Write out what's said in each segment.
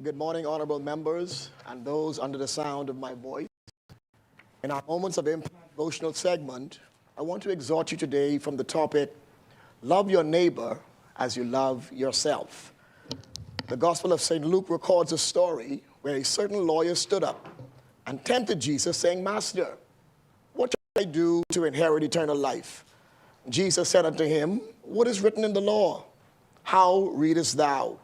Good morning, honorable members and those under the sound of my voice. In our Moments of Impact devotional segment, I want to exhort you today from the topic, Love Your Neighbor as You Love Yourself. The Gospel of St. Luke records a story where a certain lawyer stood up and tempted Jesus, saying, Master, what shall I do to inherit eternal life? Jesus said unto him, What is written in the law? How readest thou?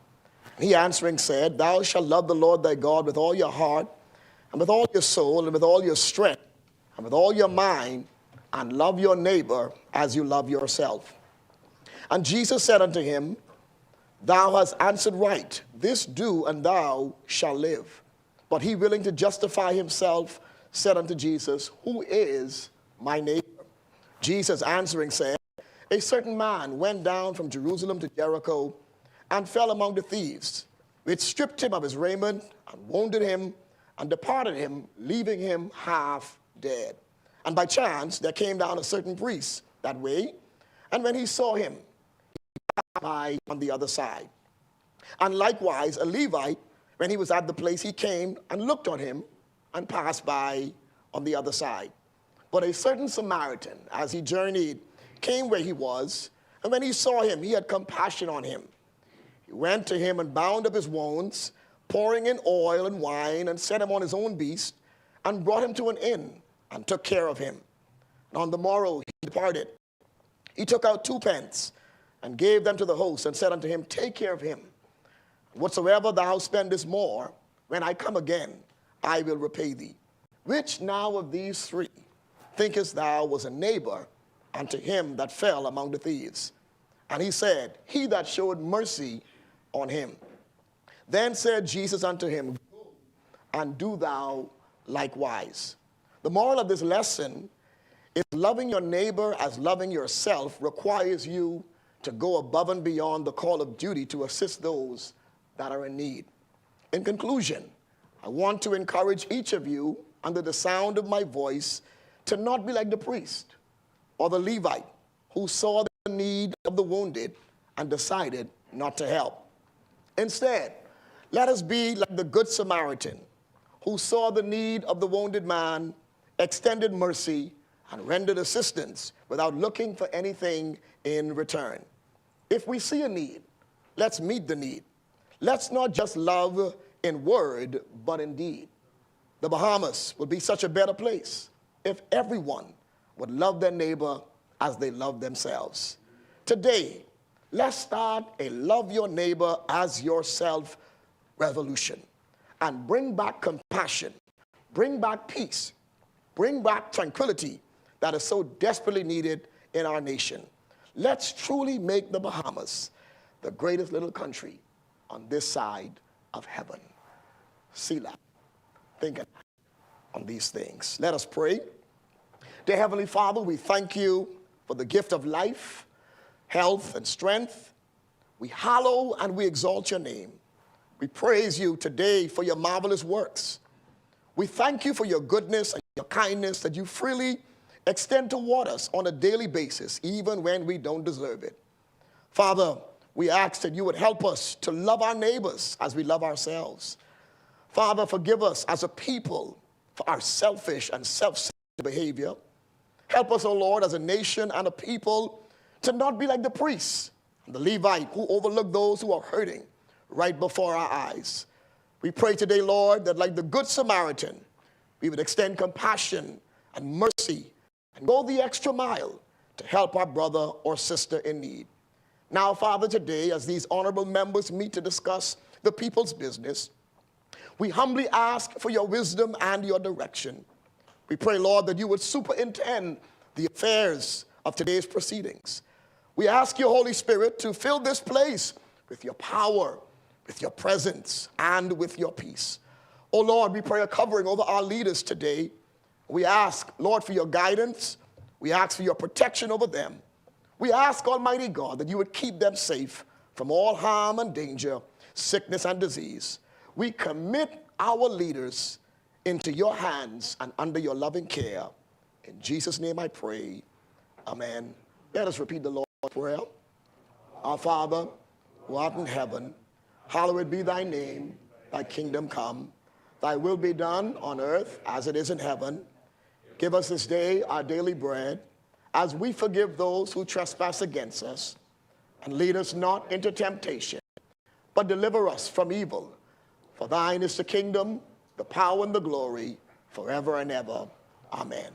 He answering said, Thou shalt love the Lord thy God with all your heart, and with all your soul, and with all your strength, and with all your mind, and love your neighbor as you love yourself. And Jesus said unto him, Thou hast answered right. This do, and thou shalt live. But he, willing to justify himself, said unto Jesus, Who is my neighbor? Jesus answering said, A certain man went down from Jerusalem to Jericho, and fell among the thieves, which stripped him of his raiment, and wounded him, and departed him, leaving him half dead. And by chance there came down a certain priest that way, and when he saw him, he passed by on the other side. And likewise a Levite, when he was at the place, he came and looked on him, and passed by on the other side. But a certain Samaritan, as he journeyed, came where he was, and when he saw him, he had compassion on him. He went to him and bound up his wounds, pouring in oil and wine, and set him on his own beast, and brought him to an inn, and took care of him. And on the morrow he departed. He took out 2 pence, and gave them to the host, and said unto him, Take care of him. And whatsoever thou spendest more, when I come again, I will repay thee. Which now of these 3 thinkest thou was a neighbor unto him that fell among the thieves? And he said, He that showed mercy on him. Then said Jesus unto him, Go and do thou likewise. The moral of this lesson is loving your neighbor as loving yourself requires you to go above and beyond the call of duty to assist those that are in need. In conclusion, I want to encourage each of you under the sound of my voice to not be like the priest or the Levite who saw the need of the wounded and decided not to help. Instead, let us be like the Good Samaritan who saw the need of the wounded man, extended mercy, and rendered assistance without looking for anything in return. If we see a need, let's meet the need. Let's not just love in word, but in deed. The Bahamas would be such a better place if everyone would love their neighbor as they love themselves. Today, let's start a love your neighbor as yourself revolution and bring back compassion, bring back peace, bring back tranquility that is so desperately needed in our nation. Let's truly make the Bahamas the greatest little country on this side of heaven. Selah, think on these things. Let us pray. Dear Heavenly Father, we thank you for the gift of life, health, and strength. We hallow and we exalt your name. We praise you today for your marvelous works. We thank you for your goodness and your kindness that you freely extend toward us on a daily basis, even when we don't deserve it. Father, we ask that you would help us to love our neighbors as we love ourselves. Father, forgive us as a people for our selfish and self-centered behavior. Help us, O Lord, as a nation and a people to not be like the priests and the Levite who overlook those who are hurting right before our eyes. We pray today, Lord, that like the Good Samaritan, we would extend compassion and mercy and go the extra mile to help our brother or sister in need. Now, Father, today, as these honorable members meet to discuss the people's business, we humbly ask for your wisdom and your direction. We pray, Lord, that you would superintend the affairs of today's proceedings. We ask your Holy Spirit to fill this place with your power, with your presence, and with your peace. Oh, Lord, we pray a covering over our leaders today. We ask, Lord, for your guidance. We ask for your protection over them. We ask, Almighty God, that you would keep them safe from all harm and danger, sickness and disease. We commit our leaders into your hands and under your loving care. In Jesus' name I pray. Amen. Let us repeat the Lord's Prayer. Our Father, who art in heaven, hallowed be thy name. thy kingdom come, thy will be done on earth as it is in heaven. Give us this day our daily bread, as we forgive those who trespass against us. And lead us not into temptation, but deliver us from evil. For thine is the kingdom, the power, and the glory, forever and ever. Amen.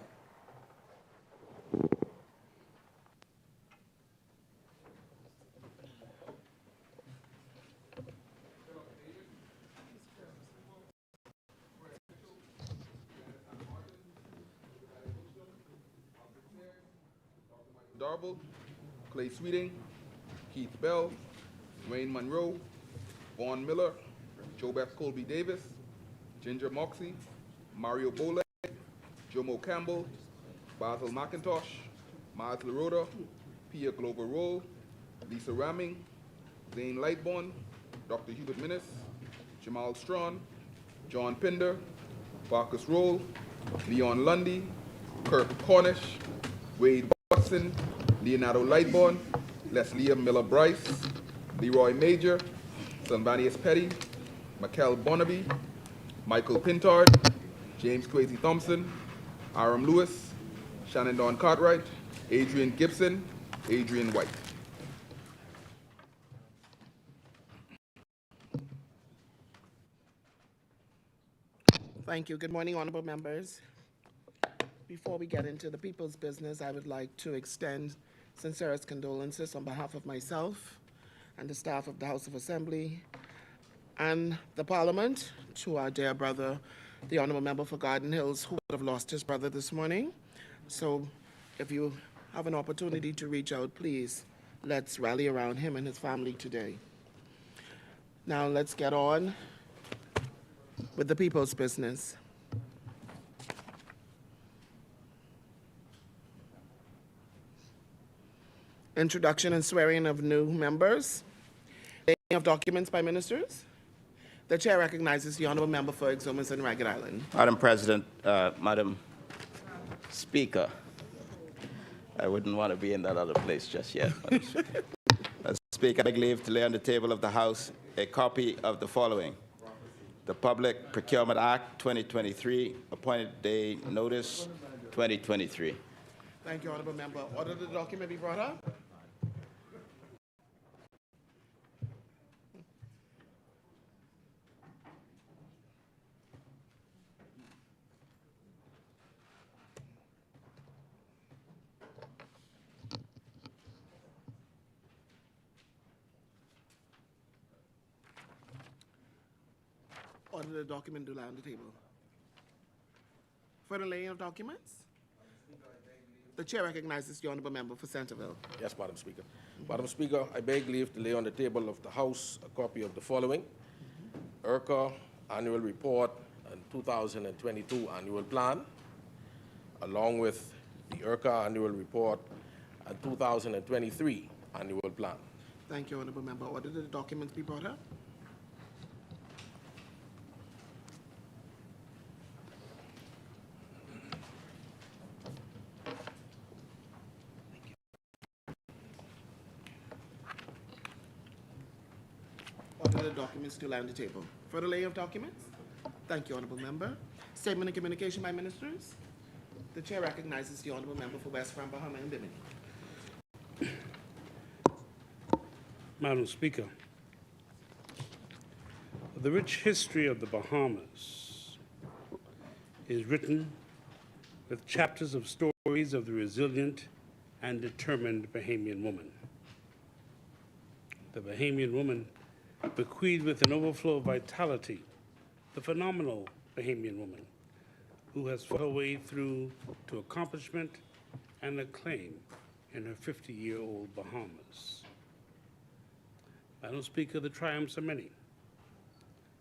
Darble, Clay Sweeting, Keith Bell, Wayne Monroe, Vaughn Miller, Jobeth Colby Davis, Ginger Moxie, Mario Bole, Jomo Campbell, Basil McIntosh, Maz LaRoda, Pia Glover Roll, Lisa Ramming, Zane Lightbourne, Dr. Hubert Minnis, Jamal Strawn, John Pinder, Marcus Roll, Leon Lundy, Kirk Cornish, Wade Watson, Leonardo Lightbourne, Leslie Miller Bryce, Leroy Major, Sylvanius Petty, Mikel Bonnaby, Michael Pintard, James Kwesi Thompson, Aram Lewis, Shannon Dawn Cartwright, Adrian Gibson, Adrian White. Thank you. Good morning, honorable members. Before we get into the people's business, I would like to extend sincerest condolences on behalf of myself and the staff of the House of Assembly and the Parliament to our dear brother, the honorable member for Garden Hills, who would have lost his brother this morning. So if you have an opportunity to reach out, please, let's rally around him and his family today. Now let's get on with the people's business. Introduction and swearing of new members. Laying of documents by ministers. The chair recognizes the honorable member for Exumas and Ragged Island. Madam President, Madam Speaker, I wouldn't want to be in that other place just yet. Madam Speaker, I beg leave to lay on the table of the House a copy of the following: the Public Procurement Act 2023, appointed day notice 2023. Thank you, honorable member. Order the document be brought up. Order the document to lie on the table. For the laying of documents, the chair recognizes the honorable member for Centerville. Yes, Madam Speaker. Madam Speaker, I beg leave to lay on the table of the House a copy of the following: IRCA Annual Report and 2022 Annual Plan, along with the IRCA Annual Report and 2023 Annual Plan. Thank you, honorable member. Order the documents be brought up. Order the documents to lie on the table. For the laying of documents, thank you, honorable member. Statement and communication by ministers. The chair recognizes the honorable member for West From, Bahamas and Bimini. Madam Speaker, the rich history of the Bahamas is written with chapters of stories of the resilient and determined Bahamian woman. The Bahamian woman bequeathed with an overflow of vitality the phenomenal Bahamian woman who has fought her way through to accomplishment and acclaim in her 50-year-old Bahamas. Madam Speaker, the triumphs are many,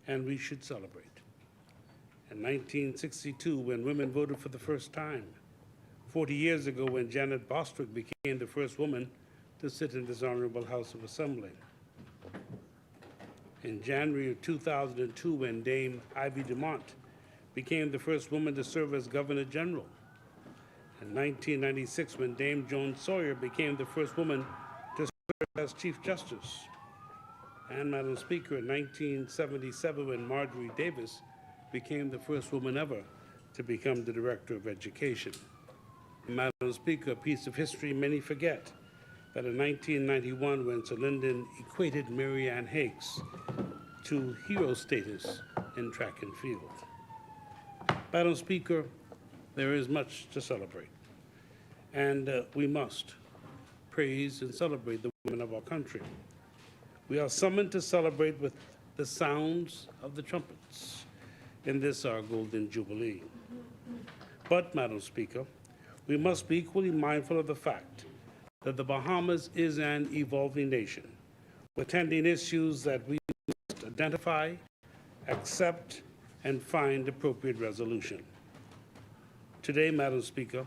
and we should celebrate. In 1962, when women voted for the first time, 40 years ago when Janet Bostwick became the first woman to sit in this honorable House of Assembly. In January of 2002, when Dame Ivy DeMont became the first woman to serve as Governor General. In 1996, when Dame Joan Sawyer became the first woman to serve as Chief Justice. And, Madam Speaker, in 1977, when Marjorie Davis became the first woman ever to become the Director of Education. Madam Speaker, a piece of history many forget, that in 1991, when Sir Lyndon equated Mary Ann Hicks to hero status in track and field. Madam Speaker, there is much to celebrate, and we must praise and celebrate the women of our country. We are summoned to celebrate with the sounds of the trumpets in this our Golden Jubilee. But, Madam Speaker, we must be equally mindful of the fact that the Bahamas is an evolving nation, with tending issues that we must identify, accept, and find appropriate resolution. Today, Madam Speaker,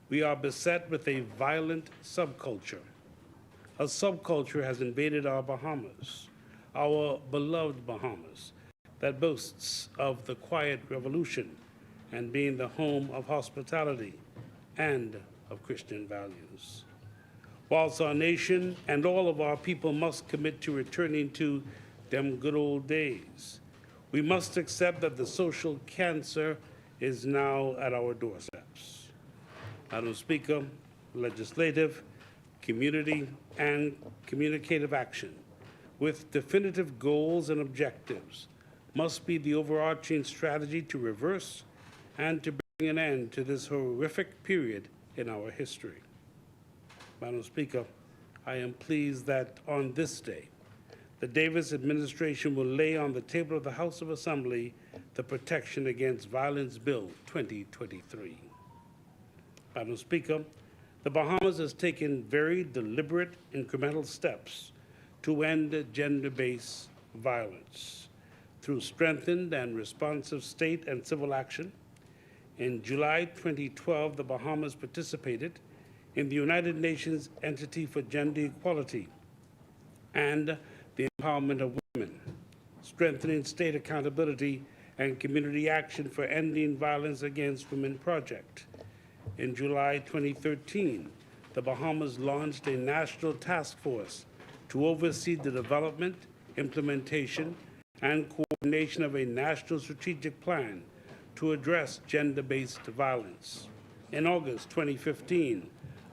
we are beset with a violent subculture. A subculture has invaded our Bahamas, our beloved Bahamas, that boasts of the quiet revolution and being the home of hospitality and of Christian values. Whilst our nation and all of our people must commit to returning to them good old days, we must accept that the social cancer is now at our doorsteps. Madam Speaker, legislative, community, and communicative action with definitive goals and objectives must be the overarching strategy to reverse and to bring an end to this horrific period in our history. Madam Speaker, I am pleased that on this day, the Davis administration will lay on the table of the House of Assembly the Protection Against Violence Bill 2023. Madam Speaker, the Bahamas has taken very deliberate, incremental steps to end gender-based violence through strengthened and responsive state and civil action. In July 2012, the Bahamas participated in the United Nations Entity for Gender Equality and the Empowerment of Women, strengthening state accountability and community action for ending violence against women project. In July 2013, the Bahamas launched a national task force to oversee the development, implementation, and coordination of a national strategic plan to address gender-based violence. In August 2015,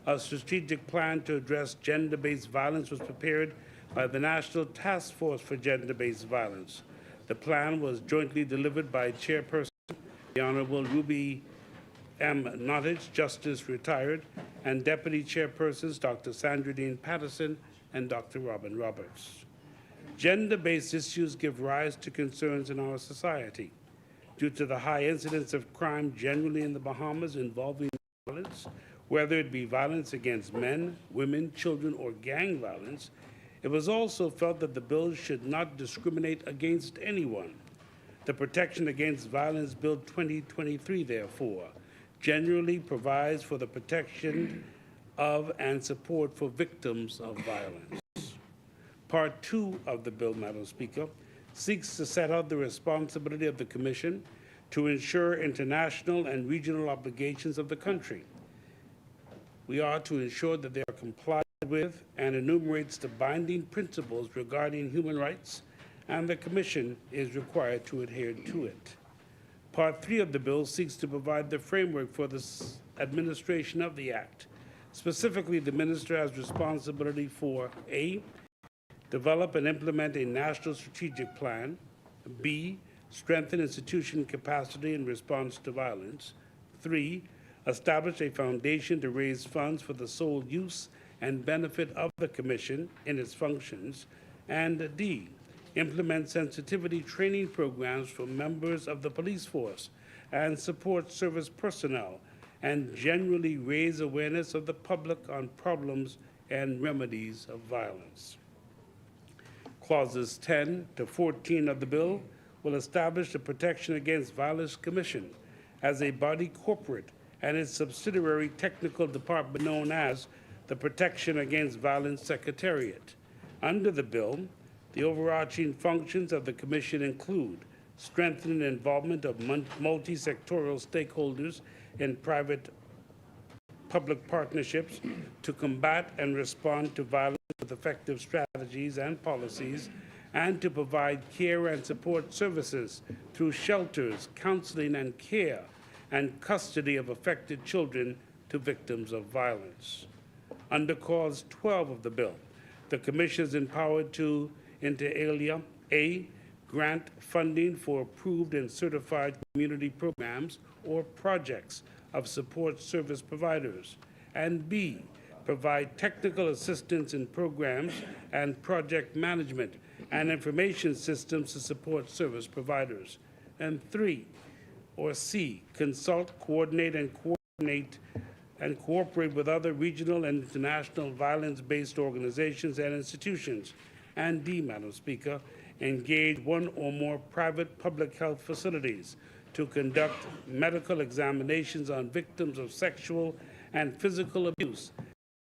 a strategic plan to address gender-based violence was prepared by the National Task Force for Gender-Based Violence. The plan was jointly delivered by Chairperson, the Honorable Ruby M. Nottage, Justice Retired, and Deputy Chairpersons, Dr. Sandra Dean Patterson and Dr. Robin Roberts. Gender-based issues give rise to concerns in our society. Due to the high incidence of crime generally in the Bahamas involving violence, whether it be violence against men, women, children, or gang violence, it was also felt that the bill should not discriminate against anyone. The Protection Against Violence Bill 2023, therefore, generally provides for the protection of and support for victims of violence. Part 2 of the bill, Madam Speaker, seeks to set out the responsibility of the Commission to ensure international and regional obligations of the country. We are to ensure that they are complied with and enumerates the binding principles regarding human rights, and the Commission is required to adhere to it. Part 3 of the bill seeks to provide the framework for the administration of the Act. Specifically, the Minister has responsibility for A, develop and implement a national strategic plan, B, strengthen institution capacity in response to violence, 3, establish a foundation to raise funds for the sole use and benefit of the Commission in its functions, and D, implement sensitivity training programs for members of the police force and support service personnel, and generally raise awareness of the public on problems and remedies of violence. Clauses 10 to 14 of the bill will establish the Protection Against Violence Commission as a body corporate and its subsidiary technical department known as the Protection Against Violence Secretariat. Under the bill, the overarching functions of the Commission include strengthening the involvement of multi-sectoral stakeholders in private-public partnerships to combat and respond to violence with effective strategies and policies, and to provide care and support services through shelters, counseling and care, and custody of affected children to victims of violence. Under Clause 12 of the bill, the Commission is empowered to, inter alia, A, grant funding for approved and certified community programs or projects of support service providers, and B, provide technical assistance in programs and project management and information systems to support service providers, and 3, or C, consult, coordinate, and cooperate with other regional and international violence-based organizations and institutions, and D, Madam Speaker, engage one or more private public health facilities to conduct medical examinations on victims of sexual and physical abuse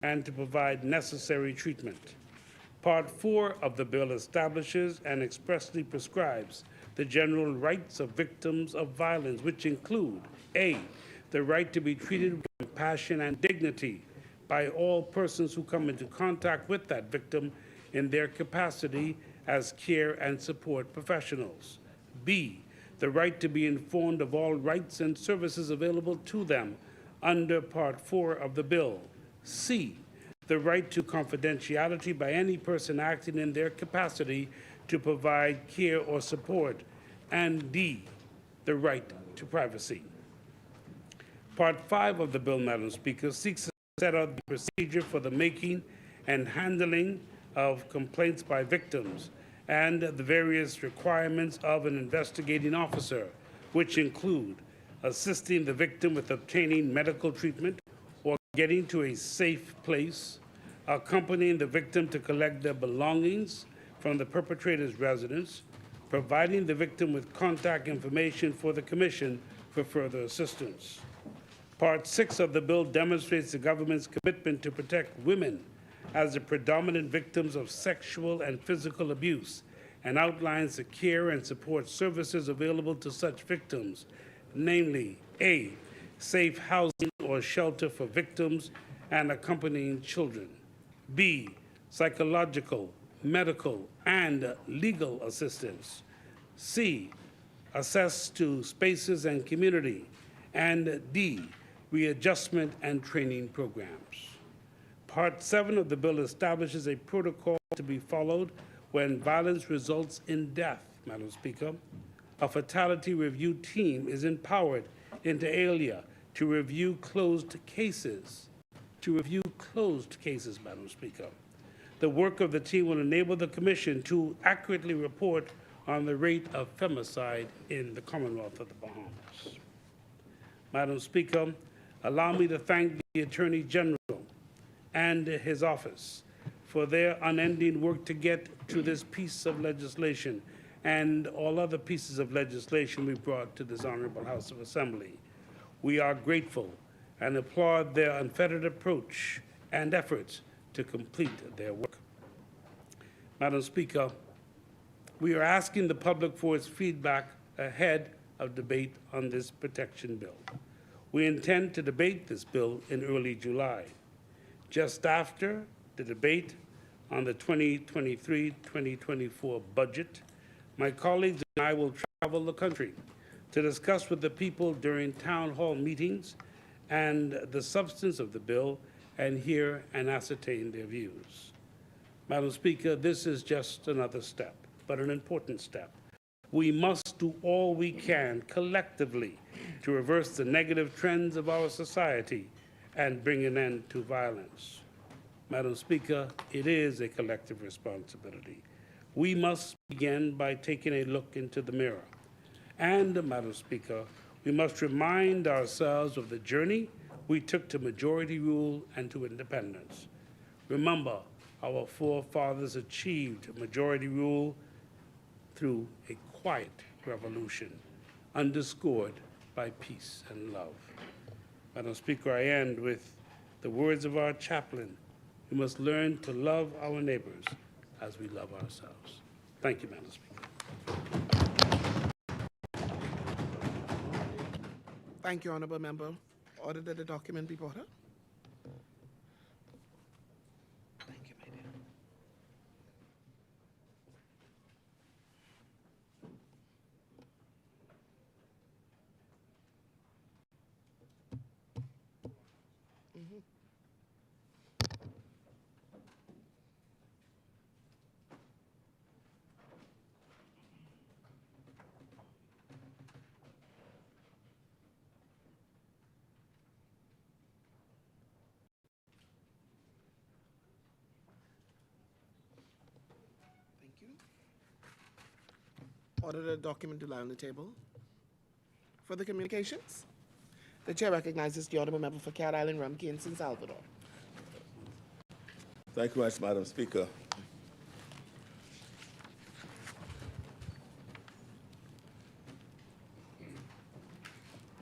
and to provide necessary treatment. Part 4 of the bill establishes and expressly prescribes the general rights of victims of violence, which include A, the right to be treated with compassion and dignity by all persons who come into contact with that victim in their capacity as care and support professionals. B, the right to be informed of all rights and services available to them under Part 4 of the bill. C, the right to confidentiality by any person acting in their capacity to provide care or support. And D, the right to privacy. Part 5 of the bill, Madam Speaker, seeks to set out the procedure for the making and handling of complaints by victims and the various requirements of an investigating officer, which include assisting the victim with obtaining medical treatment or getting to a safe place, accompanying the victim to collect their belongings from the perpetrator's residence, providing the victim with contact information for the Commission for further assistance. Part 6 of the bill demonstrates the government's commitment to protect women as the predominant victims of sexual and physical abuse and outlines the care and support services available to such victims, namely, A, safe housing or shelter for victims and accompanying children, B, psychological, medical, and legal assistance, C, access to spaces and community, and D, readjustment and training programs. Part 7 of the bill establishes a protocol to be followed when violence results in death, Madam Speaker. A fatality review team is empowered inter alia to review closed cases. Madam Speaker. The work of the team will enable the Commission to accurately report on the rate of femicide in the Commonwealth of the Bahamas. Madam Speaker, allow me to thank the Attorney General and his office for their unending work to get to this piece of legislation and all other pieces of legislation we brought to this Honorable House of Assembly. We are grateful and applaud their unfettered approach and efforts to complete their work. Madam Speaker, we are asking the public for its feedback ahead of debate on this protection bill. We intend to debate this bill in early July. Just after the debate on the 2023-2024 budget, my colleagues and I will travel the country to discuss with the people during town hall meetings and the substance of the bill and hear and ascertain their views. Madam Speaker, this is just another step, but an important step. We must do all we can collectively to reverse the negative trends of our society and bring an end to violence. Madam Speaker, it is a collective responsibility. We must begin by taking a look into the mirror. And, Madam Speaker, we must remind ourselves of the journey we took to majority rule and to independence. Remember, our forefathers achieved majority rule through a quiet revolution, underscored by peace and love. Madam Speaker, I end with the words of our chaplain: we must learn to love our neighbors as we love ourselves. Thank you, Madam Speaker. Thank you, Honourable Member. Order that the document be brought up. Thank you, my dear. Order the document to lie on the table. Further communications? The chair recognizes the honourable member for Cat Island, Rumkey, and San Salvador. Thank you much, Madam Speaker.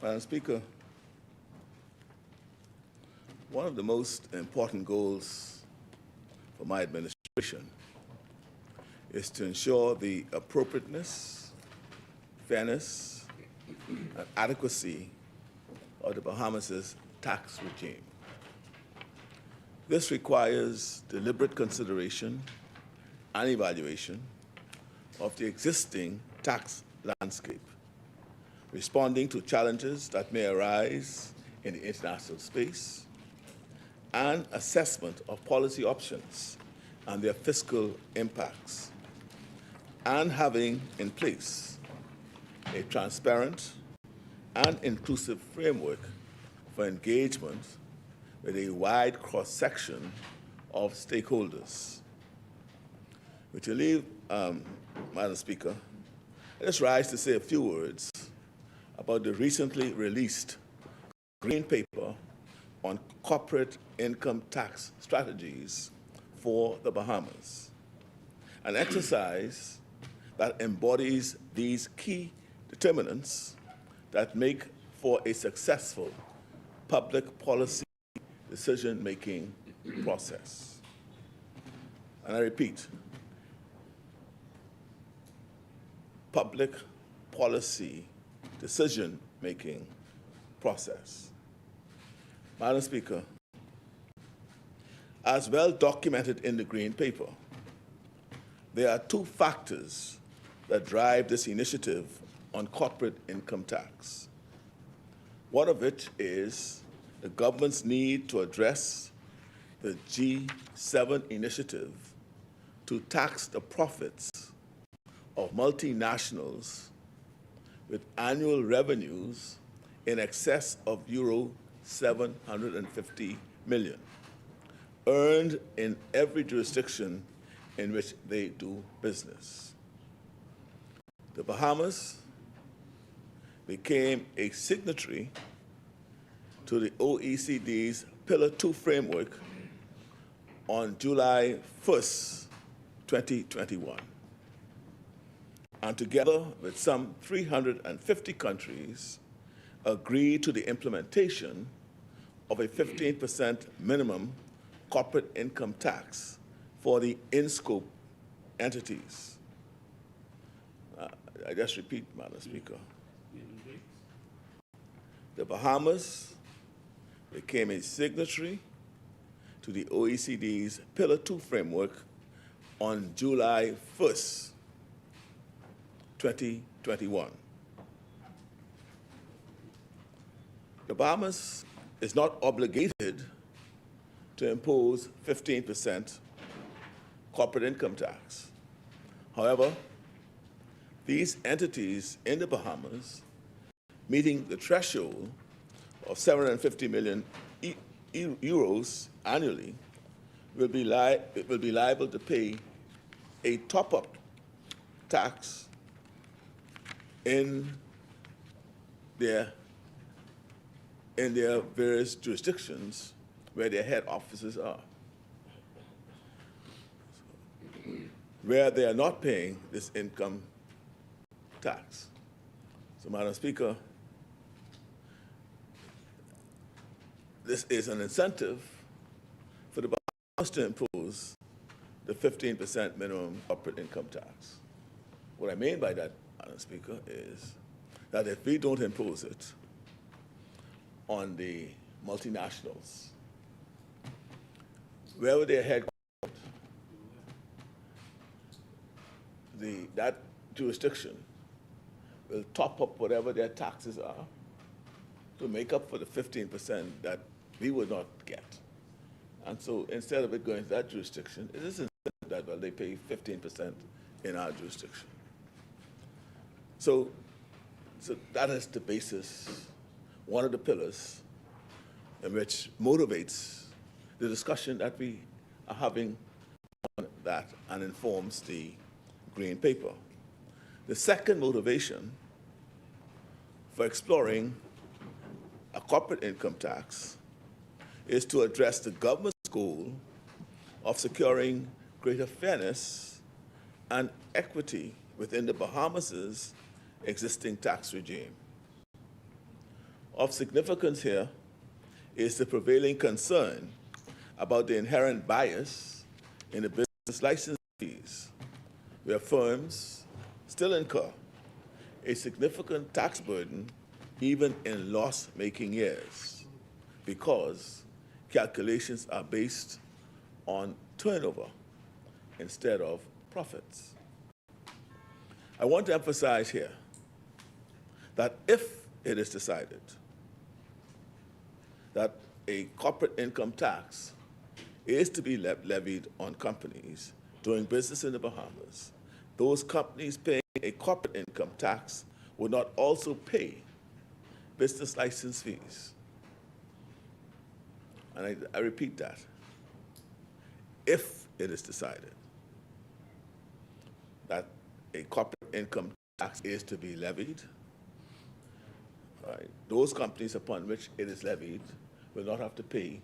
Madam Speaker, one of the most important goals for my administration is to ensure the appropriateness, fairness, and adequacy of the Bahamas' tax regime. This requires deliberate consideration and evaluation of the existing tax landscape, responding to challenges that may arise in the international space, and assessment of policy options and their fiscal impacts, and having in place a transparent and inclusive framework for engagement with a wide cross-section of stakeholders. With your leave, Madam Speaker, I just rise to say a few words about the recently released Green Paper on corporate income tax strategies for the Bahamas, an exercise that embodies these key determinants that make for a successful public policy decision-making process. And I repeat, public policy decision-making process. Madam Speaker, as well documented in the Green Paper, there are two factors that drive this initiative on corporate income tax. One of which is the government's need to address the G7 initiative to tax the profits of multinationals with annual revenues in excess of Euro 750 million, earned in every jurisdiction in which they do business. The Bahamas became a signatory to the OECD's Pillar 2 framework on July 1st, 2021. And together with some 350 countries, agreed to the implementation of a 15% minimum corporate income tax for the in-scope entities. I just repeat, Madam Speaker. The Bahamas became a signatory to the OECD's Pillar 2 framework on July 1st, 2021. The Bahamas is not obligated to impose 15% corporate income tax. However, these entities in the Bahamas meeting the threshold of 750 million euros annually will be liable to pay a top-up tax in their various jurisdictions where their head offices are. Where they are not paying this income tax. So, Madam Speaker, this is an incentive for the Bahamas to impose the 15% minimum corporate income tax. What I mean by that, Madam Speaker, is that if we don't impose it on the multinationals, wherever they're headquartered, that jurisdiction will top up whatever their taxes are to make up for the 15% that we would not get. And so instead of it going to that jurisdiction, it is incentive that, well, they pay 15% in our jurisdiction. So that is the basis, one of the pillars in which motivates the discussion that we are having on that and informs the Green Paper. The second motivation for exploring a corporate income tax is to address the government's goal of securing greater fairness and equity within the Bahamas' existing tax regime. Of significance here is the prevailing concern about the inherent bias in the business license fees, where firms still incur a significant tax burden even in loss-making years, because calculations are based on turnover instead of profits. I want to emphasize here that if it is decided that a corporate income tax is to be levied on companies doing business in the Bahamas, those companies paying a corporate income tax will not also pay business license fees. And I repeat that. If it is decided that a corporate income tax is to be levied, right, those companies upon which it is levied will not have to pay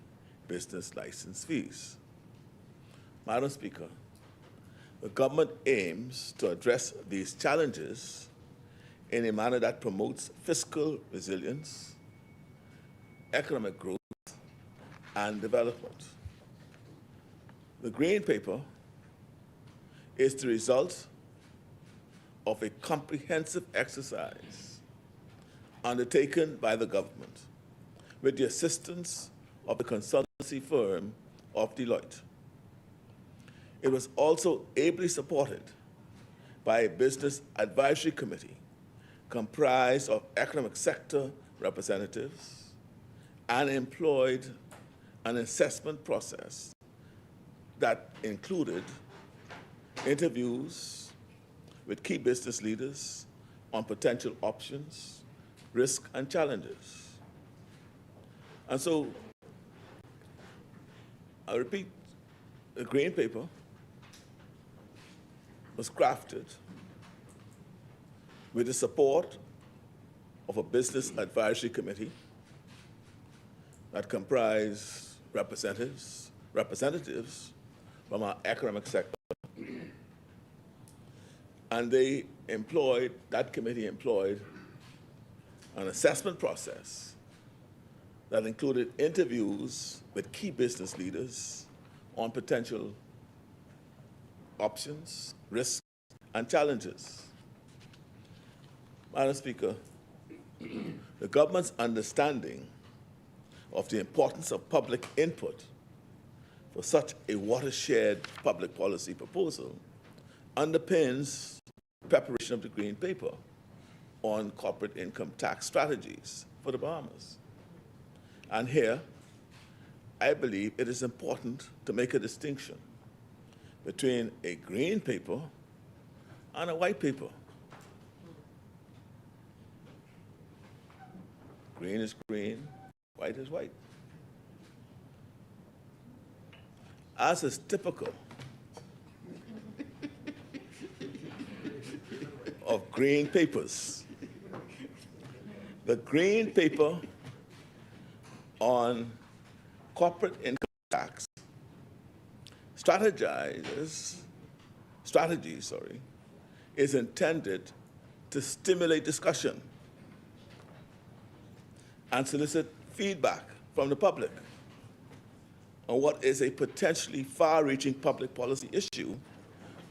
business license fees. Madam Speaker, the government aims to address these challenges in a manner that promotes fiscal resilience, economic growth, and development. The Green Paper is the result of a comprehensive exercise undertaken by the government with the assistance of the consultancy firm of Deloitte. It was also ably supported by a business advisory committee comprised of economic sector representatives and employed an assessment process that included interviews with key business leaders on potential options, risks, and challenges. And so, I repeat, the Green Paper was crafted with the support of a business advisory committee that comprised representatives from our economic sector. And that committee employed an assessment process that included interviews with key business leaders on potential options, risks, and challenges. Madam Speaker, the government's understanding of the importance of public input for such a watershed public policy proposal underpins the preparation of the Green Paper on corporate income tax strategies for the Bahamas. And here, I believe it is important to make a distinction between a Green Paper and a White Paper. Green is green, white is white. As is typical of Green Papers, the Green Paper on corporate income tax strategy is intended to stimulate discussion and solicit feedback from the public on what is a potentially far-reaching public policy issue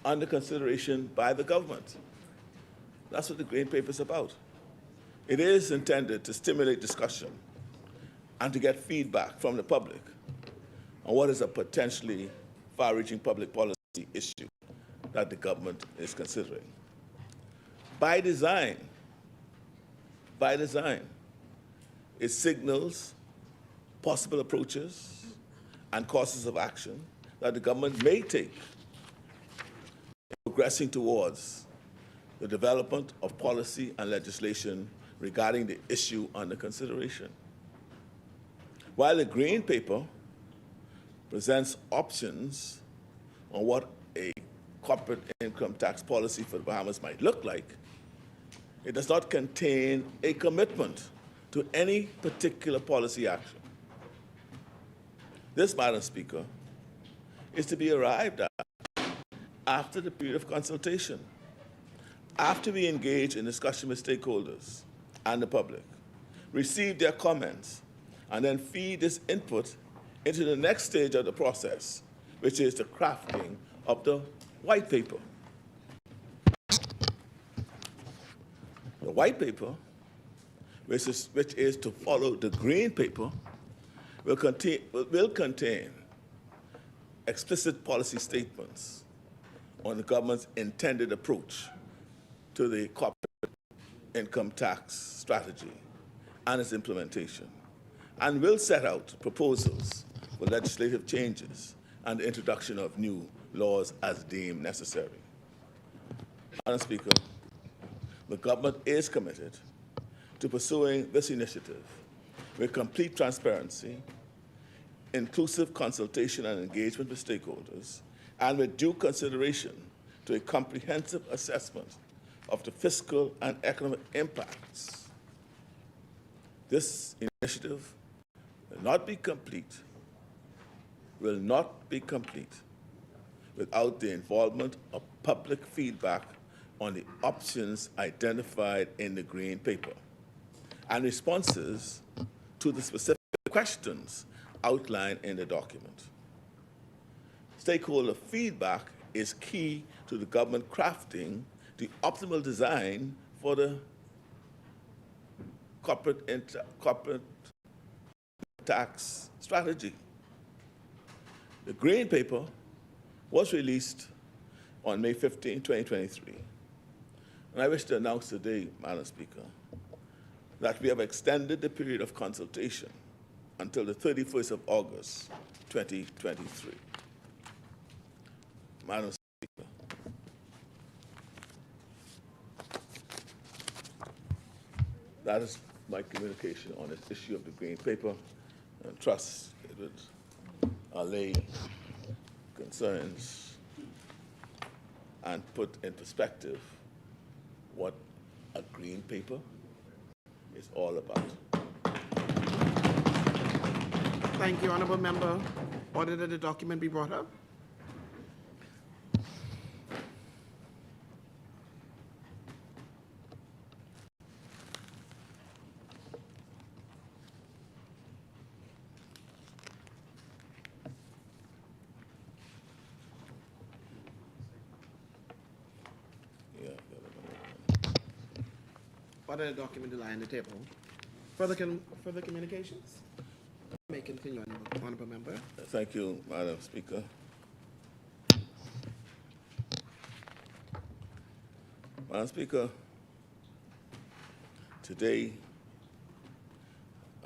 under consideration by the government. That's what the Green Paper is about. It is intended to stimulate discussion and to get feedback from the public on what is a potentially far-reaching public policy issue that the government is considering. By design, it signals possible approaches and courses of action that the government may take in progressing towards the development of policy and legislation regarding the issue under consideration. While the Green Paper presents options on what a corporate income tax policy for the Bahamas might look like, it does not contain a commitment to any particular policy action. This, Madam Speaker, is to be arrived at after the period of consultation, after we engage in discussion with stakeholders and the public, receive their comments, and then feed this input into the next stage of the process, which is the crafting of the white paper. The white paper, which is to follow the green paper, will contain explicit policy statements on the government's intended approach to the corporate income tax strategy and its implementation, and will set out proposals for legislative changes and the introduction of new laws as deemed necessary. Madam Speaker, the government is committed to pursuing this initiative with complete transparency, inclusive consultation and engagement with stakeholders, and with due consideration to a comprehensive assessment of the fiscal and economic impacts. This initiative will not be complete without the involvement of public feedback on the options identified in the Green Paper and responses to the specific questions outlined in the document. Stakeholder feedback is key to the government crafting the optimal design for the corporate tax strategy. The Green Paper was released on May 15, 2023. And I wish to announce today, Madam Speaker, that we have extended the period of consultation until the 31st of August, 2023. Madam Speaker, that is my communication on this issue of the Green Paper, and trust it would allay concerns and put in perspective what a Green Paper is all about. Thank you, Honourable Member. Order that the document be brought up. Order the document to lie on the table. Further communications? May continue, Honourable Member. Thank you, Madam Speaker. Madam Speaker, today,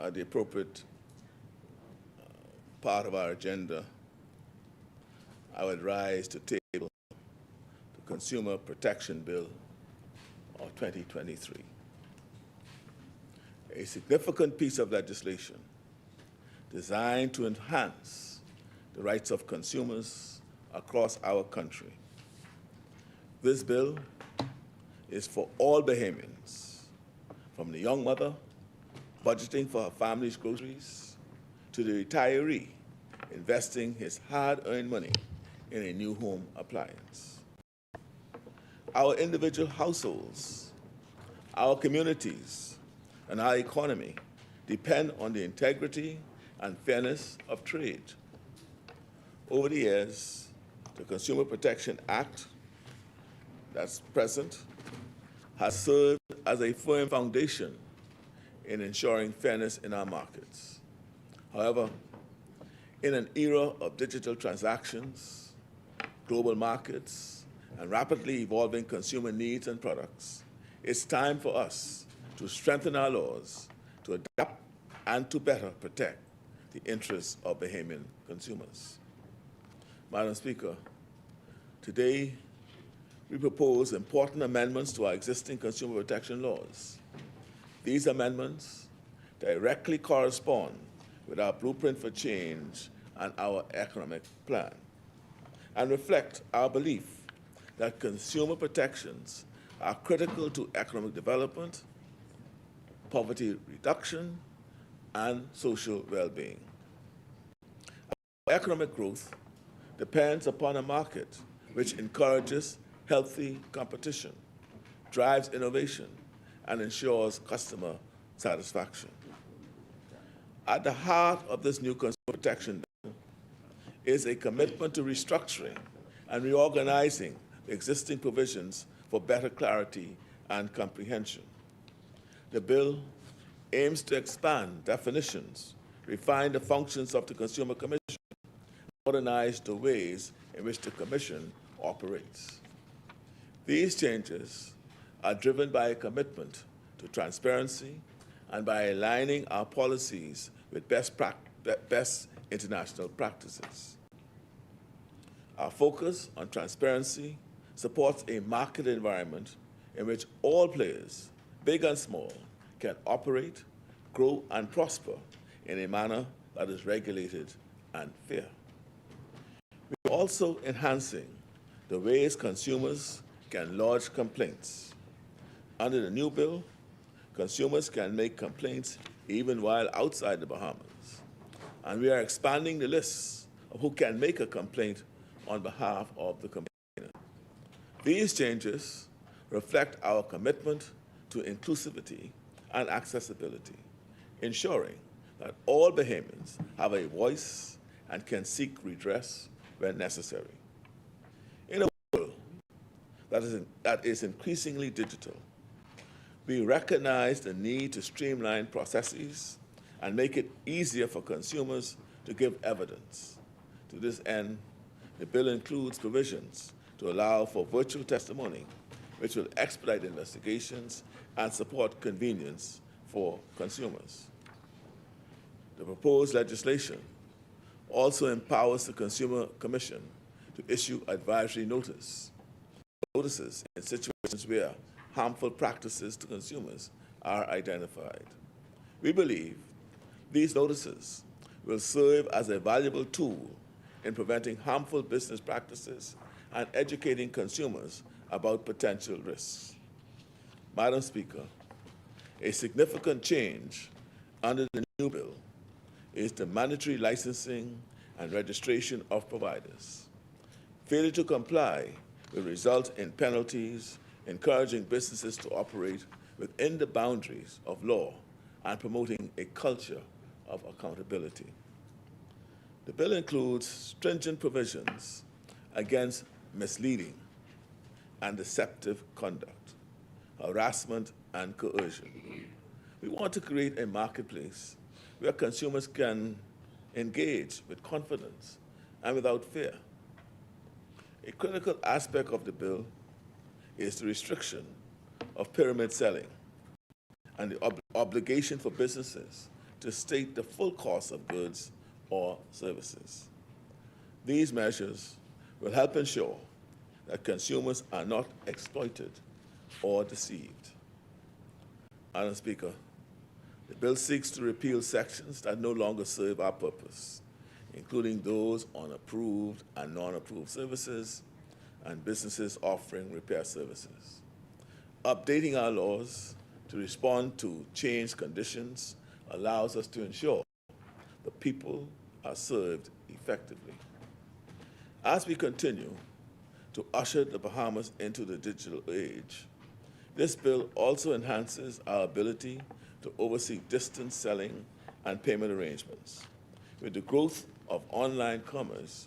at the appropriate part of our agenda, I would rise to table the Consumer Protection Bill of 2023. A significant piece of legislation designed to enhance the rights of consumers across our country. This bill is for all Bahamians, from the young mother budgeting for her family's groceries to the retiree investing his hard-earned money in a new home appliance. Our individual households, our communities, and our economy depend on the integrity and fairness of trade. Over the years, the Consumer Protection Act that's present has served as a firm foundation in ensuring fairness in our markets. However, in an era of digital transactions, global markets, and rapidly evolving consumer needs and products, it's time for us to strengthen our laws, to adapt, and to better protect the interests of Bahamian consumers. Madam Speaker, today we propose important amendments to our existing consumer protection laws. These amendments directly correspond with our blueprint for change and our economic plan, and reflect our belief that consumer protections are critical to economic development, poverty reduction, and social well-being. Economic growth depends upon a market which encourages healthy competition, drives innovation, and ensures customer satisfaction. At the heart of this new consumer protection bill is a commitment to restructuring and reorganizing the existing provisions for better clarity and comprehension. The bill aims to expand definitions, refine the functions of the Consumer Commission, modernize the ways in which the Commission operates. These changes are driven by a commitment to transparency and by aligning our policies with best international practices. Our focus on transparency supports a market environment in which all players, big and small, can operate, grow, and prosper in a manner that is regulated and fair. We're also enhancing the ways consumers can lodge complaints. Under the new bill, consumers can make complaints even while outside the Bahamas. And we are expanding the list of who can make a complaint on behalf of the complainant. These changes reflect our commitment to inclusivity and accessibility, ensuring that all Bahamians have a voice and can seek redress when necessary. In a world that is increasingly digital, we recognize the need to streamline processes and make it easier for consumers to give evidence. To this end, the bill includes provisions to allow for virtual testimony, which will expedite investigations and support convenience for consumers. The proposed legislation also empowers the Consumer Commission to issue advisory notices in situations where harmful practices to consumers are identified. We believe these notices will serve as a valuable tool in preventing harmful business practices and educating consumers about potential risks. Madam Speaker, a significant change under the new bill is the mandatory licensing and registration of providers. Failure to comply will result in penalties, encouraging businesses to operate within the boundaries of law and promoting a culture of accountability. The bill includes stringent provisions against misleading and deceptive conduct, harassment, and coercion. We want to create a marketplace where consumers can engage with confidence and without fear. A critical aspect of the bill is the restriction of pyramid selling and the obligation for businesses to state the full cost of goods or services. These measures will help ensure that consumers are not exploited or deceived. Madam Speaker, the bill seeks to repeal sections that no longer serve our purpose, including those on approved and non-approved services and businesses offering repair services. Updating our laws to respond to changed conditions allows us to ensure the people are served effectively. As we continue to usher the Bahamas into the digital age, this bill also enhances our ability to oversee distance selling and payment arrangements. With the growth of online commerce,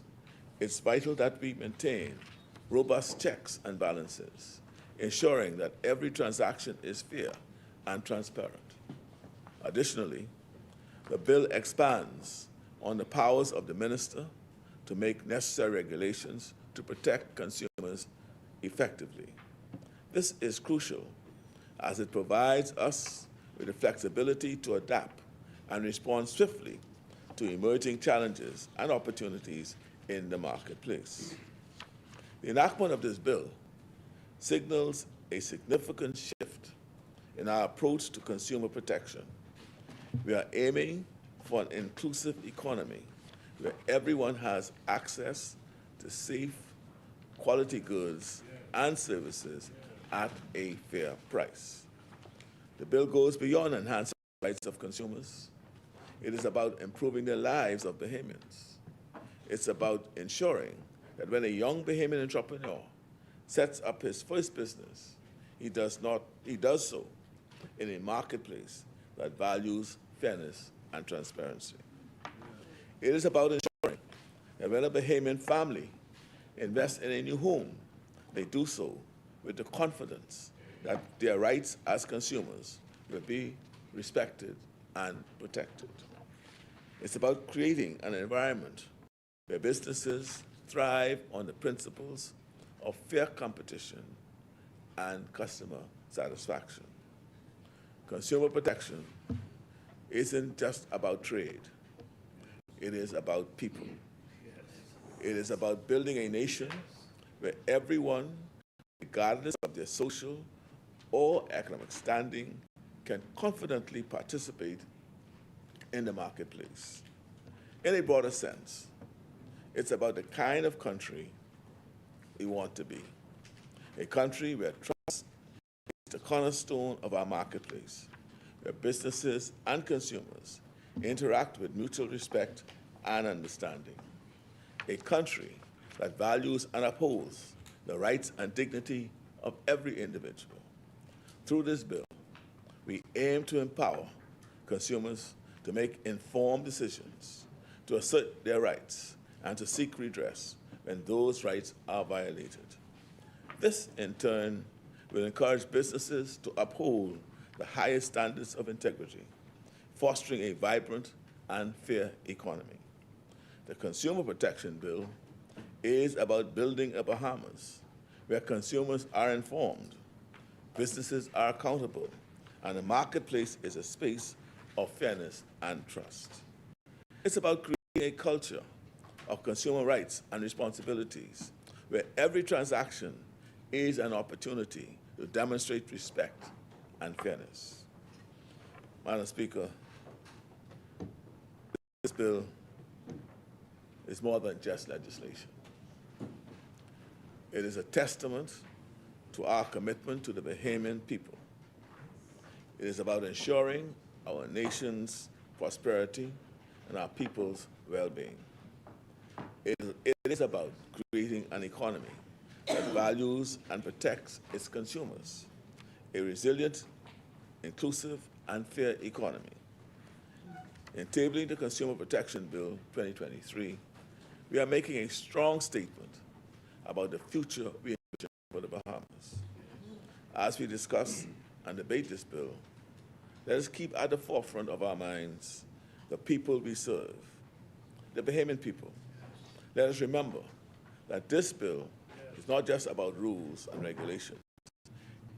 it's vital that we maintain robust checks and balances, ensuring that every transaction is fair and transparent. Additionally, the bill expands on the powers of the minister to make necessary regulations to protect consumers effectively. This is crucial as it provides us with the flexibility to adapt and respond swiftly to emerging challenges and opportunities in the marketplace. The enactment of this bill signals a significant shift in our approach to consumer protection. We are aiming for an inclusive economy where everyone has access to safe, quality goods and services at a fair price. The bill goes beyond enhancing the rights of consumers. It is about improving the lives of Bahamians. It's about ensuring that when a young Bahamian entrepreneur sets up his first business, he does so in a marketplace that values fairness and transparency. It is about ensuring that when a Bahamian family invests in a new home, they do so with the confidence that their rights as consumers will be respected and protected. It's about creating an environment where businesses thrive on the principles of fair competition and customer satisfaction. Consumer protection isn't just about trade. It is about people. It is about building a nation where everyone, regardless of their social or economic standing, can confidently participate in the marketplace. In a broader sense, it's about the kind of country we want to be. A country where trust is the cornerstone of our marketplace, where businesses and consumers interact with mutual respect and understanding. A country that values and upholds the rights and dignity of every individual. Through this bill, we aim to empower consumers to make informed decisions, to assert their rights, and to seek redress when those rights are violated. This, in turn, will encourage businesses to uphold the highest standards of integrity, fostering a vibrant and fair economy. The Consumer Protection Bill is about building a Bahamas where consumers are informed, businesses are accountable, and the marketplace is a space of fairness and trust. It's about creating a culture of consumer rights and responsibilities where every transaction is an opportunity to demonstrate respect and fairness. Madam Speaker, this bill is more than just legislation. It is a testament to our commitment to the Bahamian people. It is about ensuring our nation's prosperity and our people's well-being. It is about creating an economy that values and protects its consumers, a resilient, inclusive, and fair economy. In tabling the Consumer Protection Bill 2023, we are making a strong statement about the future we envision for the Bahamas. As we discuss and debate this bill, let us keep at the forefront of our minds the people we serve, the Bahamian people. Let us remember that this bill is not just about rules and regulations.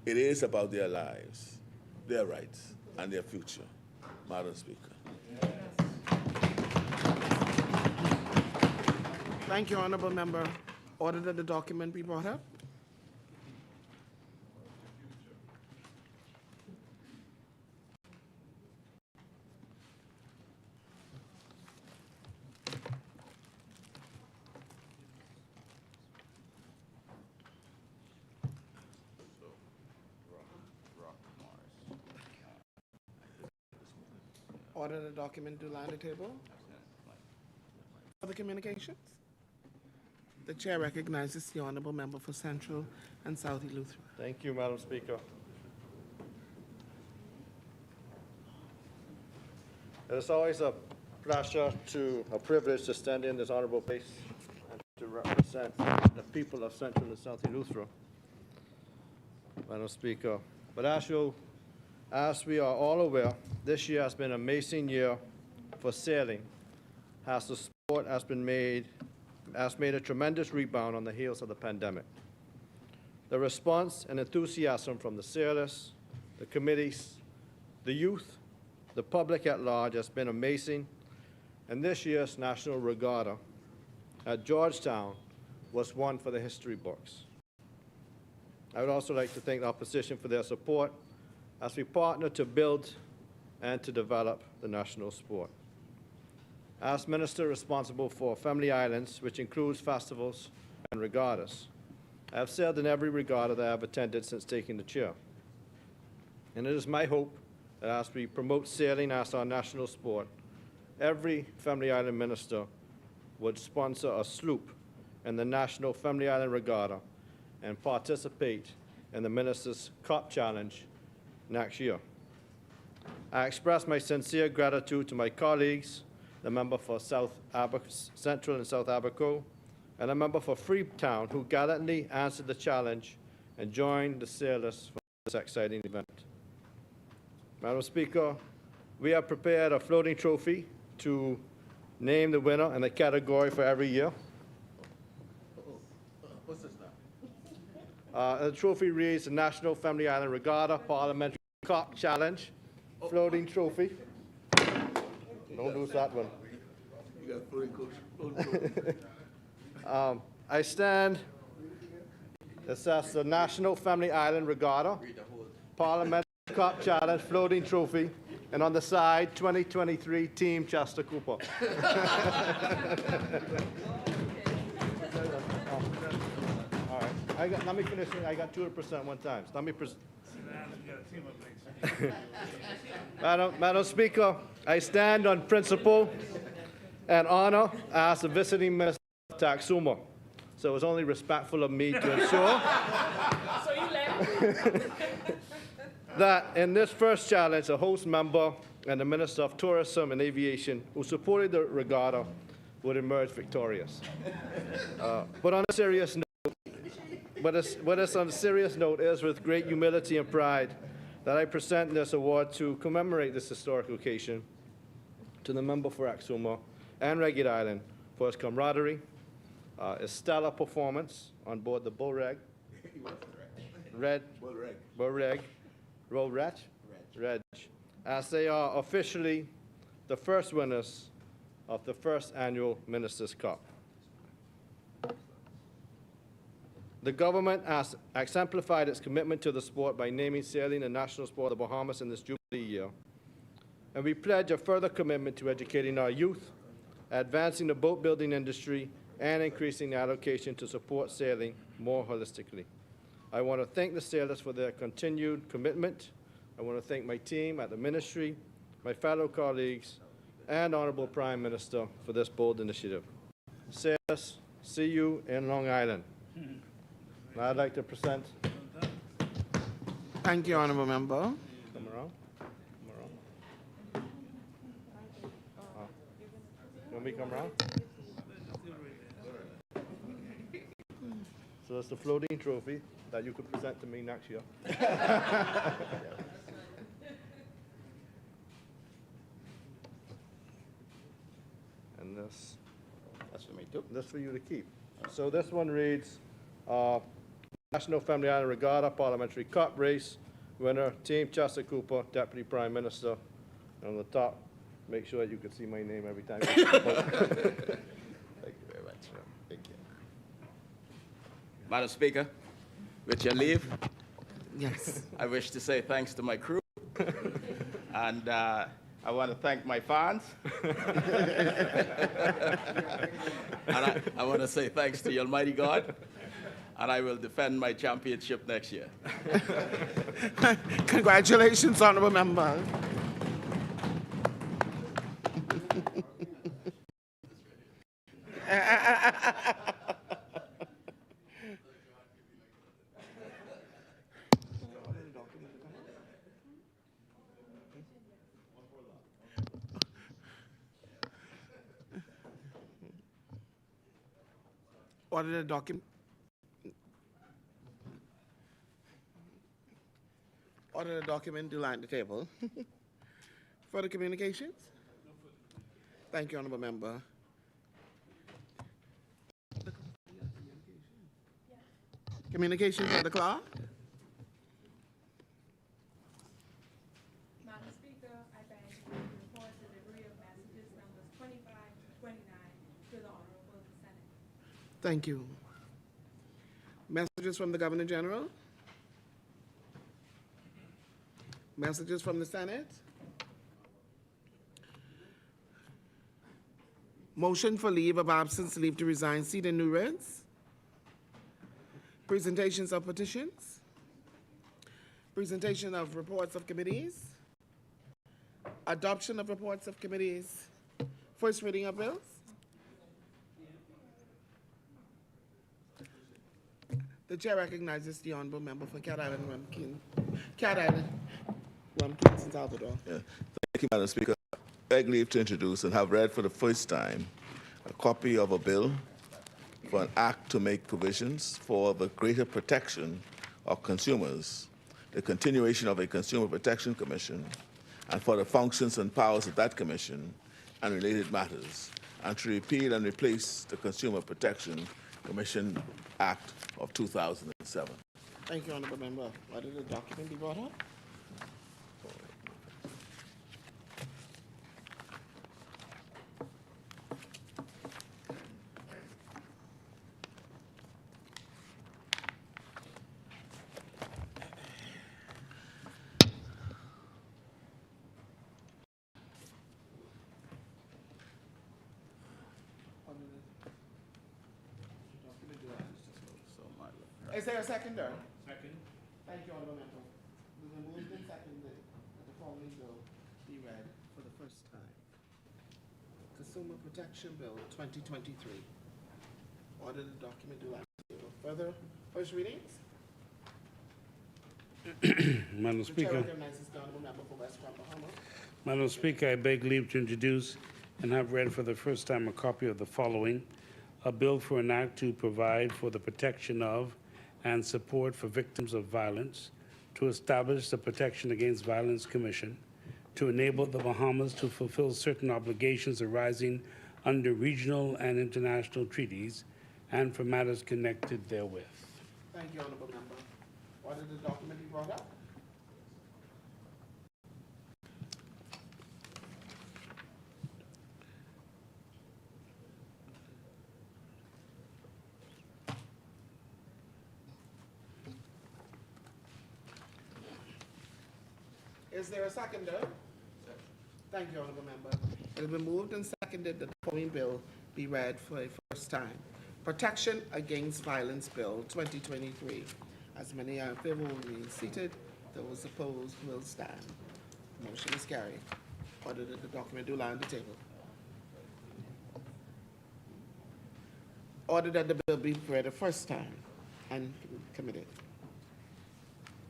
It is about their lives, their rights, and their future. Madam Speaker. Thank you, Honourable Member. Order that the document be brought up. Order the document to lie on the table. Other communications? The chair recognizes the Honourable Member for Central and South Eleuthera. Thank you, Madam Speaker. It is always a pleasure, a privilege to stand in this honourable place and to represent the people of Central and South Eleuthera, Madam Speaker. But as we are all aware, this year has been an amazing year for sailing, as the sport has made a tremendous rebound on the heels of the pandemic. The response and enthusiasm from the sailors, the committees, the youth, the public at large has been amazing, and this year's National Regatta at Georgetown was one for the history books. I would also like to thank the opposition for their support as we partner to build and to develop the national sport. As Minister responsible for Family Islands, which includes festivals and regattas, I have sailed in every regatta that I have attended since taking the chair. And it is my hope that as we promote sailing as our national sport, every Family Island minister would sponsor a sloop in the National Family Island Regatta and participate in the Ministers' Cup Challenge next year. I express my sincere gratitude to my colleagues, the member for Central and South Abaco, and a member for Freetown, who gallantly answered the challenge and joined the sailors for this exciting event. Madam Speaker, we have prepared a floating trophy to name the winner in the category for every year. What's this now? The trophy reads the National Family Island Regatta Parliamentary Cup Challenge floating trophy. Don't lose that one. You got floating coach. I stand. It says the National Family Island Regatta Parliamentary Cup Challenge floating trophy, and on the side, 2023 Team Chester Cooper. All right, let me finish it. I got 200% one time. Let me Madam Speaker, I stand on principle and honor as a visiting minister of Taxuma. So it's only respectful of me to ensure that in this first challenge, a host member and the Minister of Tourism and Aviation who supported the regatta would emerge victorious. But on a serious note, on a serious note, it is with great humility and pride that I present this award to commemorate this historic occasion to the member for Exuma and Ragged Island for his camaraderie, his stellar performance on board the Bull Reg, as they are officially the first winners of the first annual Ministers' Cup. The government has exemplified its commitment to the sport by naming sailing the national sport of the Bahamas in this Jubilee year. And we pledge a further commitment to educating our youth, advancing the boat building industry, and increasing the allocation to support sailing more holistically. I want to thank the sailors for their continued commitment. I want to thank my team at the ministry, my fellow colleagues, and Honorable Prime Minister for this bold initiative. Sailors, see you in Long Island. Now I'd like to present. Thank you, Honourable Member. Come around. You want me to come around? So it's the floating trophy that you could present to me next year. And this. That's for me too. This for you to keep. So this one reads, National Family Island Regatta Parliamentary Cup Race winner, Team Chester Cooper, Deputy Prime Minister. And on the top, make sure you can see my name every time. Thank you very much. Thank you. Madam Speaker, with your leave, Yes. I wish to say thanks to my crew. And I want to thank my fans. And I want to say thanks to the Almighty God. And I will defend my championship next year. Congratulations, Honourable Member. Order the document. Order the document to line the table. Further communications? Thank you, Honourable Member. Communications from the clerk? Madam Speaker, I beg to report the delivery of messages numbers 25 to 29 to the Honorable Senate. Thank you. Messages from the Governor General? Messages from the Senate? Motion for leave of absence, leave to resign, seat in New Reds? Presentations of petitions. Presentation of reports of committees. Adoption of reports of committees. First reading of bills. The chair recognizes the honorable member for Cat Island, St. Salvador. Yeah. Thank you, Madam Speaker. I beg leave to introduce and have read for the first time a copy of a bill for an act to make provisions for the greater protection of consumers, the continuation of a Consumer Protection Commission, and for the functions and powers of that commission and related matters, and to repeal and replace the Consumer Protection Commission Act of 2007. Thank you, honorable member. Why did the document be brought up? Is there a seconder? Second. Thank you, honorable member. It has been moved and seconded that the following bill be read for the first time. Consumer Protection Bill 2023. Order the document do further first readings. Madam The chair Speaker. recognizes the honorable member for West Palm, Bahamas. Madam Speaker, I beg leave to introduce and have read for the first time a copy of the following: a bill for an act to provide for the protection of and support for victims of violence, to establish the Protection Against Violence Commission, to enable the Bahamas to fulfill certain obligations arising under regional and international treaties, and for matters connected therewith. Thank you, honorable member. Order the document be brought up. Is there a seconder? Thank you, honorable member. It has been moved and seconded that the following bill be read for a first time. Protection Against Violence Bill 2023. As many are in favor will remain seated. Those opposed will stand. Motion is carried. Order that the document do lie on the table. Order that the bill be read a first time and committed.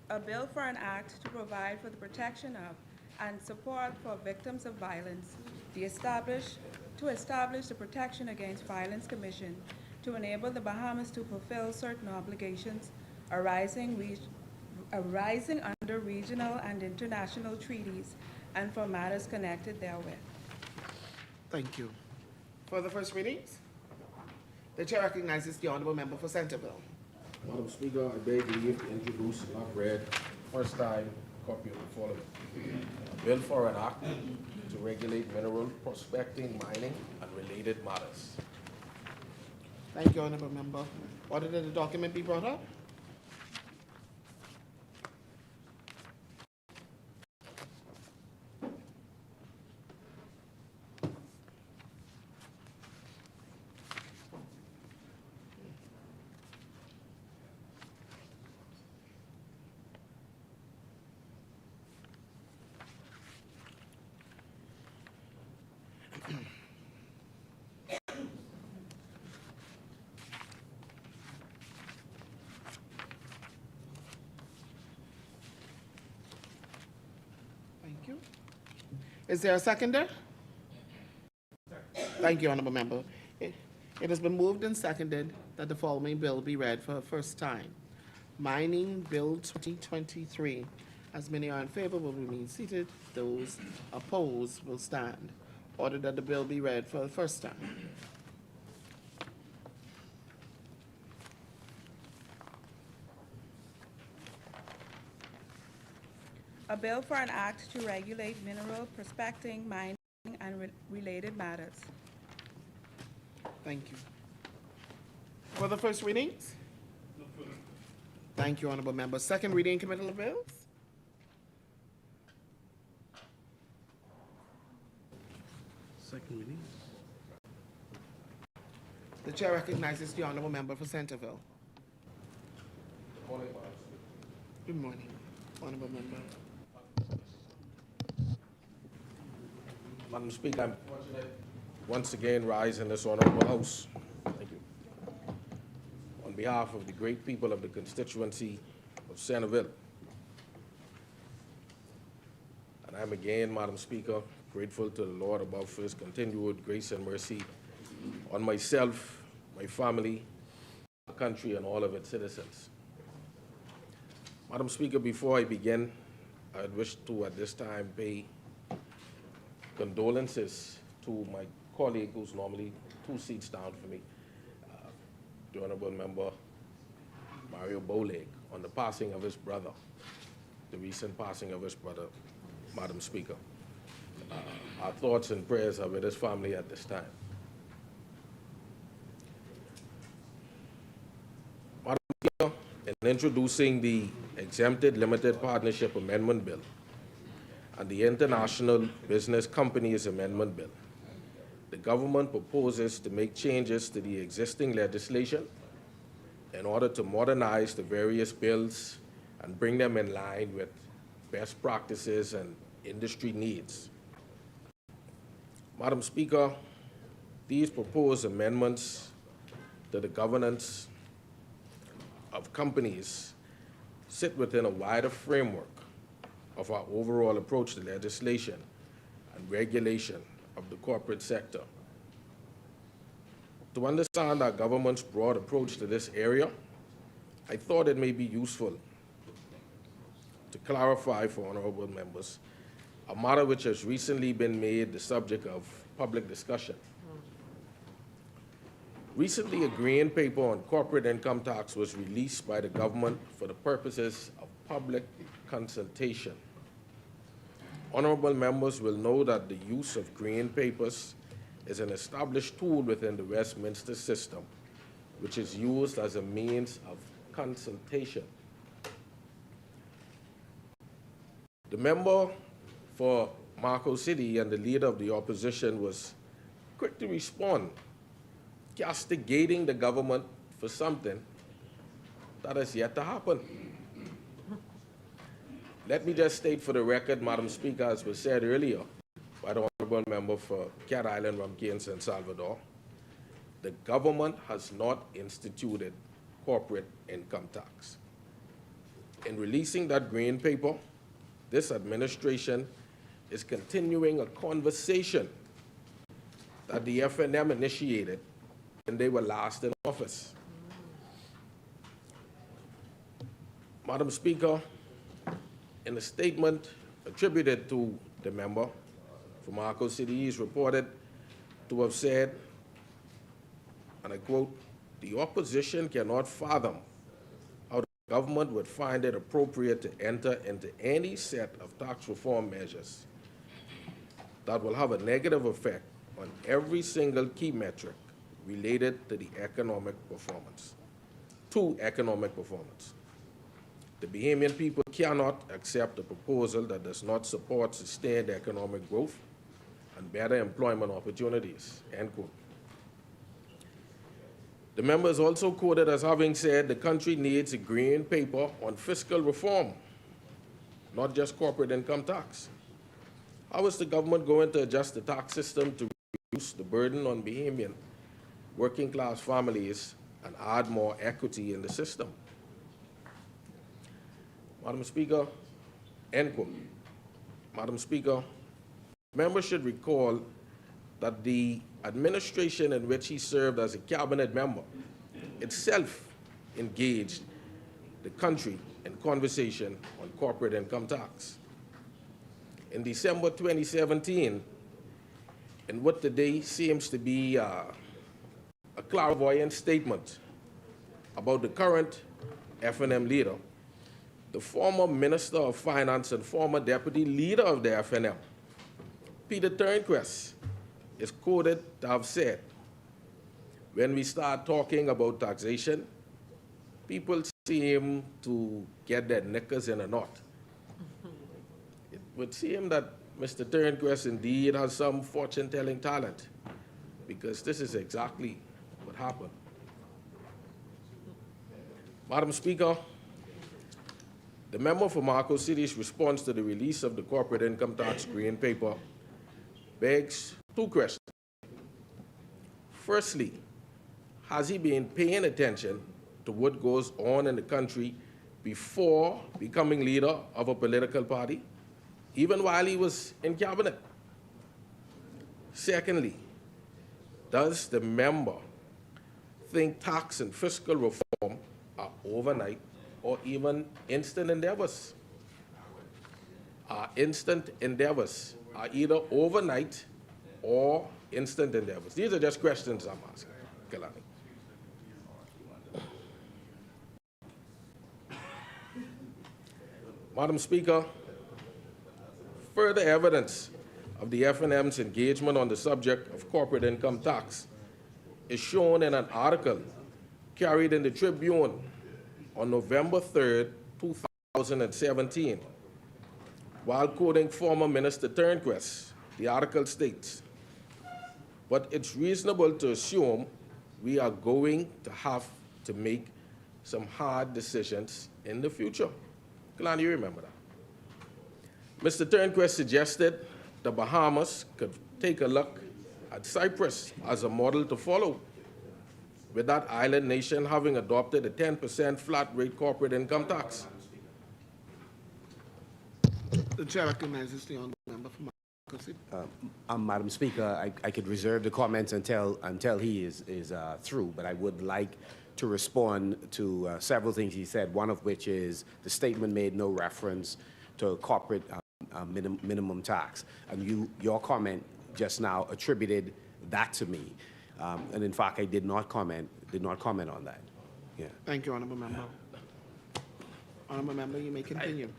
A bill for an act to provide for the protection of and support for victims of violence, to establish the Protection Against Violence Commission, to enable the Bahamas to fulfill certain obligations arising under regional and international treaties, and for matters connected therewith. Thank you. For the first readings, the chair recognizes the honorable member for Centerville. Madam Speaker, I beg leave to introduce and have read first time copy of the following: a bill for an act to regulate mineral prospecting, mining, and related matters. Thank you, honorable member. Order that the document be brought up. Thank you. Is there a seconder? Thank you, honorable member. It has been moved and seconded that the following bill be read for the first time. Mining Bill 2023. As many are in favor will remain seated. Those opposed will stand. Order that the bill be read for the first time. A bill for an act to regulate mineral prospecting, mining, and related matters. Thank you. For the first readings? Thank you, honorable member. Second reading, committal of bills? Second reading. The chair recognizes the honorable member for Centerville. Good morning, honorable member. Madam Speaker, I'm fortunate once again rise in this honorable house. Thank you. On behalf of the great people of the constituency of Centerville. And I'm again, Madam Speaker, grateful to the Lord above for his continued grace and mercy on myself, my family, the country, and all of its citizens. Madam Speaker, before I begin, I wish to at this time pay condolences to my colleague who's normally 2 seats down from me, the Honorable Member Mario Boleg, on the passing of his brother, the recent passing of his brother, Madam Speaker. Our thoughts and prayers are with his family at this time. Madam Speaker, in introducing the Exempted Limited Partnership Amendment Bill and the International Business Companies Amendment Bill, the government proposes to make changes to the existing legislation in order to modernize the various bills and bring them in line with best practices and industry needs. Madam Speaker, these proposed amendments to the governance of companies sit within a wider framework of our overall approach to legislation and regulation of the corporate sector. To understand our government's broad approach to this area, I thought it may be useful to clarify for honorable members a matter which has recently been made the subject of public discussion. Recently, a green paper on corporate income tax was released by the government for the purposes of public consultation. Honorable members will know that the use of green papers is an established tool within the Westminster system, which is used as a means of consultation. The member for Marco City and the leader of the opposition was quick to respond, castigating the government for something that has yet to happen. Let me just state for the record, Madam Speaker, as was said earlier by the honorable member for Cat Island, Rumkey, and San Salvador, the government has not instituted corporate income tax. In releasing that green paper, this administration is continuing a conversation that the FNM initiated when they were last in office. Madam Speaker, in a statement attributed to the member from Marco City, he is reported to have said, and I quote, "The opposition cannot fathom how the government would find it appropriate to enter into any set of tax reform measures that will have a negative effect on every single key metric related to the economic performance, The Bahamian people cannot accept a proposal that does not support sustained economic growth and better employment opportunities," end quote. The member is also quoted as having said the country needs a green paper on fiscal reform, not just corporate income tax. How is the government going to adjust the tax system to reduce the burden on Bahamian working class families and add more equity in the system? Madam Speaker, end quote. Madam Speaker, members should recall that the administration in which he served as a cabinet member itself engaged the country in conversation on corporate income tax. In December 2017, in what today seems to be a clairvoyant statement about the current FNM leader, the former Minister of Finance and former Deputy Leader of the FNM, Peter Turnquest, is quoted to have said, "When we start talking about taxation, people seem to get their knickers in a knot." It would seem that Mr. Turnquest indeed has some fortune-telling talent, because this is exactly what happened. Madam Speaker, The member for Marco City's response to the release of the corporate income tax green paper begs two questions. Firstly, has he been paying attention to what goes on in the country before becoming leader of a political party, even while he was in cabinet? Secondly, does the member think tax and fiscal reform are overnight or even instant endeavors? Instant endeavors are either overnight or instant endeavors. These are just questions I'm asking, Kalani. Madam Speaker, further evidence of the FNM's engagement on the subject of corporate income tax is shown in an article carried in the Tribune on November 3rd, 2017. While quoting former Minister Turnquist, the article states, "But it's reasonable to assume we are going to have to make some hard decisions in the future." Glad you remember that. Mr. Turnquist suggested the Bahamas could take a look at Cyprus as a model to follow, with that island nation having adopted a 10% flat rate corporate income tax. The chair recognizes the honourable member for Marco City. Madam Speaker, I could reserve the comments until he is through, but I would like to respond to several things he said, one of which is the statement made no reference to corporate minimum tax. And your comment just now attributed that to me. And in fact, I did not comment on that. Yeah. Thank you, honourable member. Honourable member, you may continue.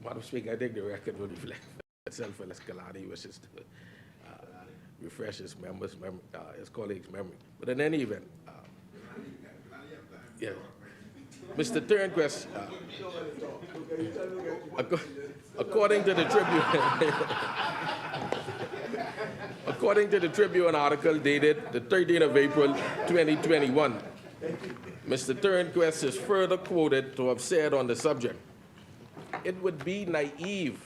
Madam Speaker, I think the record will reflect itself unless Kalani wishes to refresh his colleagues' memory. But in any event, yeah, Mr. Turnquist, according to the Tribune, according to the Tribune article dated the 13th of April, 2021, Mr. Turnquist is further quoted to have said on the subject, "It would be naive,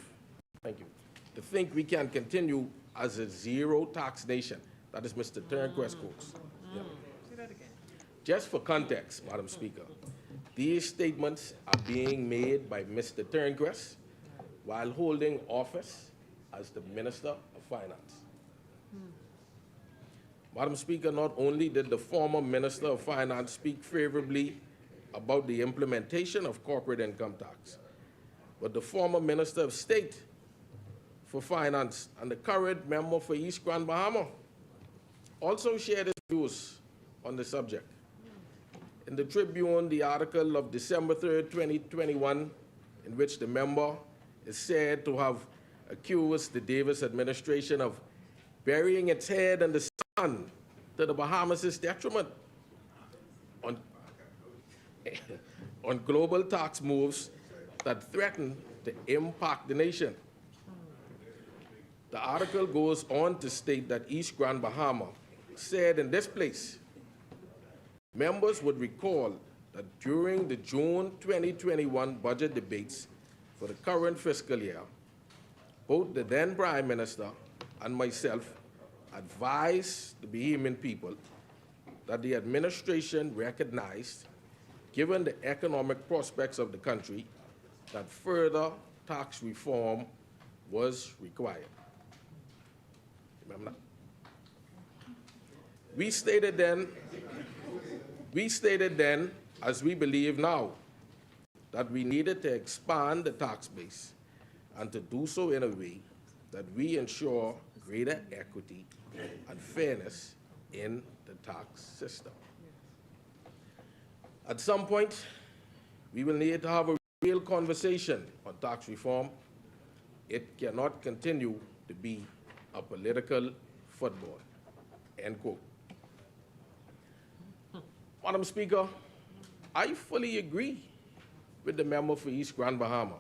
thank you, to think we can continue as a zero tax nation." That is Mr. Turnquist quotes. Yeah. Just for context, Madam Speaker, these statements are being made by Mr. Turnquist while holding office as the Minister of Finance. Madam Speaker, not only did the former Minister of Finance speak favorably about the implementation of corporate income tax, but the former Minister of State for Finance and the current member for East Grand Bahama also shared his views on the subject. In the Tribune, the article of December 3rd, 2021, in which the member is said to have accused the Davis administration of burying its head in the sun to the Bahamas' detriment on global tax moves that threaten to impact the nation. The article goes on to state that East Grand Bahama said in this place, members would recall that during the June 2021 budget debates for the current fiscal year, both the then Prime Minister and myself advised the Bahamian people that the administration recognized, given the economic prospects of the country, that further tax reform was required. Remember that? We stated then, as we believe now, that we needed to expand the tax base and to do so in a way that we ensure greater equity and fairness in the tax system. At some point, we will need to have a real conversation on tax reform. It cannot continue to be a political football, end quote. Madam Speaker, I fully agree with the member for East Grand Bahama.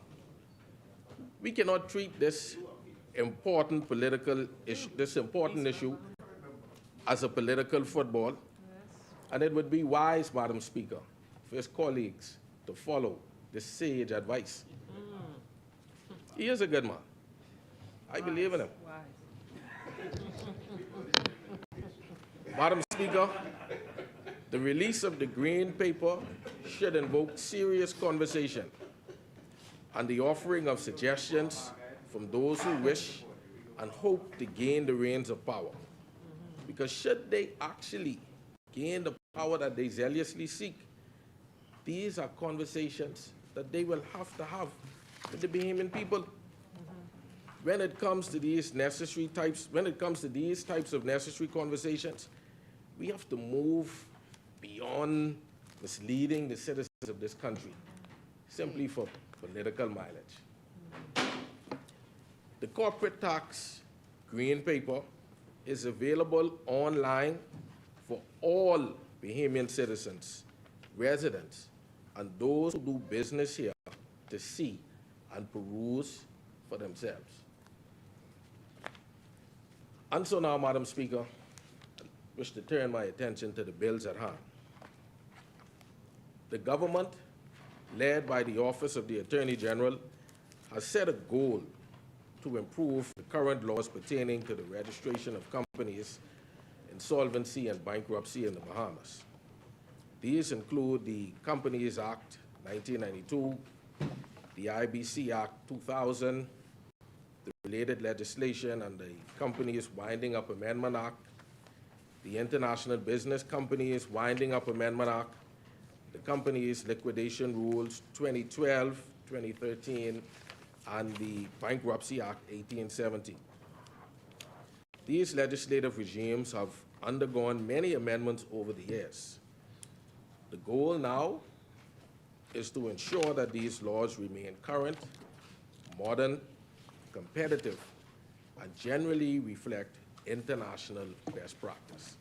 We cannot treat this important issue as a political football, and it would be wise, Madam Speaker, for his colleagues to follow this sage advice. He is a good man. I believe in him. Madam Speaker, the release of the green paper should invoke serious conversation and the offering of suggestions from those who wish and hope to gain the reins of power. Because should they actually gain the power that they zealously seek, these are conversations that they will have to have with the Bahamian people. When it comes to these types of necessary conversations, we have to move beyond misleading the citizens of this country simply for political mileage. The corporate tax green paper is available online for all Bahamian citizens, residents, and those who do business here to see and peruse for themselves. And so now, Madam Speaker, I wish to turn my attention to the bills at hand. The government, led by the Office of the Attorney General, has set a goal to improve the current laws pertaining to the registration of companies, insolvency, and bankruptcy in the Bahamas. These include the Companies Act 1992, the IBC Act 2000, the related legislation, and the Companies Winding Up Amendment Act, the International Business Companies Winding Up Amendment Act, the Companies Liquidation Rules 2012, 2013, and the Bankruptcy Act 1870. These legislative regimes have undergone many amendments over the years. The goal now is to ensure that these laws remain current, modern, competitive, and generally reflect international best practice.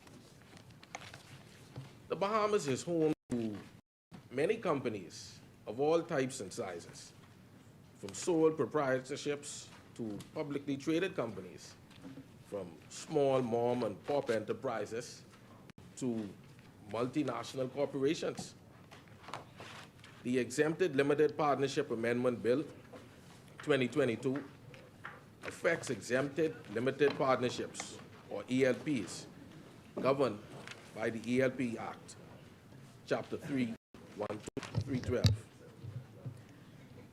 The Bahamas is home to many companies of all types and sizes, from sole proprietorships to publicly traded companies, from small mom and pop enterprises to multinational corporations. The Exempted Limited Partnership Amendment Bill 2022 affects exempted limited partnerships, or ELPs, governed by the ELP Act, Chapter 3, 312.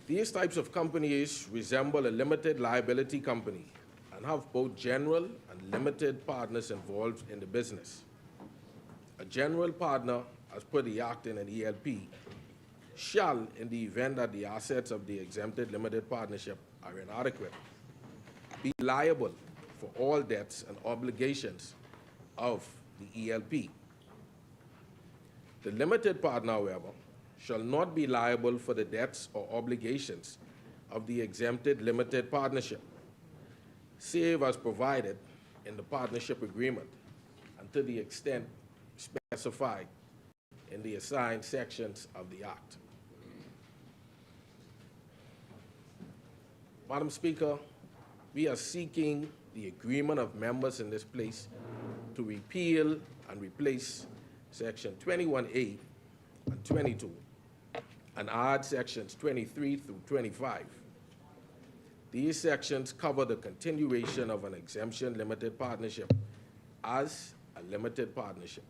These types of companies resemble a limited liability company and have both general and limited partners involved in the business. A general partner, as per the Act in an ELP, shall, in the event that the assets of the exempted limited partnership are inadequate, be liable for all debts and obligations of the ELP. The limited partner, however, shall not be liable for the debts or obligations of the exempted limited partnership, save as provided in the partnership agreement and to the extent specified in the assigned sections of the Act. Madam Speaker, we are seeking the agreement of members in this place to repeal and replace Section 21A and 22 and add Sections 23 through 25. These sections cover the continuation of an exemption limited partnership as a limited partnership.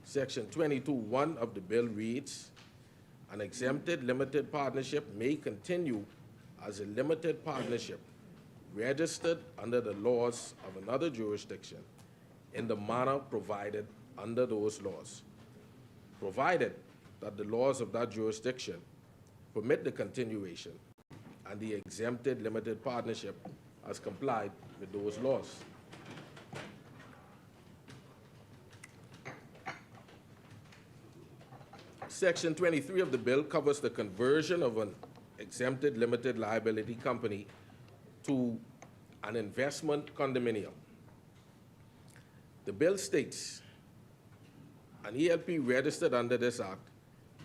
Section 22(1) of the bill reads, an exempted limited partnership may continue as a limited partnership registered under the laws of another jurisdiction in the manner provided under those laws, provided that the laws of that jurisdiction permit the continuation and the exempted limited partnership has complied with those laws. Section 23 of the bill covers the conversion of an exempted limited liability company to an investment condominium. The bill states an ELP registered under this act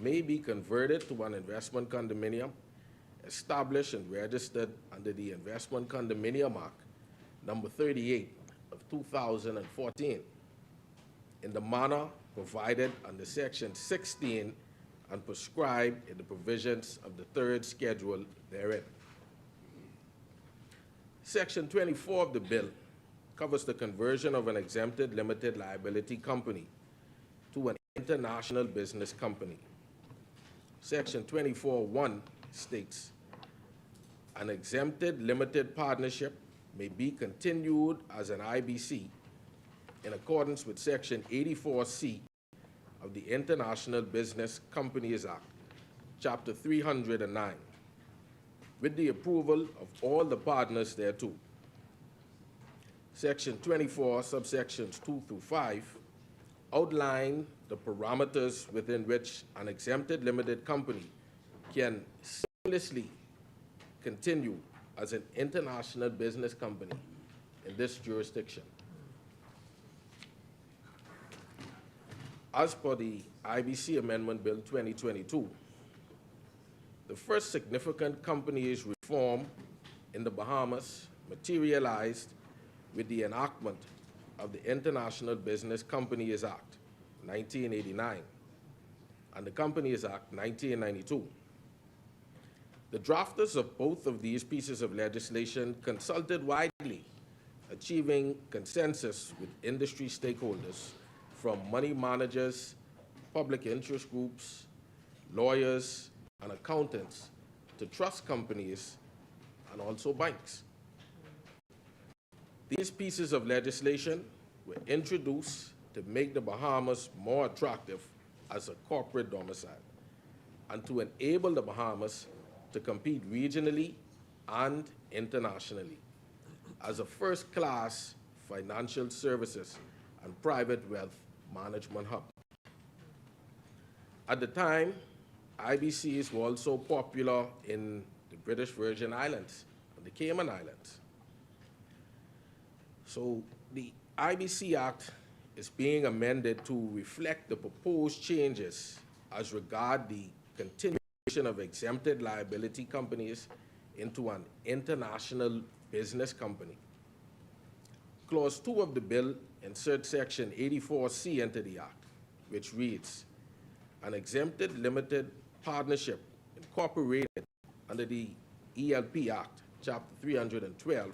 may be converted to an investment condominium established and registered under the Investment Condominium Act, number 38 of 2014, in the manner provided under Section 16 and prescribed in the provisions of the third schedule therein. Section 24 of the bill covers the conversion of an exempted limited liability company to an international business company. Section 24(1) states, an exempted limited partnership may be continued as an IBC in accordance with Section 84C of the International Business Companies Act, Chapter 309, with the approval of all the partners thereto. Section 24, subsections 2 through 5, outline the parameters within which an exempted limited company can seamlessly continue as an international business company in this jurisdiction. As per the IBC Amendment Bill 2022, the first significant company's reform in the Bahamas materialized with the enactment of the International Business Companies Act, 1989, and the Companies Act, 1992. The drafters of both of these pieces of legislation consulted widely, achieving consensus with industry stakeholders from money managers, public interest groups, lawyers, and accountants to trust companies and also banks. These pieces of legislation were introduced to make the Bahamas more attractive as a corporate domicile and to enable the Bahamas to compete regionally and internationally as a first-class financial services and private wealth management hub. At the time, IBCs were also popular in the British Virgin Islands and the Cayman Islands. So the IBC Act is being amended to reflect the proposed changes as regard the continuation of exempted liability companies into an international business company. Clause 2 of the bill inserts Section 84C into the Act, which reads, an exempted limited partnership incorporated under the ELP Act, Chapter 312,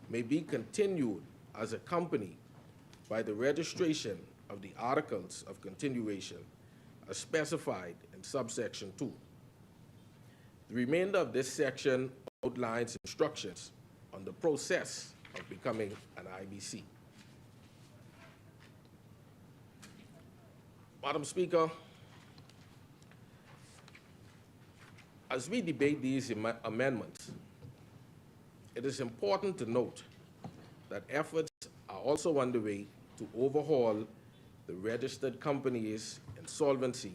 may be continued as a company by the registration of the Articles of Continuation as specified in subsection 2. The remainder of this section outlines instructions on the process of becoming an IBC. Madam Speaker, as we debate these amendments, it is important to note that efforts are also underway to overhaul the registered companies insolvency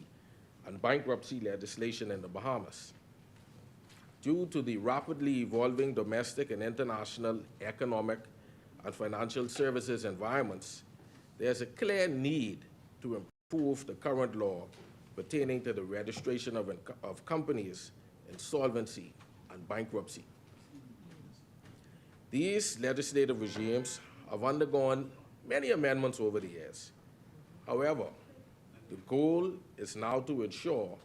and bankruptcy legislation in the Bahamas. Due to the rapidly evolving domestic and international economic and financial services environments, there's a clear need to improve the current law pertaining to the registration of companies, insolvency, and bankruptcy. These legislative regimes have undergone many amendments over the years. However, the goal is now to ensure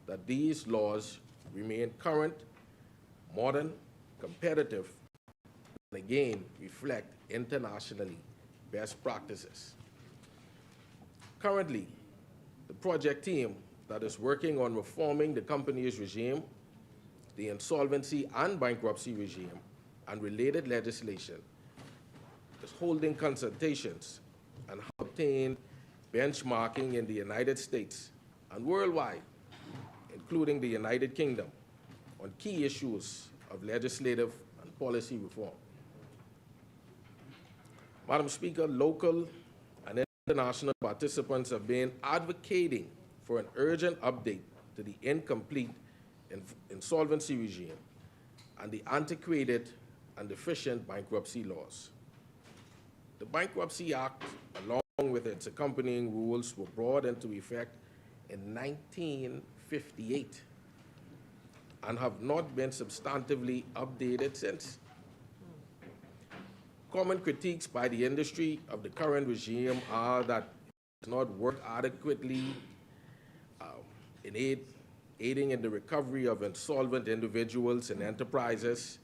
that these laws remain current, modern, competitive, and again reflect internationally best practices. Currently, the project team that is working on reforming the company's regime, the insolvency and bankruptcy regime, and related legislation is holding consultations and have obtained benchmarking in the United States and worldwide, including the United Kingdom, on key issues of legislative and policy reform. Madam Speaker, local and international participants have been advocating for an urgent update to the incomplete insolvency regime and the antiquated and deficient bankruptcy laws. The Bankruptcy Act, along with its accompanying rules, were brought into effect in 1958 and have not been substantively updated since. Common critiques by the industry of the current regime are that it does not work adequately aiding in the recovery of insolvent individuals and enterprises,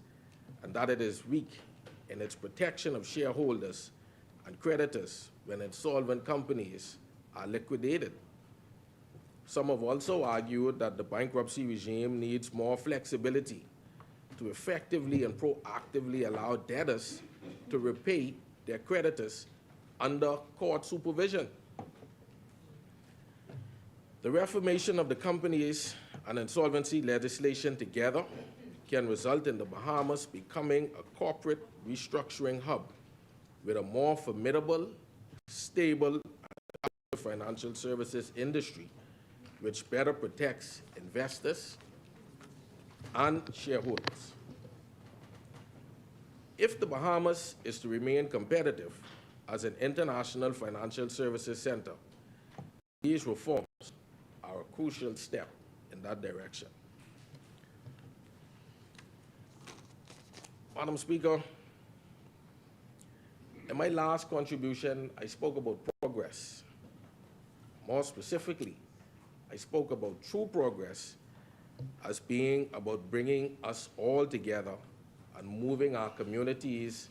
and that it is weak in its protection of shareholders and creditors when insolvent companies are liquidated. Some have also argued that the bankruptcy regime needs more flexibility to effectively and proactively allow debtors to repay their creditors under court supervision. The reformation of the companies and insolvency legislation together can result in the Bahamas becoming a corporate restructuring hub with a more formidable, stable, and financial services industry which better protects investors and shareholders. If the Bahamas is to remain competitive as an international financial services center, these reforms are a crucial step in that direction. Madam Speaker, in my last contribution, I spoke about progress. More specifically, I spoke about true progress as being about bringing us all together and moving our communities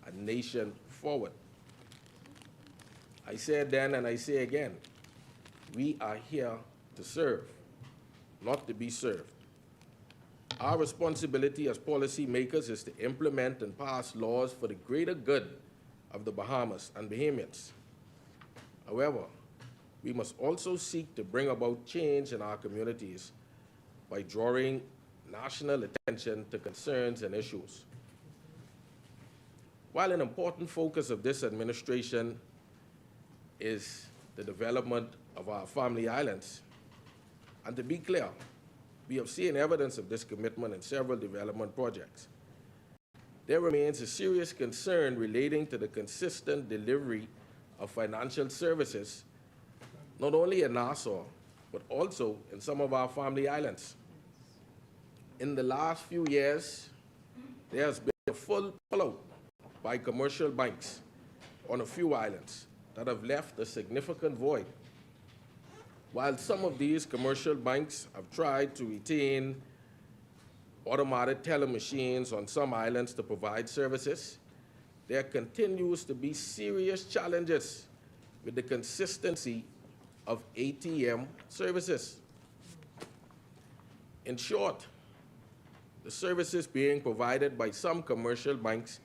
and nation forward. I said then and I say again, we are here to serve, not to be served. Our responsibility as policymakers is to implement and pass laws for the greater good of the Bahamas and Bahamians. However, we must also seek to bring about change in our communities by drawing national attention to concerns and issues. While an important focus of this administration is the development of our family islands, and to be clear, we have seen evidence of this commitment in several development projects, there remains a serious concern relating to the consistent delivery of financial services, not only in Nassau, but also in some of our family islands. In the last few years, there has been a full pullout by commercial banks on a few islands that have left a significant void. While some of these commercial banks have tried to retain automated teller machines on some islands to provide services, there continues to be serious challenges with the consistency of ATM services. In short, the services being provided by some commercial banks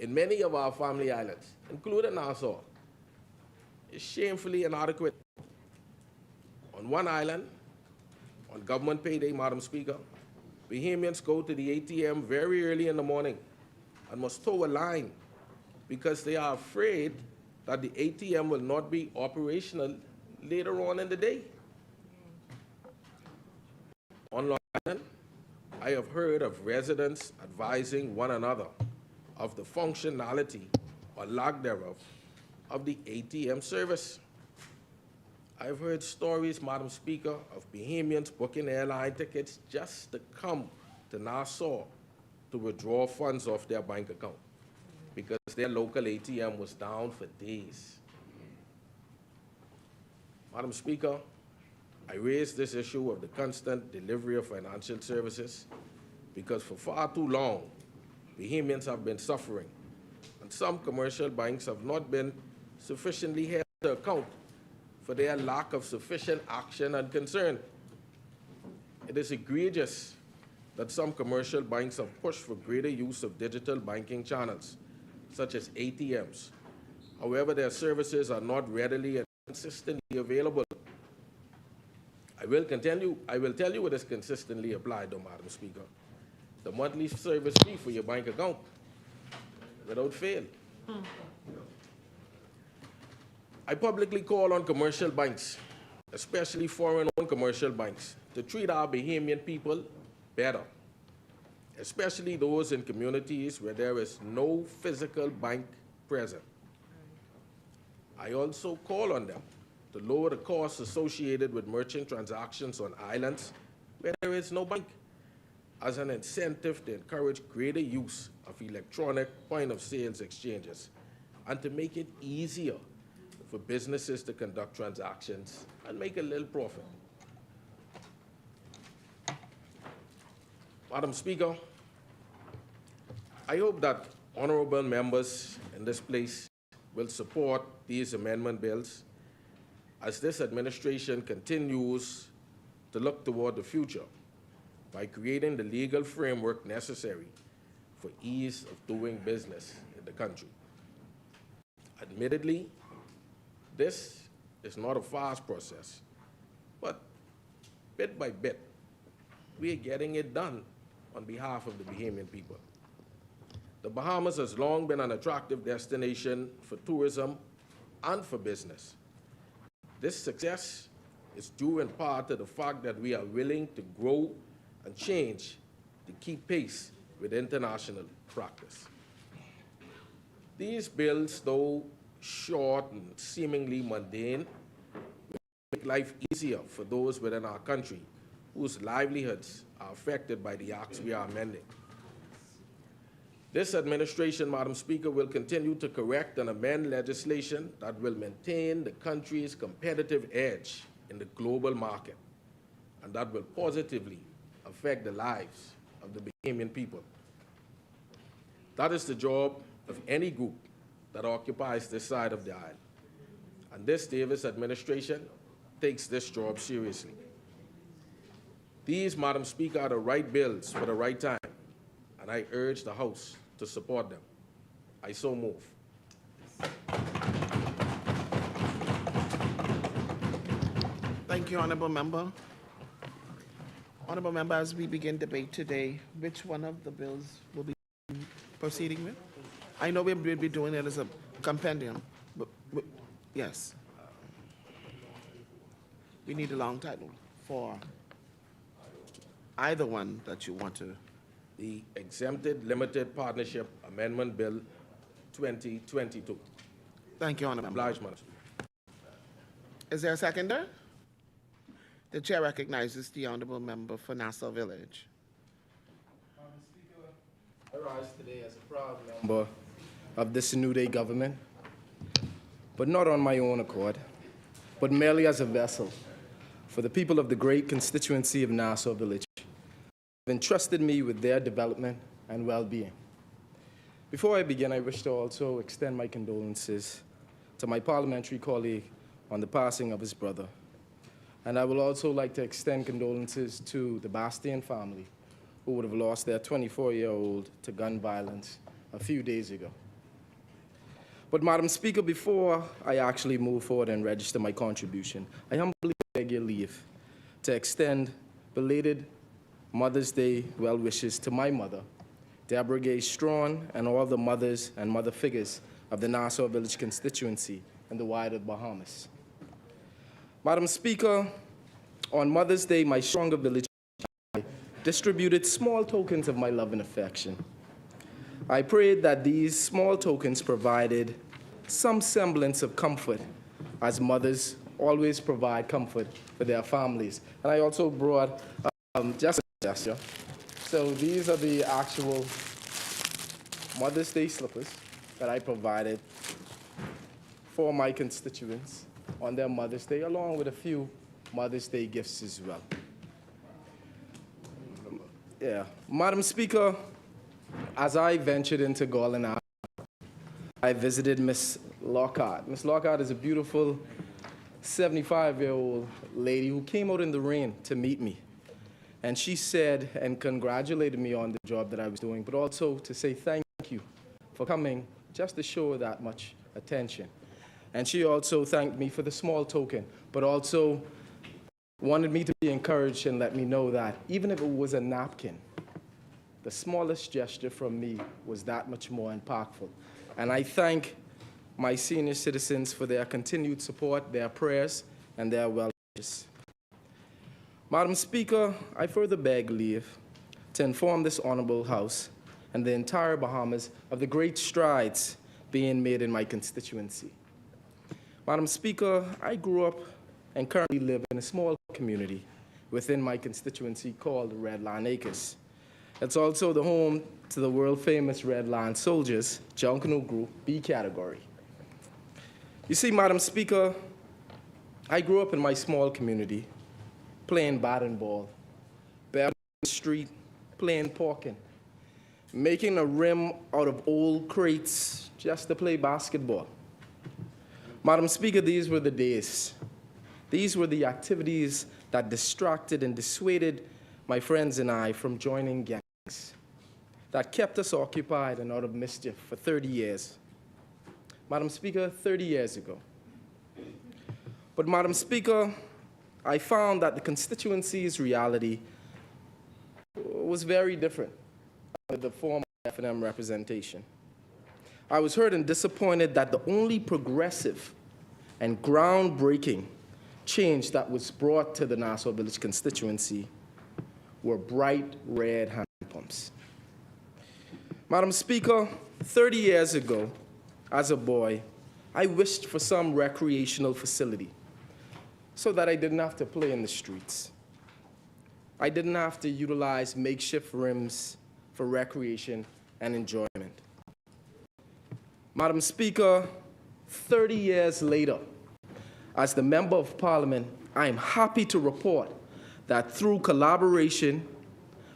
in many of our family islands, including Nassau, is shamefully inadequate. On one island, on government payday, Madam Speaker, Bahamians go to the ATM very early in the morning and must toe a line because they are afraid that the ATM will not be operational later on in the day. On Long Island, I have heard of residents advising one another of the functionality or lack thereof of the ATM service. I've heard stories, Madam Speaker, of Bahamians booking airline tickets just to come to Nassau to withdraw funds off their bank account because their local ATM was down for days. Madam Speaker, I raised this issue of the constant delivery of financial services because for far too long, Bahamians have been suffering, and some commercial banks have not been sufficiently held to account for their lack of sufficient action and concern. It is egregious that some commercial banks have pushed for greater use of digital banking channels, such as ATMs. However, their services are not readily and consistently available. I will tell you what is consistently applied, though, Madam Speaker. The monthly service fee for your bank account, without fail. I publicly call on commercial banks, especially foreign-owned commercial banks, to treat our Bahamian people better, especially those in communities where there is no physical bank present. I also call on them to lower the costs associated with merchant transactions on islands where there is no bank, as an incentive to encourage greater use of electronic point-of-sales exchanges and to make it easier for businesses to conduct transactions and make a little profit. Madam Speaker, I hope that honorable members in this place will support these amendment bills as this administration continues to look toward the future by creating the legal framework necessary for ease of doing business in the country. Admittedly, this is not a fast process, but bit by bit, we are getting it done on behalf of the Bahamian people. The Bahamas has long been an attractive destination for tourism and for business. This success is due in part to the fact that we are willing to grow and change to keep pace with international practice. These bills, though short and seemingly mundane, will make life easier for those within our country whose livelihoods are affected by the acts we are amending. This administration, Madam Speaker, will continue to correct and amend legislation that will maintain the country's competitive edge in the global market and that will positively affect the lives of the Bahamian people. That is the job of any group that occupies this side of the aisle. And this Davis administration takes this job seriously. These, Madam Speaker, are the right bills for the right time, and I urge the House to support them. I so move. Thank you, Honorable Member. Honorable Member, as we begin debate today, which one of the bills will be proceeding with? I know we'll be doing it as a compendium, but yes. We need a long title for either one that you want to. The Exempted Limited Partnership Amendment Bill 2022. Thank you, Honorable Member. Obliged, Madam. Is there a seconder? The chair recognizes the Honorable Member for Nassau Village. Madam Speaker, I rise today as a proud member of this New Day government, but not on my own accord, but merely as a vessel for the people of the great constituency of Nassau Village, who have entrusted me with their development and well-being. Before I begin, I wish to also extend my condolences to my parliamentary colleague on the passing of his brother. And I would also like to extend condolences to the Bastian family, who would have lost their 24-year-old to gun violence a few days ago. But, Madam Speaker, before I actually move forward and register my contribution, I humbly beg your leave to extend belated Mother's Day well wishes to my mother, Deborah Gay Strawn, and all the mothers and mother figures of the Nassau Village constituency and the wider Bahamas. Madam Speaker, on Mother's Day, my stronger village distributed small tokens of my love and affection. I prayed that these small tokens provided some semblance of comfort, as mothers always provide comfort for their families. And I also brought just a gesture. So these are the actual Mother's Day slippers that I provided for my constituents on their Mother's Day, along with a few Mother's Day gifts as well. Yeah. Madam Speaker, as I ventured into Garland, I visited Miss Lockhart. Miss Lockhart is a beautiful 75-year-old lady who came out in the rain to meet me. And she said and congratulated me on the job that I was doing, but also to say thank you for coming just to show her that much attention. And she also thanked me for the small token, but also wanted me to be encouraged and let me know that even if it was a napkin, the smallest gesture from me was that much more impactful. And I thank my senior citizens for their continued support, their prayers, and their well wishes. Madam Speaker, I further beg leave to inform this honorable House and the entire Bahamas of the great strides being made in my constituency. Madam Speaker, I grew up and currently live in a small community within my constituency called Red Line Acres. It's also the home to the world-famous Red Line Soldiers, Junkanoo Group B category. You see, Madam Speaker, I grew up in my small community playing bat and ball, bare on the street, playing porking, making a rim out of old crates just to play basketball. Madam Speaker, these were the days. These were the activities that distracted and dissuaded my friends and I from joining gangs, that kept us occupied and out of mischief for 30 years. Madam Speaker, 30 years ago. But Madam Speaker, I found that the constituency's reality was very different with the former F&M representation. I was hurt and disappointed that the only progressive and groundbreaking change that was brought to the Nassau Village constituency were bright red hand pumps. Madam Speaker, 30 years ago, as a boy, I wished for some recreational facility so that I didn't have to play in the streets. I didn't have to utilize makeshift rims for recreation and enjoyment. Madam Speaker, 30 years later, as the Member of Parliament, I am happy to report that through collaboration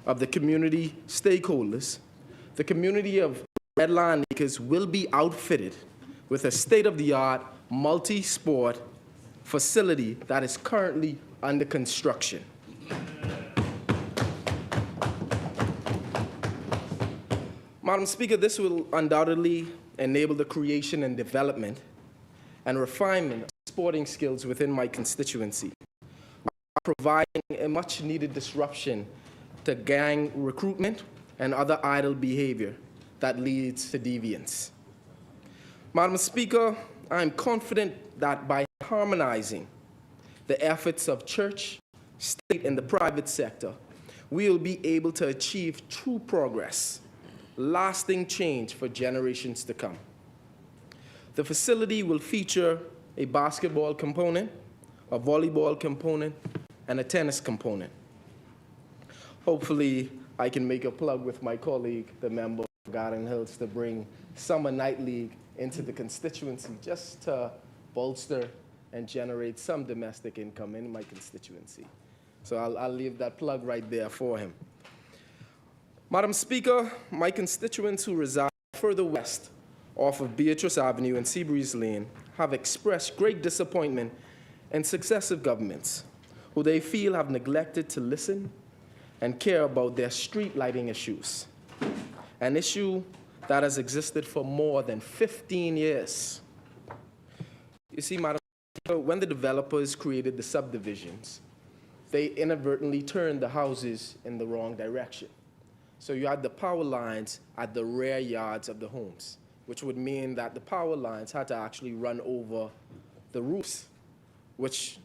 of the community stakeholders, the community of Red Lion Acres will be outfitted with a state-of-the-art multi-sport facility that is currently under construction. Madam Speaker, this will undoubtedly enable the creation and development and refinement of sporting skills within my constituency, providing a much-needed disruption to gang recruitment and other idle behavior that leads to deviance. Madam Speaker, I am confident that by harmonizing the efforts of church, state, and the private sector, we will be able to achieve true progress, lasting change for generations to come. The facility will feature a basketball component, a volleyball component, and a tennis component. Hopefully, I can make a plug with my colleague, the member of Garden Hills, to bring Summer Night League into the constituency just to bolster and generate some domestic income in my constituency. So I'll leave that plug right there for him. Madam Speaker, my constituents who reside further west off of Beatrice Avenue and Seabreeze Lane have expressed great disappointment in successive governments who they feel have neglected to listen and care about their street lighting issues, an issue that has existed for more than 15 years. You see, Madam Speaker, when the developers created the subdivisions, they inadvertently turned the houses in the wrong direction. So you had the power lines at the rear yards of the homes, which would mean that the power lines had to actually run over the roofs, which,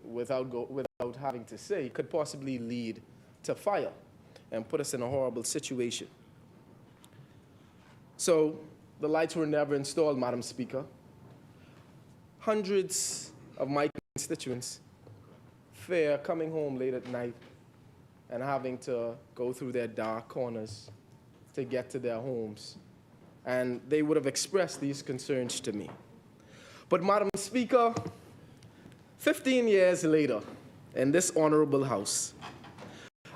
without having to say, could possibly lead to fire and put us in a horrible situation. So the lights were never installed, Madam Speaker. Hundreds of my constituents fear coming home late at night and having to go through their dark corners to get to their homes. And they would have expressed these concerns to me. But Madam Speaker, 15 years later, in this honorable house,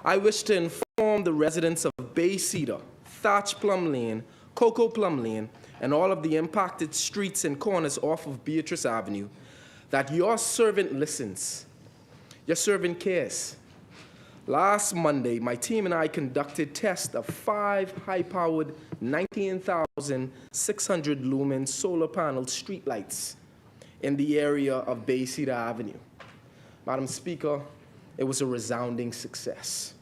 I wish to inform the residents of Bay Cedar, Thatch Plum Lane, Cocoa Plum Lane, and all of the impacted streets and corners off of Beatrice Avenue that your servant listens, your servant cares. Last Monday, my team and I conducted tests of 5 high-powered 19,600 lumen solar panel streetlights in the area of Bay Cedar Avenue. Madam Speaker, it was a resounding success.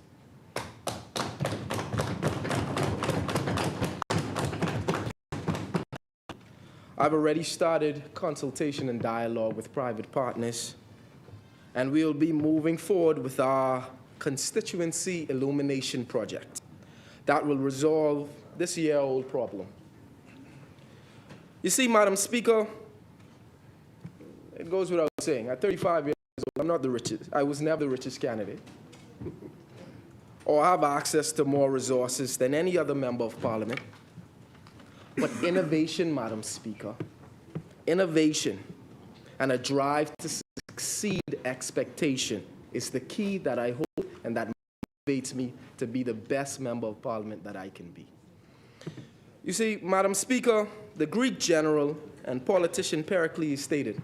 I've already started consultation and dialogue with private partners, and we'll be moving forward with our constituency illumination project that will resolve this year-old problem. You see, Madam Speaker, it goes without saying, at 35 years old, I'm not the richest. I was never the richest candidate or have access to more resources than any other member of Parliament. But innovation, Madam Speaker, innovation and a drive to exceed expectation is the key that I hope and that motivates me to be the best member of parliament that I can be. You see, Madam Speaker, the Greek general and politician Pericles stated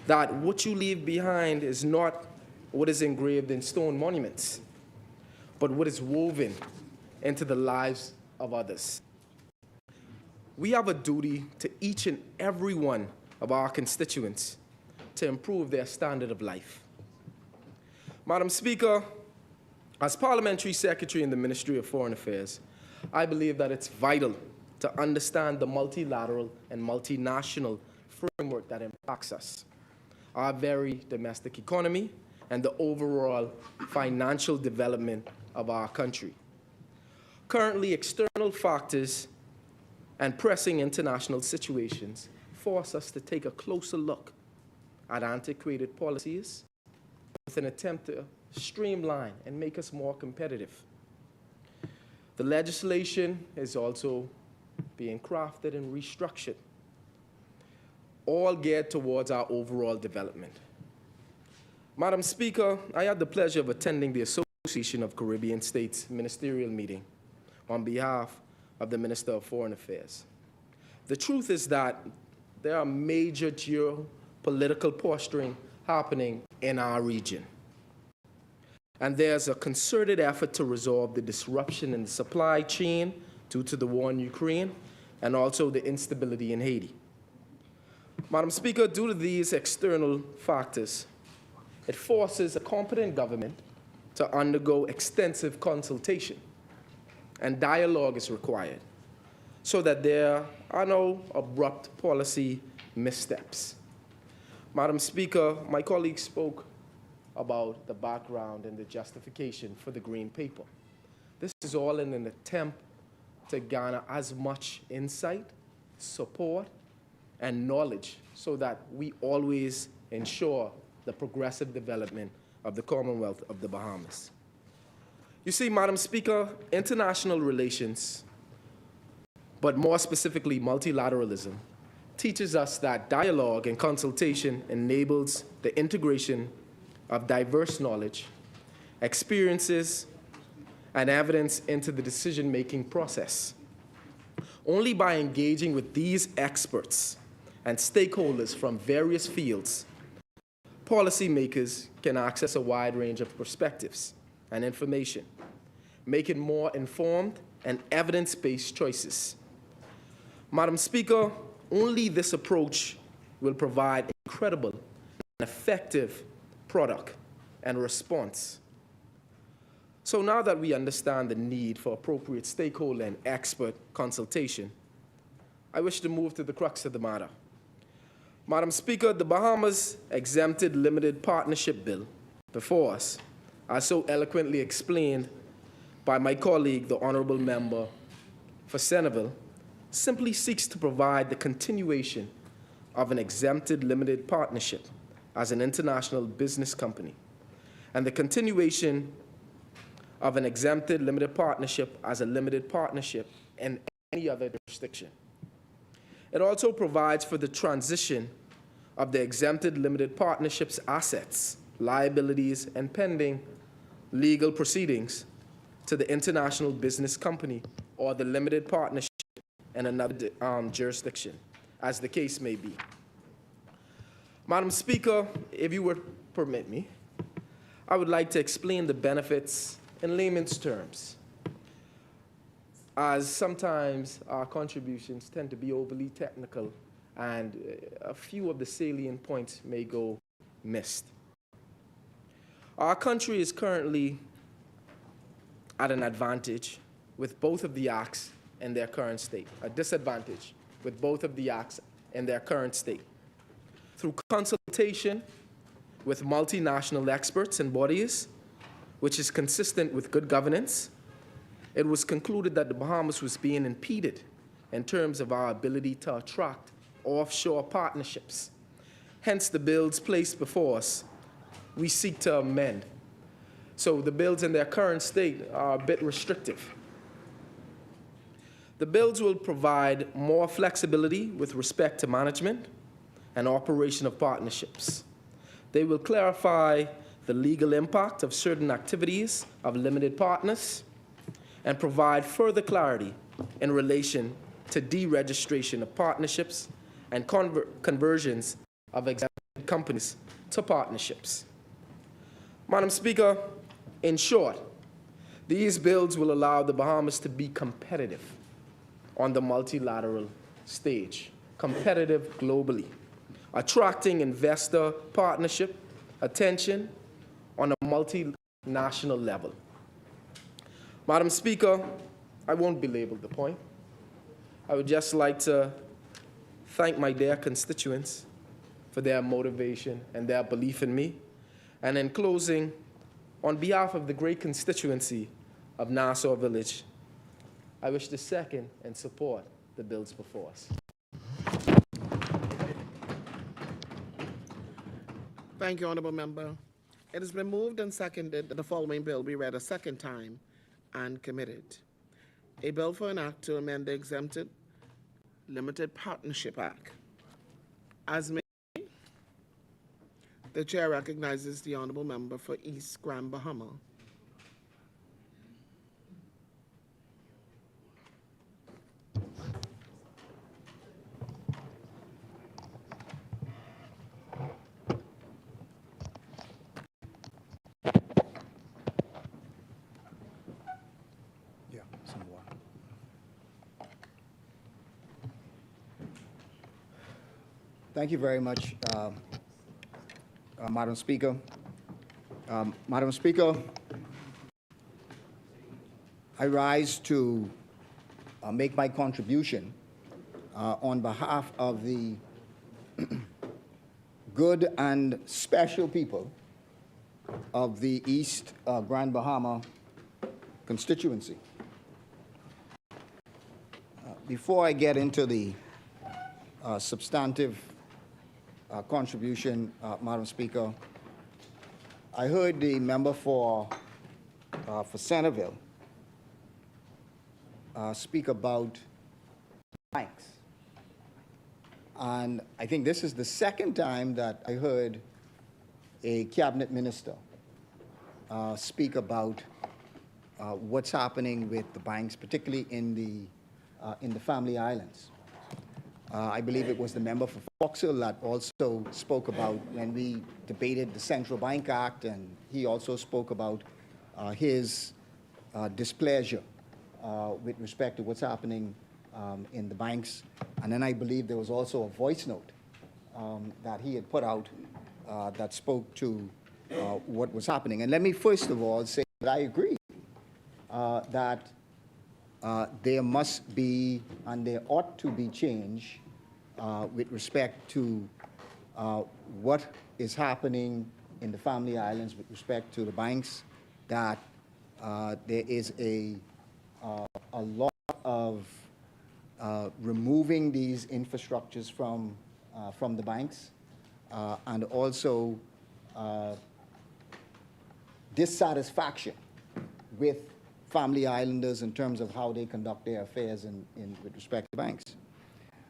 that what you leave behind is not what is engraved in stone monuments, but what is woven into the lives of others. We have a duty to each and every one of our constituents to improve their standard of life. Madam Speaker, as Parliamentary Secretary in the Ministry of Foreign Affairs, I believe that it's vital to understand the multilateral and multinational framework that impacts us, our very domestic economy, and the overall financial development of our country. Currently, external factors and pressing international situations force us to take a closer look at antiquated policies with an attempt to streamline and make us more competitive. The legislation is also being crafted and restructured, all geared towards our overall development. Madam Speaker, I had the pleasure of attending the Association of Caribbean States ministerial meeting on behalf of the Minister of Foreign Affairs. The truth is that there are major geopolitical posturing happening in our region. And there's a concerted effort to resolve the disruption in the supply chain due to the war in Ukraine and also the instability in Haiti. Madam Speaker, due to these external factors, it forces a competent government to undergo extensive consultation, and dialogue is required so that there are no abrupt policy missteps. Madam Speaker, my colleague spoke about the background and the justification for the Green Paper. This is all in an attempt to garner as much insight, support, and knowledge so that we always ensure the progressive development of the Commonwealth of the Bahamas. You see, Madam Speaker, international relations, but more specifically multilateralism, teaches us that dialogue and consultation enables the integration of diverse knowledge, experiences, and evidence into the decision-making process. Only by engaging with these experts and stakeholders from various fields, policymakers can access a wide range of perspectives and information, making more informed and evidence-based choices. Madam Speaker, only this approach will provide a credible and effective product and response. So now that we understand the need for appropriate stakeholder and expert consultation, I wish to move to the crux of the matter. Madam Speaker, the Bahamas Exempted Limited Partnership Bill before us, as so eloquently explained by my colleague, the Honorable Member for Centerville, simply seeks to provide the continuation of an exempted limited partnership as an international business company, and the continuation of an exempted limited partnership as a limited partnership in any other jurisdiction. It also provides for the transition of the exempted limited partnership's assets, liabilities, and pending legal proceedings to the international business company or the limited partnership in another jurisdiction, as the case may be. Madam Speaker, if you would permit me, I would like to explain the benefits in layman's terms, as sometimes our contributions tend to be overly technical and a few of the salient points may go missed. Our country is currently at an advantage with both of the acts in their current state, a disadvantage with both of the acts in their current state. Through consultation with multinational experts and bodies, which is consistent with good governance, it was concluded that the Bahamas was being impeded in terms of our ability to attract offshore partnerships. Hence, the bills placed before us, we seek to amend. So the bills in their current state are a bit restrictive. The bills will provide more flexibility with respect to management and operation of partnerships. They will clarify the legal impact of certain activities of limited partners, and provide further clarity in relation to deregistration of partnerships and conversions of exempted companies to partnerships. Madam Speaker, in short, these bills will allow the Bahamas to be competitive on the multilateral stage, competitive globally, attracting investor partnership attention on a multinational level. Madam Speaker, I won't belabor the point. I would just like to thank my dear constituents for their motivation and their belief in me. And in closing, on behalf of the great constituency of Nassau Village, I wish to second and support the bills before us. Thank you, Honorable Member. It has been moved and seconded that the following bill be read a second time and committed. A bill for an act to amend the Exempted Limited Partnership Act. As made, the chair recognizes the Honorable Member for East Grand Bahama. Thank you very much, Madam Speaker. Madam Speaker, I rise to make my contribution on behalf of the good and special people of the East Grand Bahama constituency. Before I get into the substantive contribution, Madam Speaker, I heard the member for Centerville speak about banks. And I think this is the second time that I heard a cabinet minister speak about what's happening with the banks, particularly in the Family Islands. I believe it was the member for Foxhill that also spoke about when we debated the Central Bank Act, and he also spoke about his displeasure with respect to what's happening in the banks. And then I believe there was also a voice note that he had put out that spoke to what was happening. And let me first of all say that I agree that there must be and there ought to be change with respect to what is happening in the Family Islands with respect to the banks, that there is a lot of removing these infrastructures from the banks, and also dissatisfaction with Family Islanders in terms of how they conduct their affairs with respect to banks.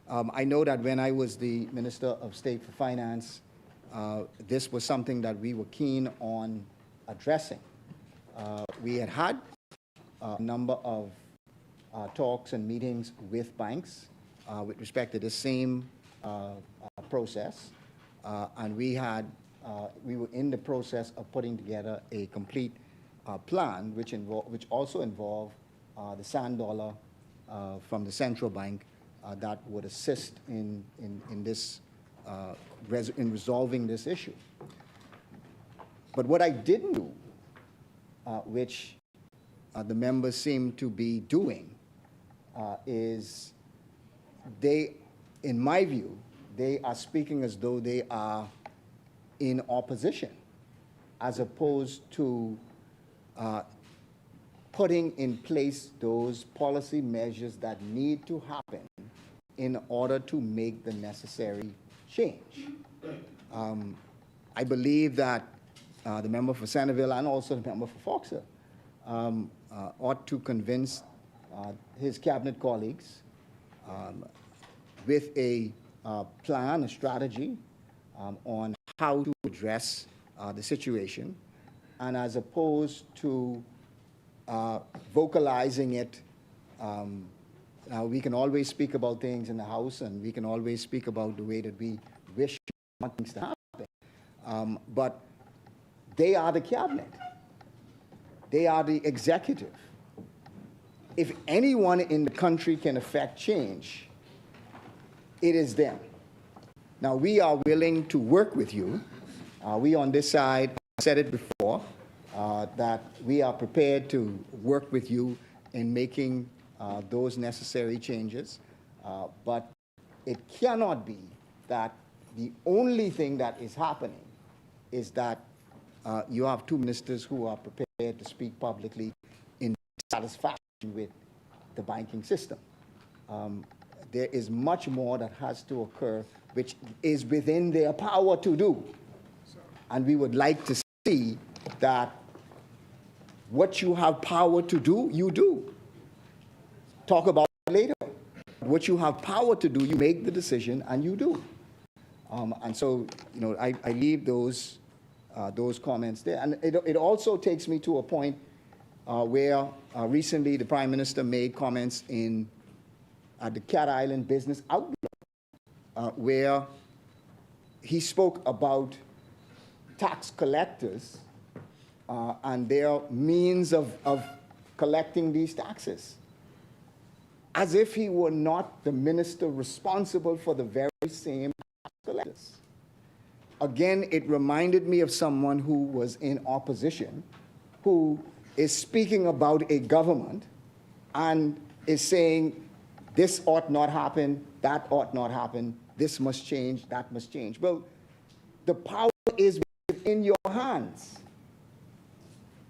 I know that when I was the Minister of State for Finance, this was something that we were keen on addressing. We had a number of talks and meetings with banks with respect to the same process, and we were in the process of putting together a complete plan, which also involved the sand dollar from the central bank that would assist in resolving this issue. But what I didn't do, which the members seem to be doing, is in my view, they are speaking as though they are in opposition, as opposed to putting in place those policy measures that need to happen in order to make the necessary change. I believe that the member for Centerville and also the member for Foxhill ought to convince his cabinet colleagues with a plan, a strategy on how to address the situation. and as opposed to vocalizing it. Now, we can always speak about things in the House, and we can always speak about the way that we wish we want things to happen. But they are the cabinet. They are the executive. If anyone in the country can affect change, it is them. Now, we are willing to work with you. We on this side, I said it before, that we are prepared to work with you in making those necessary changes. But it cannot be that the only thing that is happening is that you have two ministers who are prepared to speak publicly in satisfaction with the banking system. There is much more that has to occur, which is within their power to do. And we would like to see that what you have power to do, you do. Talk about it later. What you have power to do, you make the decision and you do. And so, you know, I leave those comments there. And it also takes me to a point where recently the Prime Minister made comments at the Cat Island Business Outlook, where he spoke about tax collectors and their means of collecting these taxes, as if he were not the minister responsible for the very same tax collectors. Again, it reminded me of someone who was in opposition, who is speaking about a government and is saying, this ought not happen, that ought not happen, this must change, that must change. Well, the power is within your hands.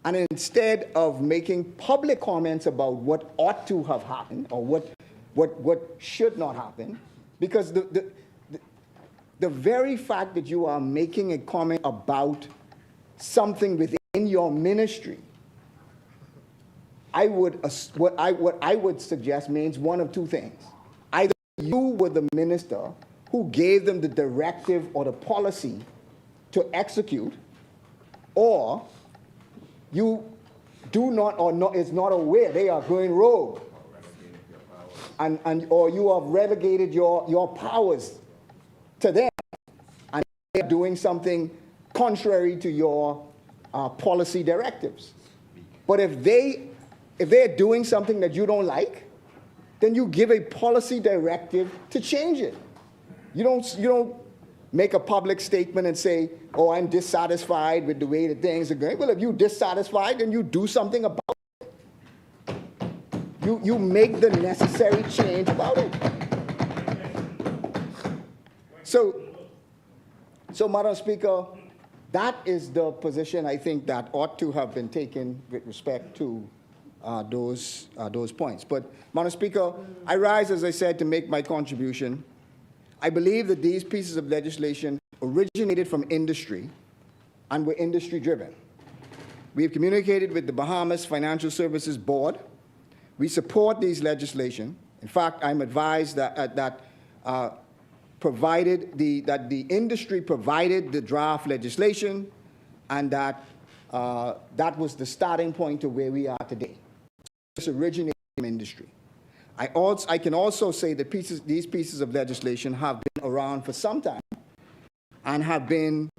And instead of making public comments about what ought to have happened or what should not happen, because the very fact that you are making a comment about something within your ministry, what I would suggest means one of two things. Either you were the minister who gave them the directive or the policy to execute, or you do not or not, is not aware they are going rogue, or you have relegated your powers to them, and they're doing something contrary to your policy directives. But if they're doing something that you don't like, then you give a policy directive to change it. You don't make a public statement and say, oh, I'm dissatisfied with the way that things are going. Well, if you're dissatisfied, then you do something about it. You make the necessary change about it. So, Madam Speaker, that is the position I think that ought to have been taken with respect to those points. But, Madam Speaker, I rise, as I said, to make my contribution. I believe that these pieces of legislation originated from industry and were industry-driven. We have communicated with the Bahamas Financial Services Board. We support these legislation. In fact, I'm advised that the industry provided the draft legislation, and that that was the starting point to where we are today. This originated from industry. I can also say that these pieces of legislation have been around for some time and have been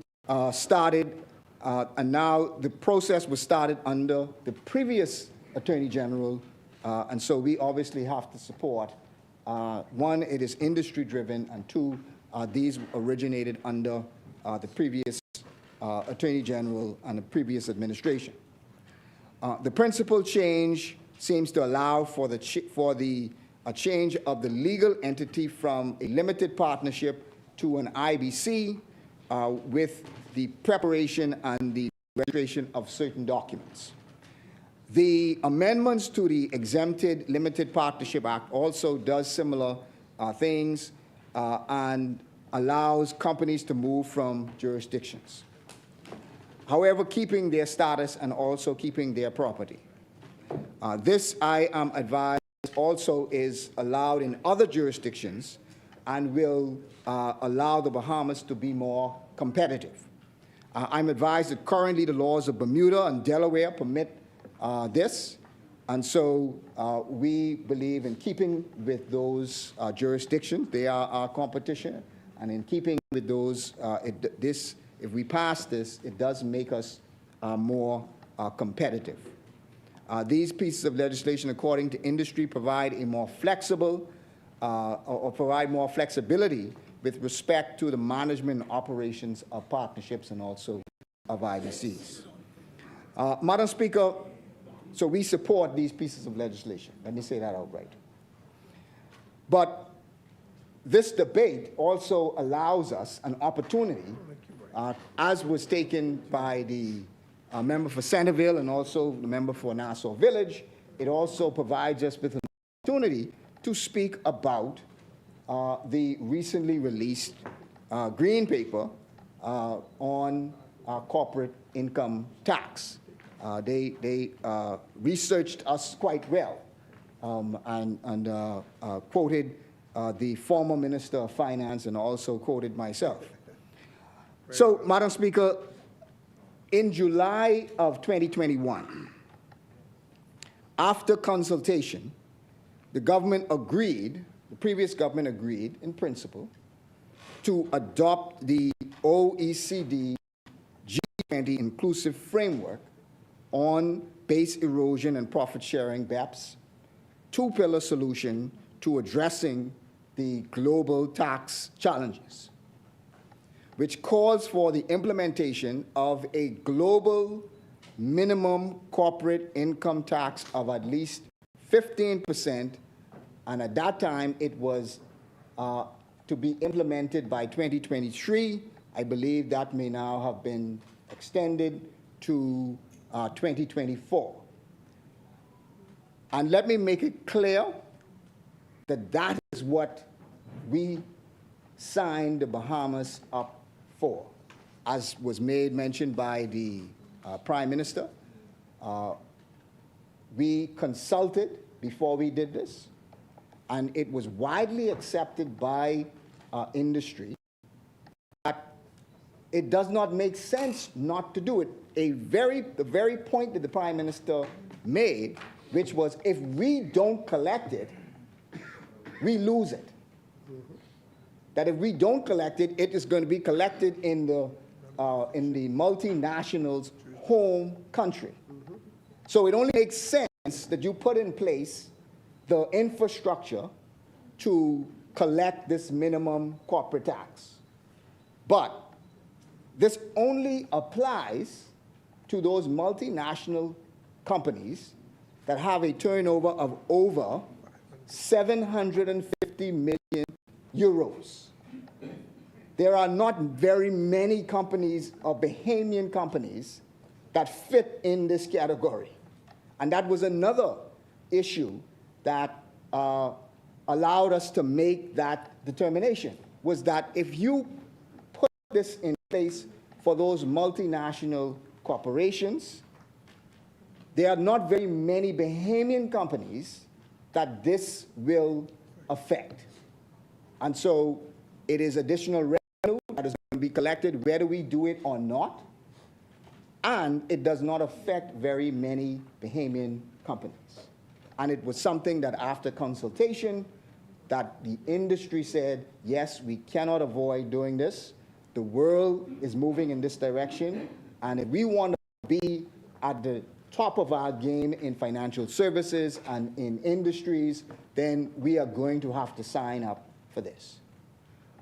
started, and now the process was started under the previous Attorney General, and so we obviously have to support. One, it is industry-driven, and two, these originated under the previous Attorney General and the previous administration. The principal change seems to allow for a change of the legal entity from a limited partnership to an IBC with the preparation and the registration of certain documents. The amendments to the Exempted Limited Partnership Act also does similar things and allows companies to move from jurisdictions, however, keeping their status and also keeping their property. This, I am advised, also is allowed in other jurisdictions and will allow the Bahamas to be more competitive. I'm advised that currently the laws of Bermuda and Delaware permit this, and so we believe in keeping with those jurisdictions. They are our competition, and in keeping with those, if we pass this, it does make us more competitive. These pieces of legislation, according to industry, provide a more flexible or provide more flexibility with respect to the management and operations of partnerships and also of IBCs. Madam Speaker, so we support these pieces of legislation. Let me say that outright. But this debate also allows us an opportunity, as was taken by the member for Centerville and also the member for Nassau Village. It also provides us with an opportunity to speak about the recently released green paper on corporate income tax. They researched us quite well and quoted the former Minister of Finance and also quoted myself. So, Madam Speaker, in July of 2021, after consultation, the government agreed, the previous government agreed in principle, to adopt the OECD G20 inclusive framework on base erosion and profit sharing, BEPS, two-pillar solution to addressing the global tax challenges, which calls for the implementation of a global minimum corporate income tax of at least 15%, and at that time it was to be implemented by 2023. I believe that may now have been extended to 2024. And let me make it clear that that is what we signed the Bahamas up for. As was made mention by the Prime Minister, we consulted before we did this, and it was widely accepted by industry that it does not make sense not to do it. The very point that the Prime Minister made, which was if we don't collect it, we lose it. That if we don't collect it, it is going to be collected in the multinational's home country. So it only makes sense that you put in place the infrastructure to collect this minimum corporate tax. But this only applies to those multinational companies that have a turnover of over 750 million euros. There are not very many companies or Bahamian companies that fit in this category. And that was another issue that allowed us to make that determination, was that if you put this in place for those multinational corporations, there are not very many Bahamian companies that this will affect. And so it is additional revenue that is going to be collected whether we do it or not, and it does not affect very many Bahamian companies. And it was something that after consultation that the industry said, yes, we cannot avoid doing this. The world is moving in this direction, and if we want to be at the top of our game in financial services and in industries, then we are going to have to sign up for this.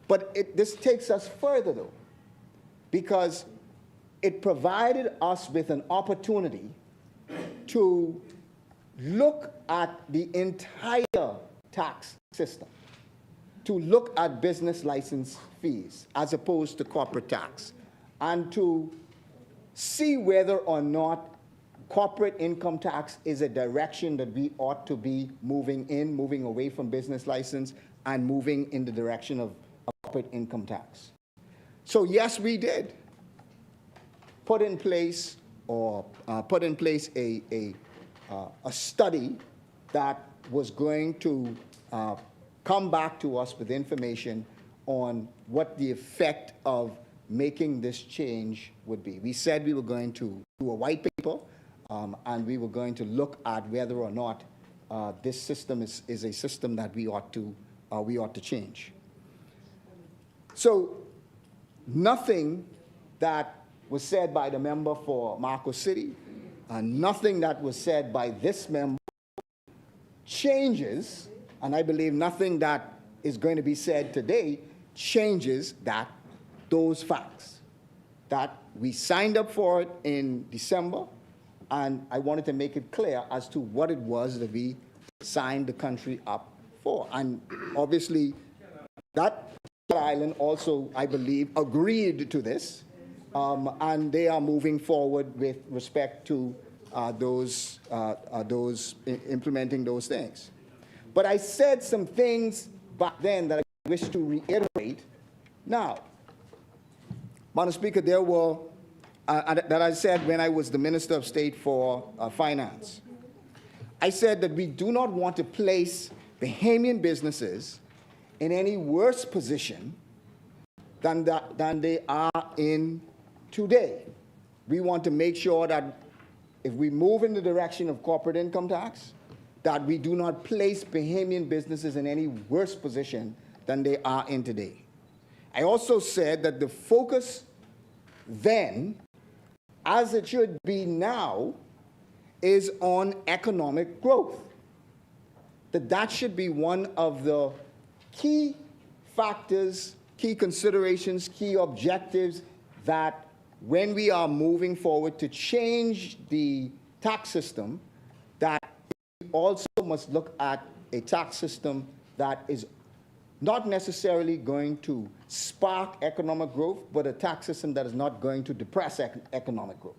But this takes us further, though, because it provided us with an opportunity to look at the entire tax system, to look at business license fees as opposed to corporate tax, and to see whether or not corporate income tax is a direction that we ought to be moving away from business license and moving in the direction of corporate income tax. So yes, we did put in place a study that was going to come back to us with information on what the effect of making this change would be. We said we were going to do a white paper, and we were going to look at whether or not this system is a system that we ought to change. So nothing that was said by the member for Marcos City, nothing that was said by this member changes, and I believe nothing that is going to be said today changes those facts, that we signed up for it in December, and I wanted to make it clear as to what it was that we signed the country up for. And obviously, that island also, I believe, agreed to this, and they are moving forward with respect to implementing those things. But I said some things back then that I wish to reiterate now. Madam Speaker, there were, that I said when I was the Minister of State for Finance. I said that we do not want to place Bahamian businesses in any worse position than they are in today. We want to make sure that if we move in the direction of corporate income tax, that we do not place Bahamian businesses in any worse position than they are in today. I also said that the focus then, as it should be now, is on economic growth. That should be one of the key factors, key considerations, key objectives that when we are moving forward to change the tax system, that we also must look at a tax system that is not necessarily going to spark economic growth, but a tax system that is not going to depress economic growth.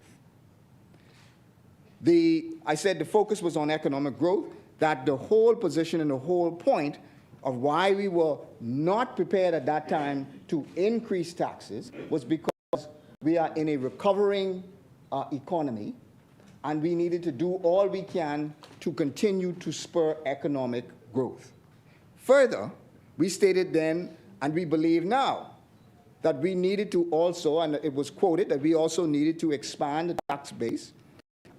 I said the focus was on economic growth, that the whole position and the whole point of why we were not prepared at that time to increase taxes was because we are in a recovering economy, and we needed to do all we can to continue to spur economic growth. Further, we stated then, and we believe now, that we needed to also, and it was quoted, that we also needed to expand the tax base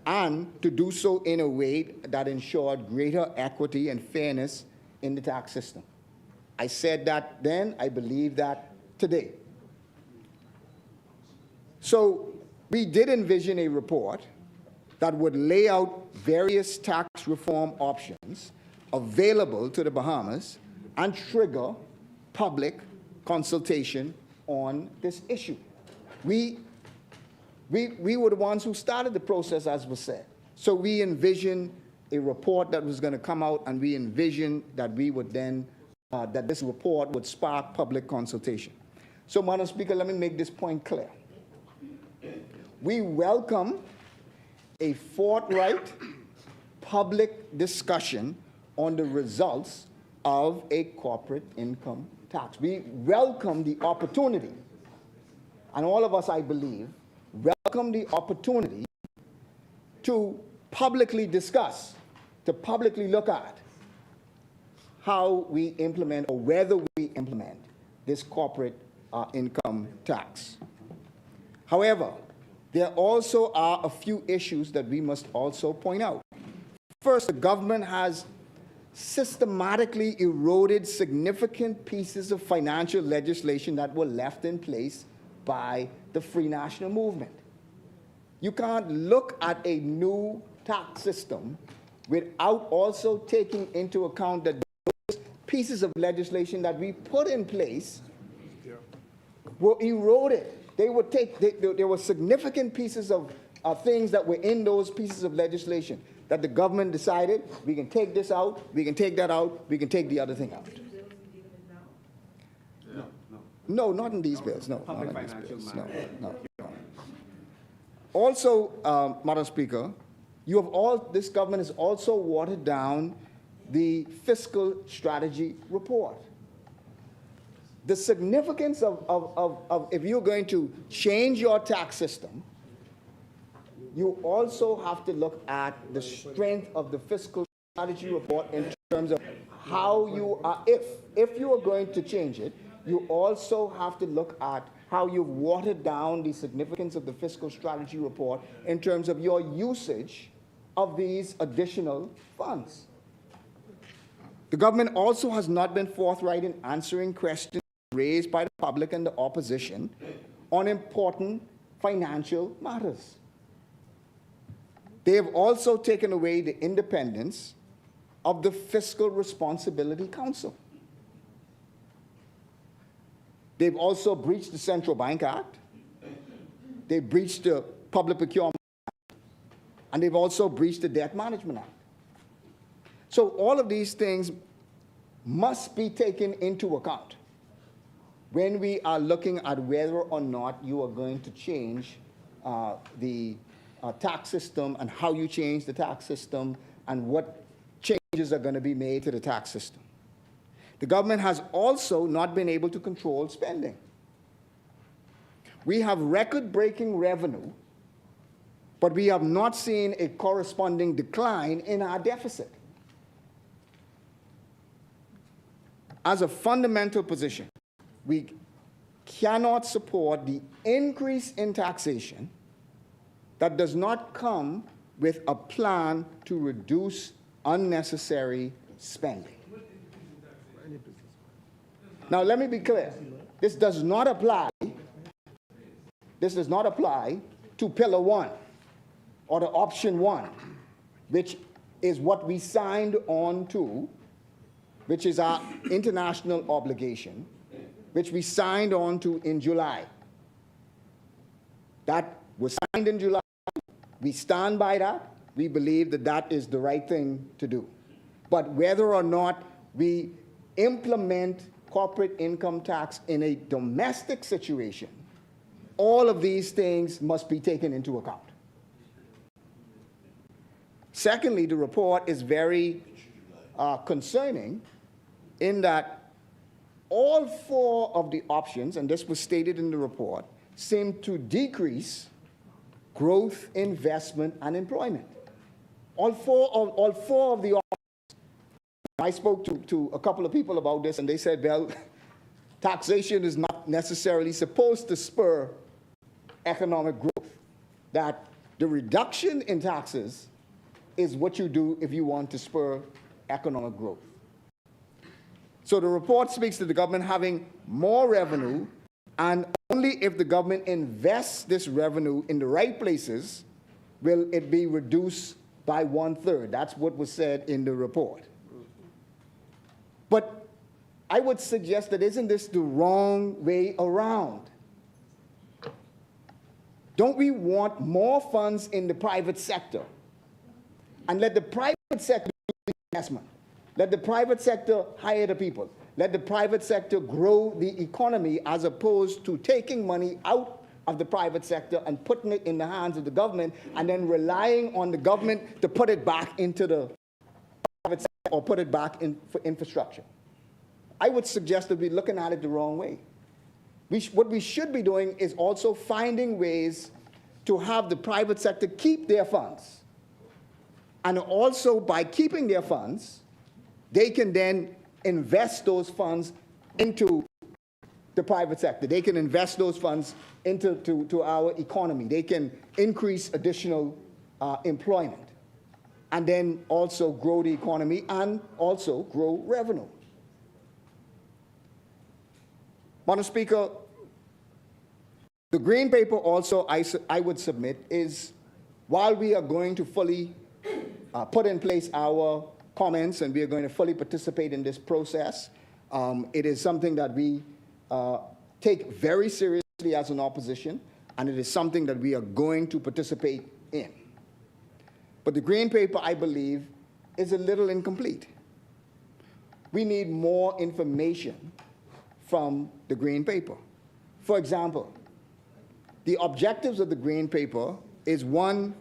and to do so in a way that ensured greater equity and fairness in the tax system. I said that then, I believe that today. So we did envision a report that would lay out various tax reform options available to the Bahamas and trigger public consultation on this issue. We were the ones who started the process, as was said. So we envisioned a report that was going to come out, and we envisioned that we would then, that this report would spark public consultation. So, Madam Speaker, let me make this point clear. We welcome a forthright public discussion on the results of a corporate income tax. We welcome the opportunity, and all of us, I believe, welcome the opportunity to publicly discuss, to publicly look at how we implement or whether we implement this corporate income tax. However, there also are a few issues that we must also point out. First, the government has systematically eroded significant pieces of financial legislation that were left in place by the Free National Movement. You can't look at a new tax system without also taking into account that those pieces of legislation that we put in place were eroded. There were significant pieces of things that were in those pieces of legislation that the government decided, we can take this out, we can take that out, we can take the other thing out. No, not in these bills, no. Not in these bills, no. Also, Madam Speaker, this government has also watered down the fiscal strategy report. The significance of if you're going to change your tax system, you also have to look at the strength of the fiscal strategy report in terms of how you are, if you are going to change it, you also have to look at how you've watered down the significance of the fiscal strategy report in terms of your usage of these additional funds. The government also has not been forthright in answering questions raised by the public and the opposition on important financial matters. They have also taken away the independence of the Fiscal Responsibility Council. They've also breached the Central Bank Act. They've breached the Public Procurement Act. And they've also breached the Debt Management Act. So all of these things must be taken into account when we are looking at whether or not you are going to change the tax system and how you change the tax system and what changes are going to be made to the tax system. The government has also not been able to control spending. We have record-breaking revenue, but we have not seen a corresponding decline in our deficit. As a fundamental position, we cannot support the increase in taxation that does not come with a plan to reduce unnecessary spending. Now, let me be clear. This does not apply to Pillar 1 or the Option 1, which is what we signed on to, which is our international obligation, which we signed on to in July. That was signed in July. We stand by that. We believe that that is the right thing to do. But whether or not we implement corporate income tax in a domestic situation, all of these things must be taken into account. Secondly, the report is very concerning in that all four of the options, and this was stated in the report, seem to decrease growth, investment, and employment. All four of the options. I spoke to a couple of people about this, and they said, well, taxation is not necessarily supposed to spur economic growth, that the reduction in taxes is what you do if you want to spur economic growth. So the report speaks to the government having more revenue, and only if the government invests this revenue in the right places will it be reduced by 1/3. That's what was said in the report. But I would suggest that isn't this the wrong way around? Don't we want more funds in the private sector? And let the private sector do the investment. Let the private sector hire the people. Let the private sector grow the economy as opposed to taking money out of the private sector and putting it in the hands of the government and then relying on the government to put it back into the private sector or put it back in for infrastructure. I would suggest that we're looking at it the wrong way. What we should be doing is also finding ways to have the private sector keep their funds. And also by keeping their funds, they can then invest those funds into the private sector. They can invest those funds into our economy. They can increase additional employment and then also grow the economy and also grow revenue. Madam Speaker, the Green Paper also I would submit is, while we are going to fully put in place our comments and we are going to fully participate in this process, it is something that we take very seriously as an opposition, and it is something that we are going to participate in. But the Green Paper, I believe, is a little incomplete. We need more information from the Green Paper. For example, the objectives of the Green Paper is one,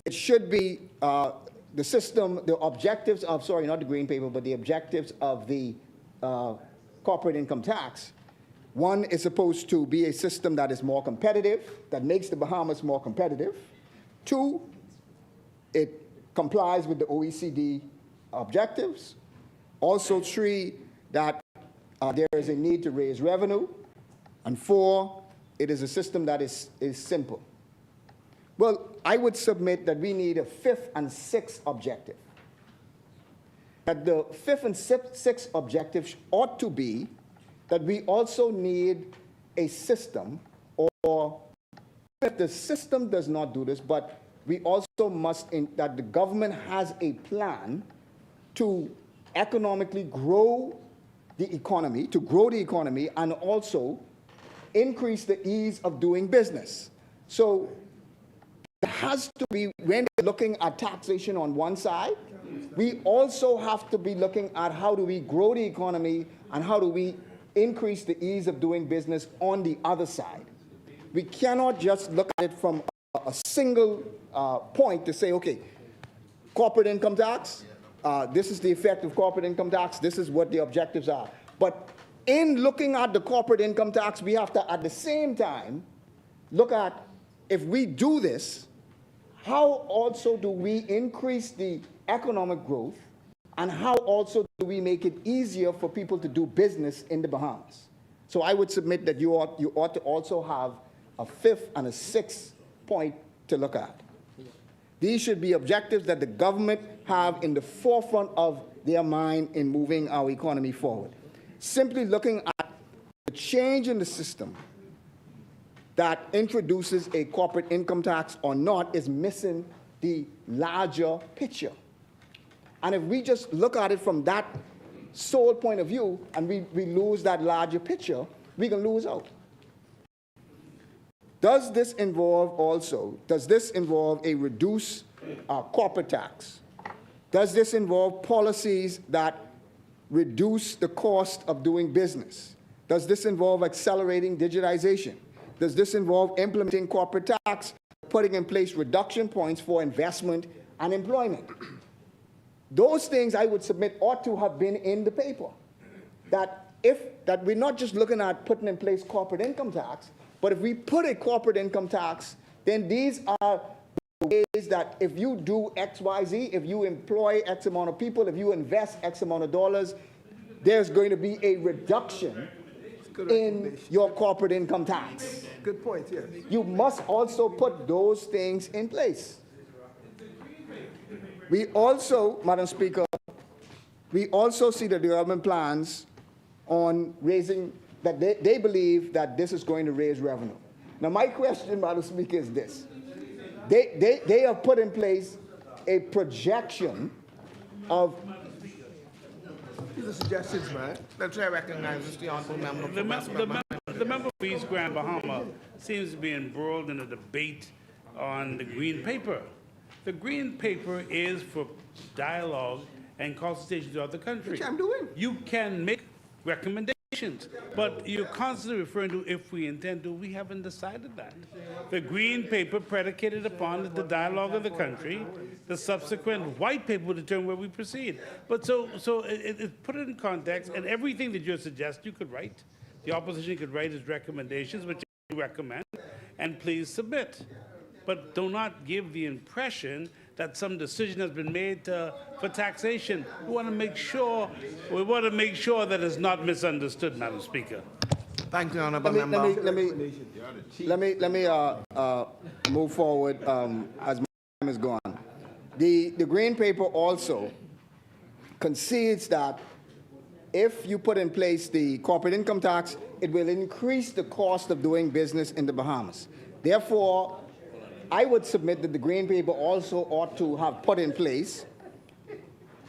it should be the system, the objectives of, sorry, not the Green Paper, but the objectives of the corporate income tax. One is supposed to be a system that is more competitive, that makes the Bahamas more competitive. Two, it complies with the OECD objectives. Also, three, that there is a need to raise revenue. And 4, it is a system that is simple. Well, I would submit that we need a 5th and 6th objective. That the 5th and 6th objectives ought to be that we also need a system, or if the system does not do this, but we also must, that the government has a plan to economically grow the economy, and also increase the ease of doing business. So it has to be, when we're looking at taxation on one side, we also have to be looking at how do we grow the economy and how do we increase the ease of doing business on the other side. We cannot just look at it from a single point to say, okay, corporate income tax, this is the effect of corporate income tax, this is what the objectives are. But in looking at the corporate income tax, we have to, at the same time, look at, if we do this, how also do we increase the economic growth, and how also do we make it easier for people to do business in the Bahamas? So I would submit that you ought to also have a 5th and a 6th point to look at. These should be objectives that the government have in the forefront of their mind in moving our economy forward. Simply looking at the change in the system that introduces a corporate income tax or not is missing the larger picture. And if we just look at it from that sole point of view and we lose that larger picture, we can lose out. Does this involve a reduced corporate tax? Does this involve policies that reduce the cost of doing business? Does this involve accelerating digitization? Does this involve implementing corporate tax, putting in place reduction points for investment and employment? Those things I would submit ought to have been in the paper. That we're not just looking at putting in place corporate income tax, but if we put a corporate income tax, then these are ways that if you do X, Y, Z, if you employ X amount of people, if you invest X amount of dollars, there's going to be a reduction in your corporate income tax. Good point, yes. You must also put those things in place. We also, Madam Speaker, we also see the development plans on raising, that they believe that this is going to raise revenue. Now, my question, Madam Speaker, is this. They have put in place a projection of... These are suggestions, man. Let's recognize the honorable member. The member for East Grand Bahama seems to be embroiled in a debate on the Green Paper. The Green Paper is for dialogue and consultation throughout the country. Which I'm doing. You can make recommendations, but you're constantly referring to if we intend to. We haven't decided that. The Green Paper predicated upon the dialogue of the country. The subsequent White Paper will determine where we proceed. But so put it in context, and everything that you suggest, you could write. The opposition could write as recommendations, which you recommend, and please submit. But do not give the impression that some decision has been made for taxation. We want to make sure that it's not misunderstood, Madam Speaker. Thank you, honorable member. Let me move forward as my time is gone. The Green Paper also concedes that if you put in place the corporate income tax, it will increase the cost of doing business in the Bahamas. Therefore, I would submit that the Green Paper also ought to have put in place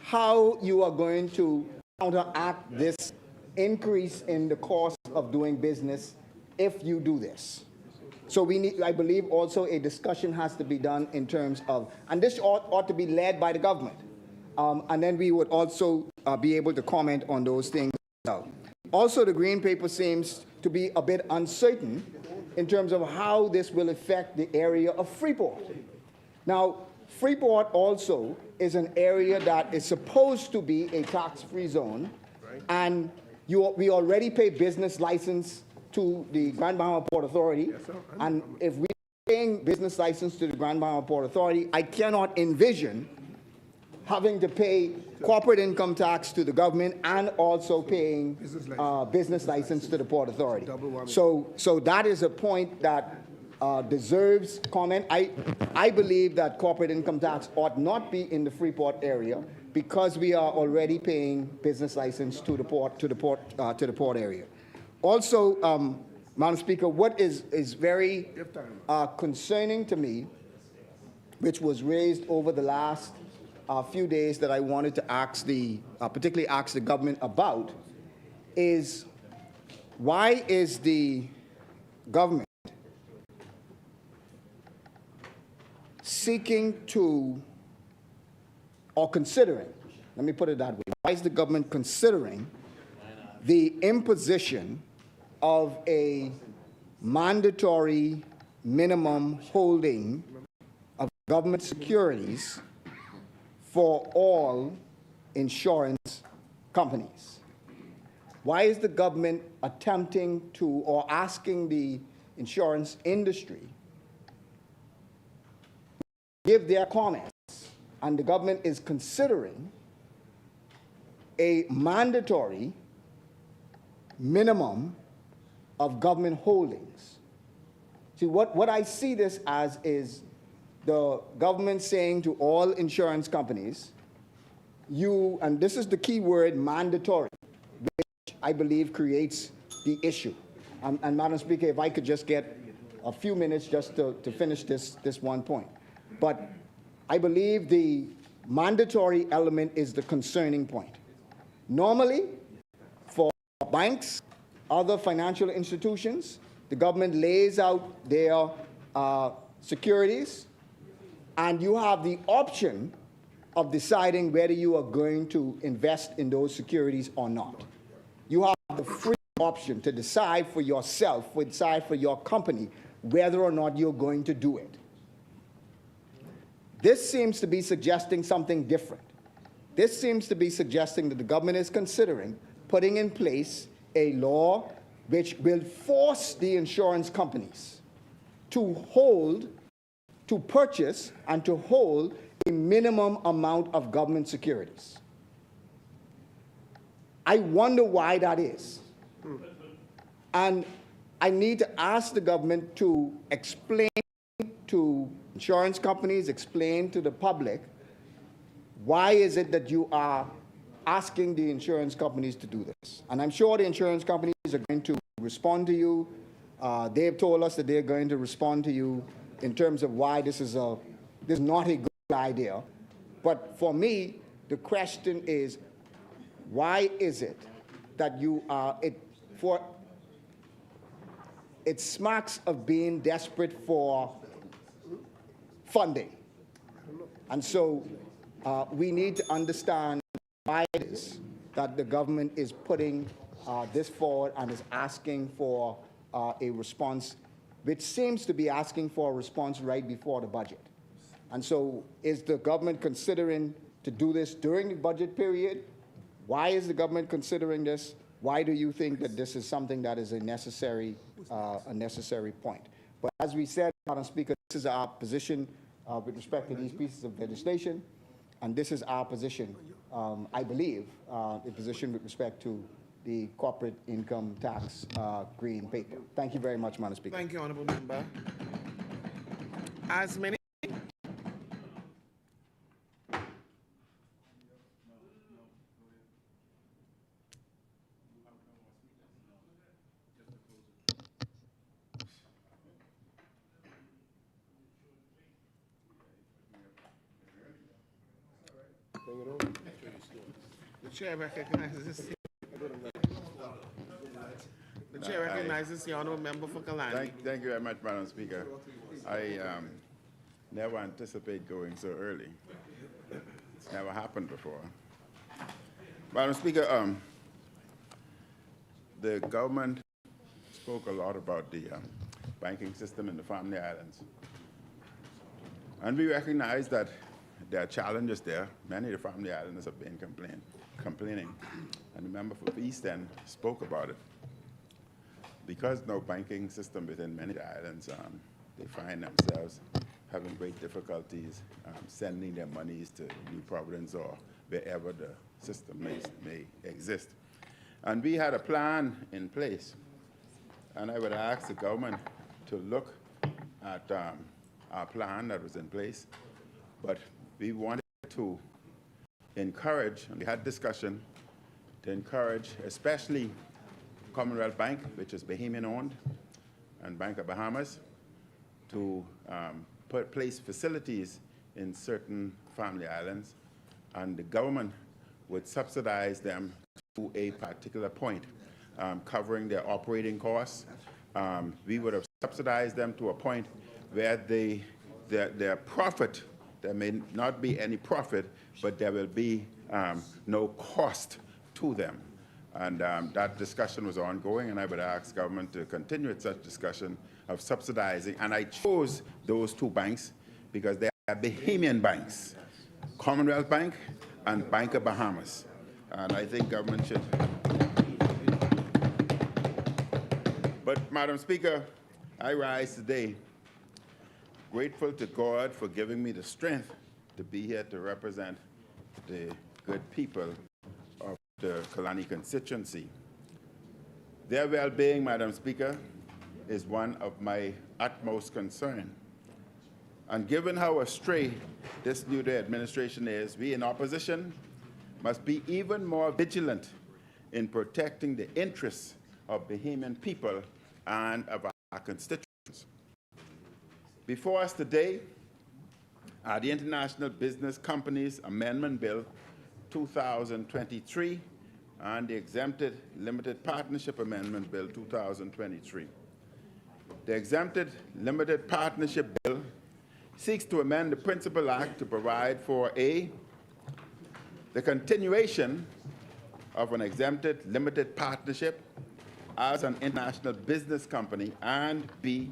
how you are going to counteract this increase in the cost of doing business if you do this. So we need, I believe, also a discussion has to be done in terms of, and this ought to be led by the government. And then we would also be able to comment on those things. Also, the Green Paper seems to be a bit uncertain in terms of how this will affect the area of Freeport. Now, Freeport also is an area that is supposed to be a tax-free zone, and we already pay business license to the Grand Bahama Port Authority, and if we're paying business license to the Grand Bahama Port Authority, I cannot envision having to pay corporate income tax to the government and also paying business license to the Port Authority. So that is a point that deserves comment. I believe that corporate income tax ought not be in the Freeport area because we are already paying business license to the port area. Also, Madam Speaker, what is very concerning to me, which was raised over the last few days that I wanted to ask particularly ask the government about, is why is the government seeking to, or considering, let me put it that way, why is the government considering the imposition of a mandatory minimum holding of government securities for all insurance companies? Why is the government attempting to, or asking the insurance industry to give their comments, and the government is considering a mandatory minimum of government holdings? See, what I see this as is the government saying to all insurance companies, you, and this is the key word, mandatory, which I believe creates the issue. And Madam Speaker, if I could just get a few minutes just to finish this one point. But I believe the mandatory element is the concerning point. Normally, for banks, other financial institutions, the government lays out their securities, and you have the option of deciding whether you are going to invest in those securities or not. You have the free option to decide for yourself, decide for your company, whether or not you're going to do it. This seems to be suggesting something different. This seems to be suggesting that the government is considering putting in place a law which will force the insurance companies to hold, to purchase, and to hold a minimum amount of government securities. I wonder why that is. And I need to ask the government to explain to insurance companies, explain to the public, why is it that you are asking the insurance companies to do this? And I'm sure the insurance companies are going to respond to you. They've told us that they're going to respond to you in terms of why this is not a good idea. But for me, the question is, why is it that you are, it smacks of being desperate for funding. And so we need to understand why it is that the government is putting this forward and is asking for a response, which seems to be asking for a response right before the budget. And so is the government considering to do this during the budget period? Why is the government considering this? Why do you think that this is something that is a necessary point? But as we said, Madam Speaker, this is our position with respect to these pieces of legislation, and this is our position, I believe, the position with respect to the corporate income tax green paper. Thank you very much, Madam Speaker. Thank you, Honourable Member. As many The chair recognizes the honourable member for Kalani. Thank you very much, Madam Speaker. I never anticipate going so early. It's never happened before. Madam Speaker, the government spoke a lot about the banking system in the Family Islands. And we recognize that there are challenges there. Many of the Family Islanders have been complaining. And the member for East End spoke about it. Because no banking system within many islands, they find themselves having great difficulties sending their monies to New Providence or wherever the system may exist. And we had a plan in place, and I would ask the government to look at our plan that was in place, but we wanted to encourage, and we had discussion, to encourage especially Commonwealth Bank, which is Bahamian-owned, and Bank of Bahamas, to place facilities in certain family islands, and the government would subsidize them to a particular point, covering their operating costs. We would have subsidized them to a point where their profit, there may not be any profit, but there will be no cost to them. And that discussion was ongoing, and I would ask government to continue with such discussion of subsidizing. And I chose those two banks because they are Bahamian banks, Commonwealth Bank and Bank of Bahamas. And I think government should. But, Madam Speaker, I rise today grateful to God for giving me the strength to be here to represent the good people of the Kalani constituency. Their well-being, Madam Speaker, is one of my utmost concern. And given how astray this New Day administration is, we in opposition must be even more vigilant in protecting the interests of Bahamian people and of our constituents. Before us today are the International Business Companies Amendment Bill 2023 and the Exempted Limited Partnership Amendment Bill 2023. The Exempted Limited Partnership Bill seeks to amend the Principal Act to provide for A, the continuation of an exempted limited partnership as an international business company, and B,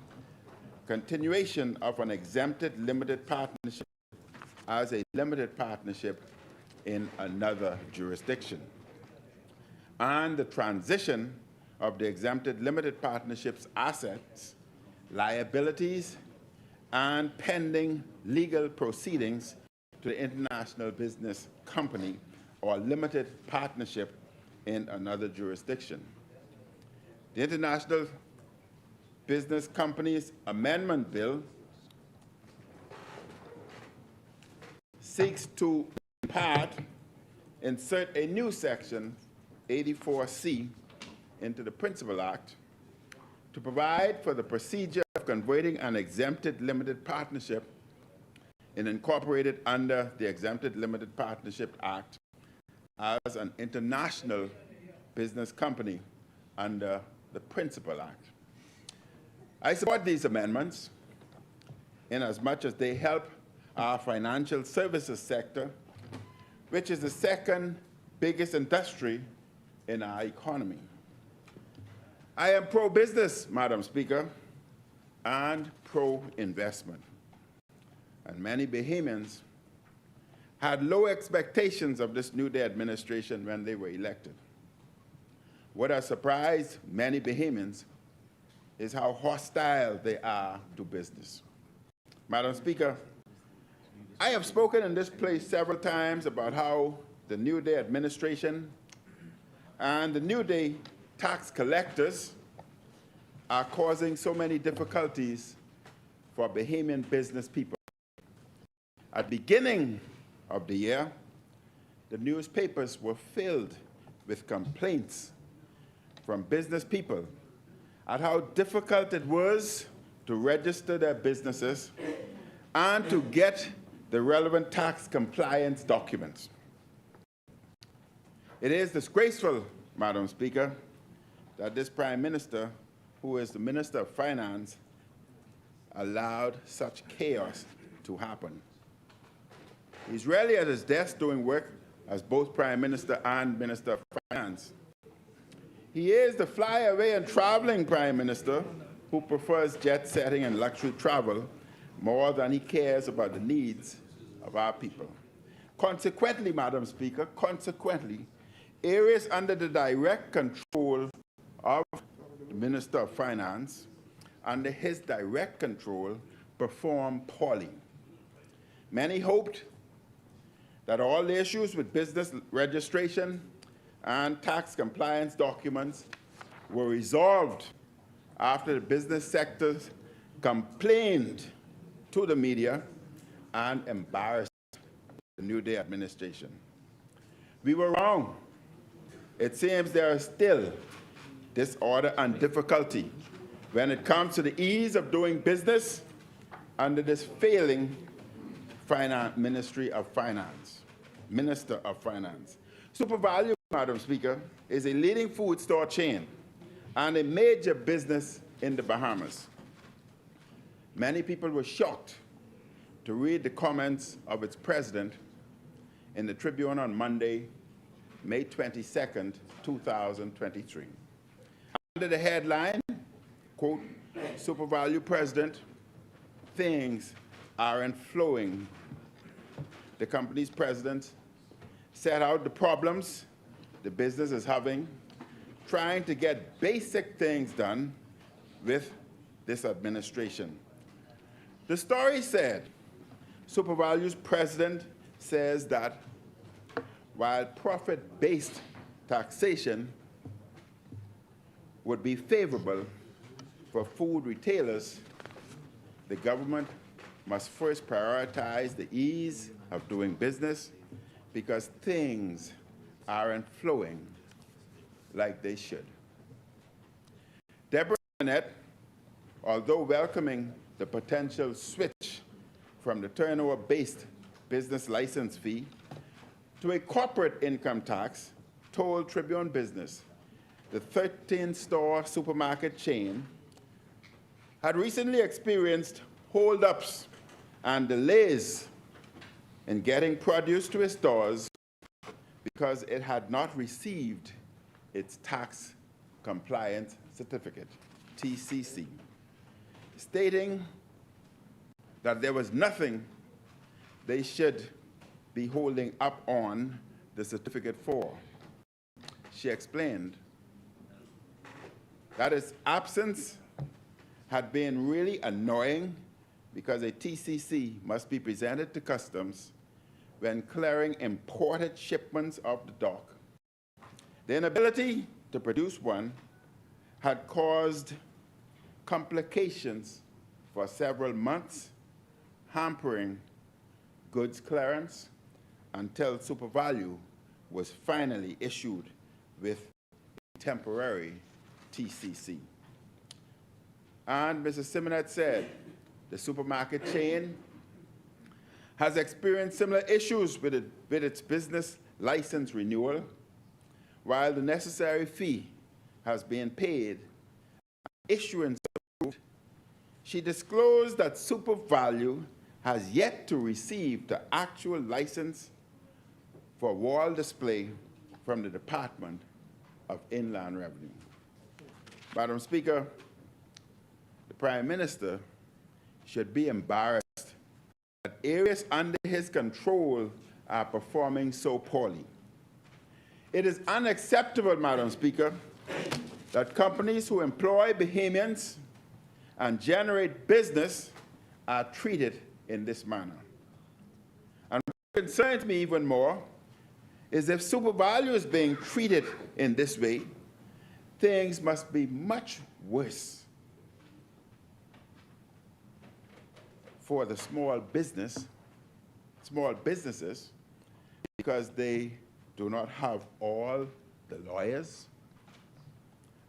continuation of an exempted limited partnership as a limited partnership in another jurisdiction, and the transition of the exempted limited partnership's assets, liabilities, and pending legal proceedings to the international business company or limited partnership in another jurisdiction. The International Business Companies Amendment Bill seeks to, in part, insert a new section, 84C, into the Principal Act to provide for the procedure of converting an exempted limited partnership and incorporated under the Exempted Limited Partnership Act as an international business company under the Principal Act. I support these amendments inasmuch as they help our financial services sector, which is the second biggest industry in our economy. I am pro-business, Madam Speaker, and pro-investment. And many Bahamians had low expectations of this New Day administration when they were elected. What has surprised many Bahamians is how hostile they are to business. Madam Speaker, I have spoken in this place several times about how the New Day administration and the New Day tax collectors are causing so many difficulties for Bahamian business people. At the beginning of the year, the newspapers were filled with complaints from business people at how difficult it was to register their businesses and to get the relevant tax compliance documents. It is disgraceful, Madam Speaker, that this Prime Minister, who is the Minister of Finance, allowed such chaos to happen. He's rarely at his desk doing work as both Prime Minister and Minister of Finance. He is the fly-away and traveling Prime Minister who prefers jet-setting and luxury travel more than he cares about the needs of our people. Consequently, Madam Speaker, areas under the direct control of the Minister of Finance, under his direct control, performed poorly. Many hoped that all the issues with business registration and tax compliance documents were resolved after the business sectors complained to the media and embarrassed the New Day administration. We were wrong. It seems there is still disorder and difficulty when it comes to the ease of doing business under this failing Minister of Finance. SuperValu, Madam Speaker, is a leading food store chain and a major business in the Bahamas. Many people were shocked to read the comments of its president in the Tribune on Monday, May 22nd, 2023. Under the headline, quote, SuperValu President, things aren't flowing. The company's president set out the problems the business is having, trying to get basic things done with this administration. The story said, SuperValu's president says that while profit-based taxation would be favorable for food retailers, the government must first prioritize the ease of doing business because things aren't flowing like they should. Deborah Burnett, although welcoming the potential switch from the turnover-based business license fee to a corporate income tax, told Tribune Business the 13-store supermarket chain had recently experienced holdups and delays in getting produce to its stores because it had not received its tax compliance certificate, TCC, stating that there was nothing they should be holding up on the certificate for. She explained that its absence had been really annoying because a TCC must be presented to customs when clearing imported shipments of the dock. The inability to produce one had caused complications for several months, hampering goods clearance until SuperValu was finally issued with a temporary TCC. And Mrs. Simonet said the supermarket chain has experienced similar issues with its business license renewal, while the necessary fee has been paid. Issuance approved, she disclosed that SuperValu has yet to receive the actual license for wall display from the Department of Inland Revenue. Madam Speaker, the Prime Minister should be embarrassed that areas under his control are performing so poorly. It is unacceptable, Madam Speaker, that companies who employ Bahamians and generate business are treated in this manner. And what concerns me even more is if SuperValu is being treated in this way, things must be much worse for the small businesses, because they do not have all the lawyers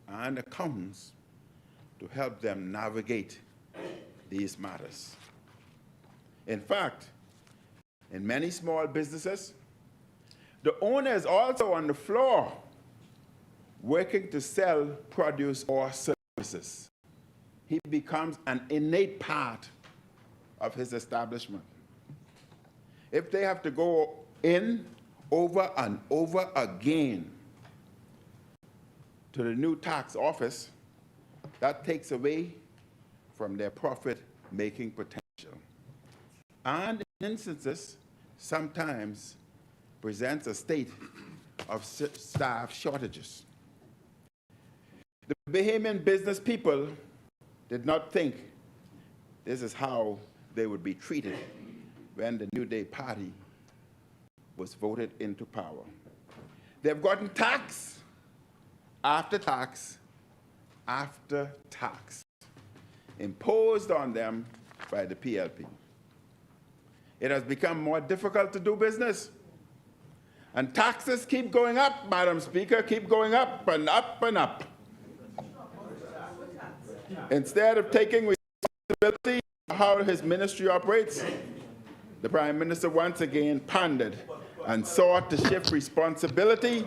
and accountants to help them navigate these matters. In fact, in many small businesses, the owner is also on the floor working to sell produce or services. He becomes an innate part of his establishment. If they have to go in over and over again to the new tax office, that takes away from their profit-making potential. And in instances, sometimes presents a state of staff shortages. The Bahamian business people did not think this is how they would be treated when the New Day Party was voted into power. They've gotten tax after tax after tax imposed on them by the PLP. It has become more difficult to do business. And taxes keep going up, Madam Speaker, keep going up and up and up. Instead of taking responsibility for how his ministry operates, the Prime Minister once again pandered and sought to shift responsibility.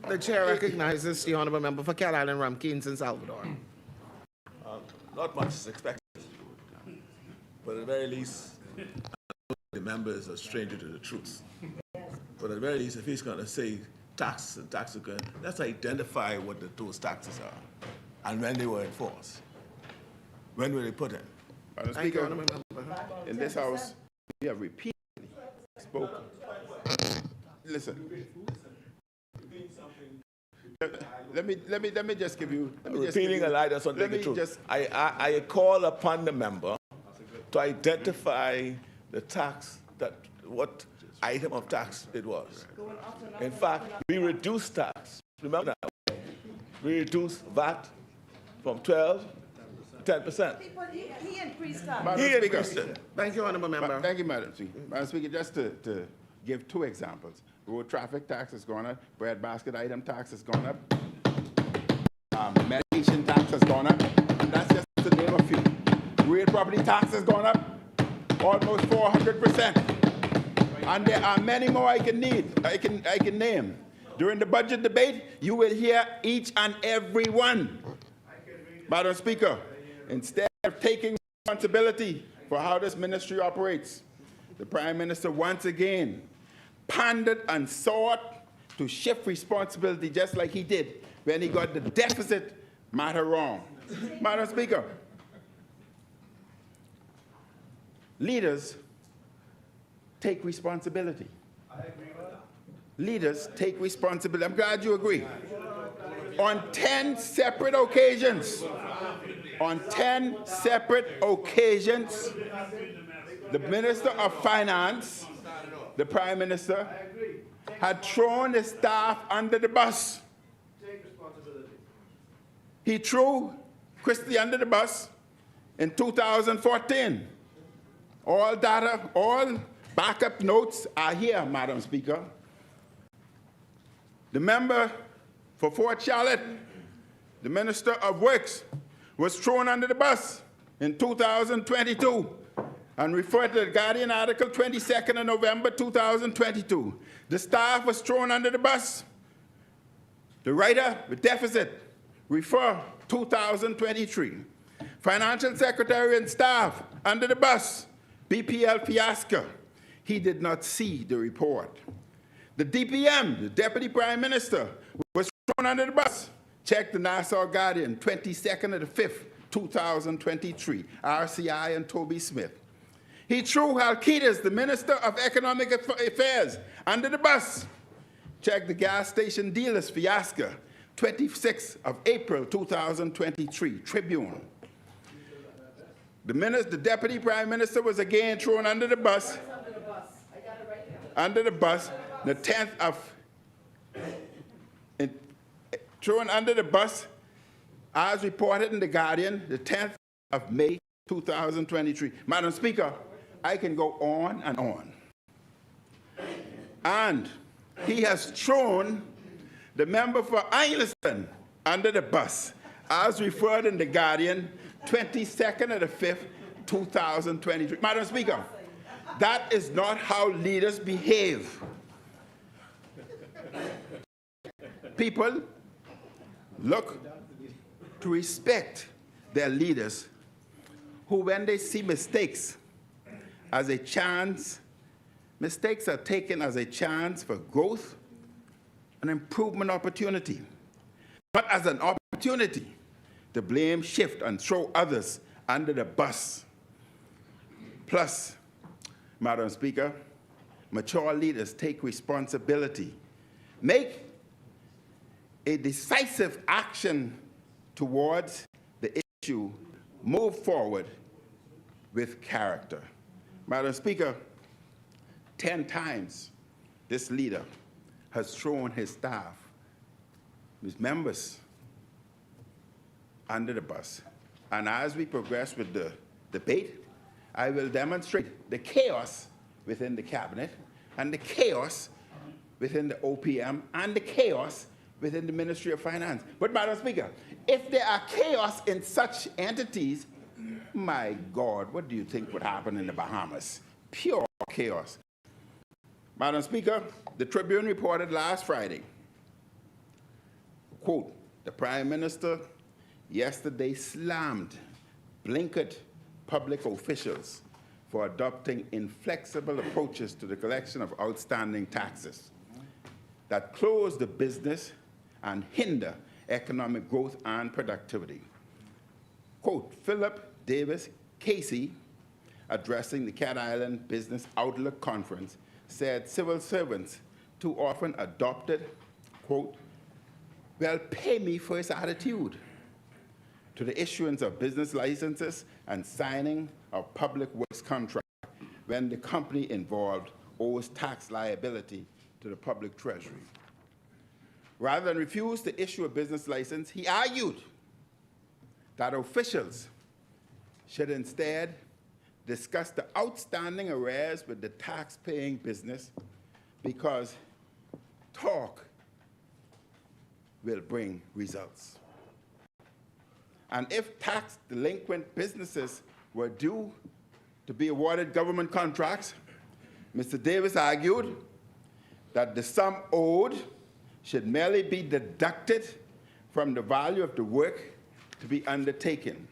The chair recognizes the honourable member for Cat Island, Ramkeen, and Salvador. Not much is expected, but at the very least, the member is a stranger to the truth. But at the very least, if he's going to say tax and tax again, let's identify what those taxes are and when they were enforced. When were they put in? Madam Speaker, in this House, we have repeatedly spoken. Listen. Let me just give you. Repeating a lie doesn't make it true. I call upon the member to identify the tax, what item of tax it was. In fact, we reduced tax. Remember that? We reduced VAT from 12 to 10%. He increased that. Madam Speaker, Thank you, honourable member. Thank you, Madam Speaker. Madam Speaker, just to give two examples. Road traffic tax has gone up, breadbasket item tax has gone up, medication tax has gone up, and that's just to name a few. Real property tax has gone up almost 400%. And there are many more I can name. During the budget debate, you will hear each and every one. Madam Speaker, instead of taking responsibility for how this ministry operates, the Prime Minister once again pandered and sought to shift responsibility just like he did when he got the deficit matter wrong. Madam Speaker, leaders take responsibility. Leaders take responsibility. I'm glad you agree. On 10 separate occasions, the Minister of Finance, the Prime Minister, had thrown his staff under the bus. He threw Christie under the bus in 2014. All data, all backup notes are here, Madam Speaker. The member for Fort Charlotte, the Minister of Works, was thrown under the bus in 2022 and referred to the Guardian article 22nd of November 2022. The staff was thrown under the bus. The writer with deficit, refer 2023. Financial Secretary and staff under the bus, BPL fiasco. He did not see the report. The DPM, the Deputy Prime Minister, was thrown under the bus. Check the Nassau Guardian, 22nd of the 5th, 2023, RCI and Toby Smith. He threw Halkitas, the Minister of Economic Affairs, under the bus. Check the gas station dealers fiasco, 26th of April, 2023, Tribune. The Deputy Prime Minister was again thrown under the bus. Under the bus, the 10th of, thrown under the bus, as reported in the Guardian, the 10th of May, 2023. Madam Speaker, I can go on and on. And he has thrown the member for Isleton under the bus, as referred in the Guardian, 22nd of the 5th, 2023. Madam Speaker, that is not how leaders behave. People look to respect their leaders who, when they see mistakes as a chance, mistakes are taken as a chance for growth and improvement opportunity, not as an opportunity to blame, shift, and throw others under the bus. Plus, Madam Speaker, mature leaders take responsibility, make a decisive action towards the issue, move forward, with character. Madam Speaker, 10 times this leader has thrown his staff, his members, under the bus. And as we progress with the debate, I will demonstrate the chaos within the cabinet and the chaos within the OPM and the chaos within the Ministry of Finance. But Madam Speaker, if there are chaos in such entities, my God, what do you think would happen in the Bahamas? Pure chaos. Madam Speaker, the Tribune reported last Friday, quote, the Prime Minister yesterday slammed blinkered public officials for adopting inflexible approaches to the collection of outstanding taxes that close the business and hinder economic growth and productivity. Quote, Philip Davis Casey, addressing the Cat Island Business Outlook Conference, said civil servants too often adopted, quote, well, pay me for his attitude to the issuance of business licenses and signing of public works contracts when the company involved owes tax liability to the public treasury. Rather than refuse to issue a business license, he argued that officials should instead discuss the outstanding arrears with the tax-paying business because talk will bring results. And if tax delinquent businesses were due to be awarded government contracts, Mr. Davis argued that the sum owed should merely be deducted from the value of the work to be undertaken.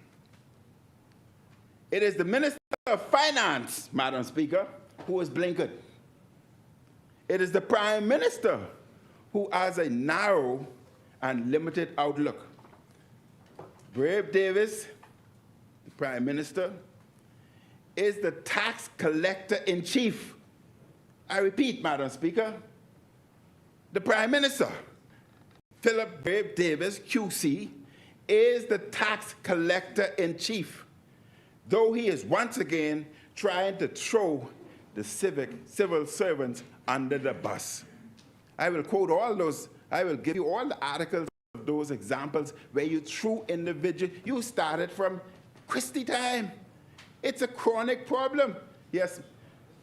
It is the Minister of Finance, Madam Speaker, who is blinkered. It is the Prime Minister who has a narrow and limited outlook. Brave Davis, the Prime Minister, is the tax collector in chief. I repeat, Madam Speaker, the Prime Minister, Philip Brave Davis, QC, is the tax collector in chief, though he is once again trying to throw the civil servants under the bus. I will quote all those, I will give you all the articles of those examples where you threw individuals. You started from Christie time. It's a chronic problem. Yes,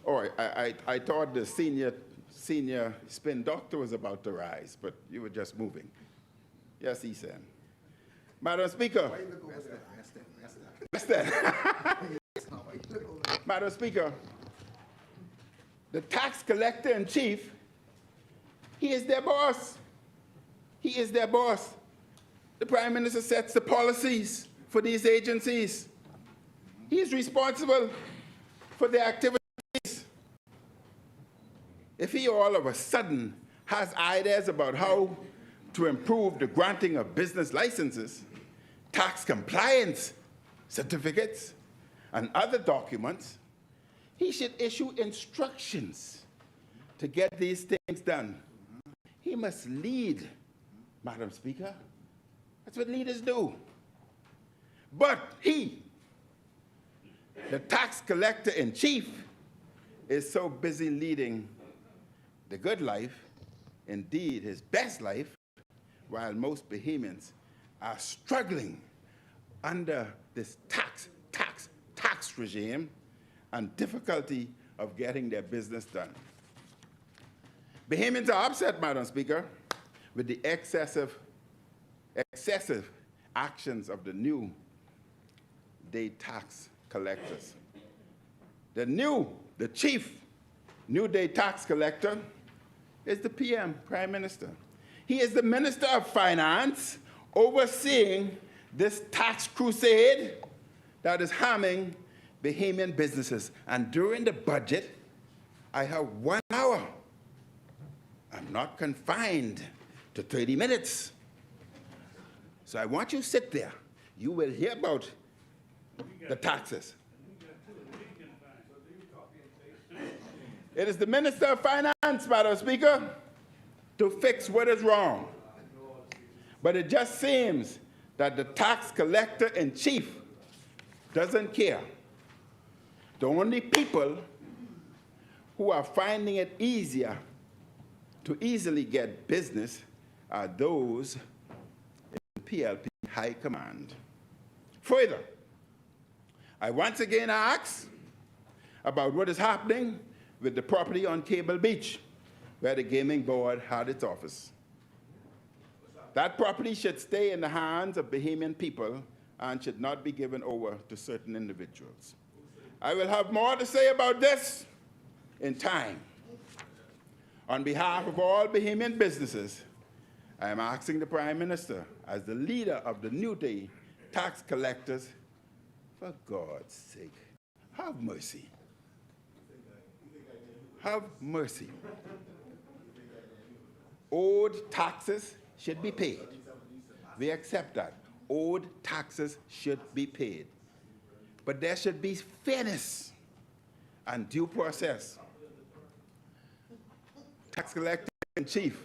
I thought the senior spin doctor was about to rise, but you were just moving. Yes, he said. Madam Speaker. Madam Speaker, the tax collector in chief, he is their boss. He is their boss. The Prime Minister sets the policies for these agencies. He is responsible for their activities. If he all of a sudden has ideas about how to improve the granting of business licenses, tax compliance certificates, and other documents, he should issue instructions to get these things done. He must lead, Madam Speaker. That's what leaders do. But he, the tax collector in chief, is so busy leading the good life, indeed his best life, while most Bahamians are struggling under this tax regime and difficulty of getting their business done. Bahamians are upset, Madam Speaker, with the excessive actions of the new day tax collectors. The chief new day tax collector is the PM, Prime Minister. He is the Minister of Finance overseeing this tax crusade that is harming Bahamian businesses. And during the budget, I have 1 hour. I'm not confined to 30 minutes. So I want you to sit there. You will hear about the taxes. It is the Minister of Finance, Madam Speaker, to fix what is wrong. But it just seems that the tax collector in chief doesn't care. The only people who are finding it easier to easily get business are those in PLP high command. Further, I once again ask about what is happening with the property on Cable Beach, where the gaming board had its office. That property should stay in the hands of Bahamian people and should not be given over to certain individuals. I will have more to say about this in time. On behalf of all Bahamian businesses, I am asking the Prime Minister, as the leader of the New Day tax collectors, for God's sake, have mercy. Have mercy. Owed taxes should be paid. We accept that. Owed taxes should be paid. But there should be fairness and due process. Tax collector in chief,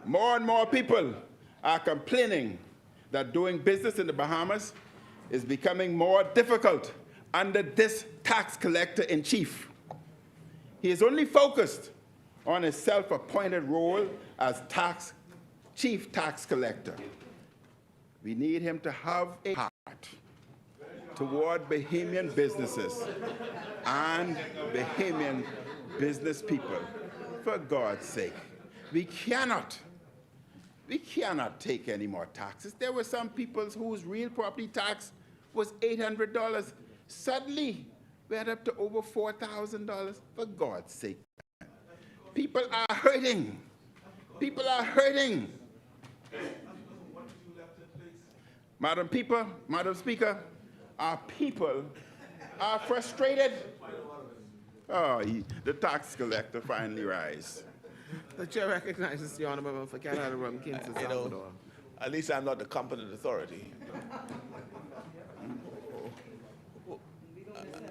more and more people are complaining that doing business in the Bahamas is becoming more difficult under this tax collector in chief. He is only focused on his self-appointed role as chief tax collector. We need him to have a heart toward Bahamian businesses and Bahamian business people. For God's sake, we cannot take any more taxes. There were some people whose real property tax was $800. Suddenly, we're up to over $4,000. For God's sake. People are hurting. People are hurting. Madam Speaker, our people are frustrated. Oh, the tax collector finally rise. The chair recognizes the honorable member for Canada Room, Kingston, Salvador. At least I'm not the competent authority.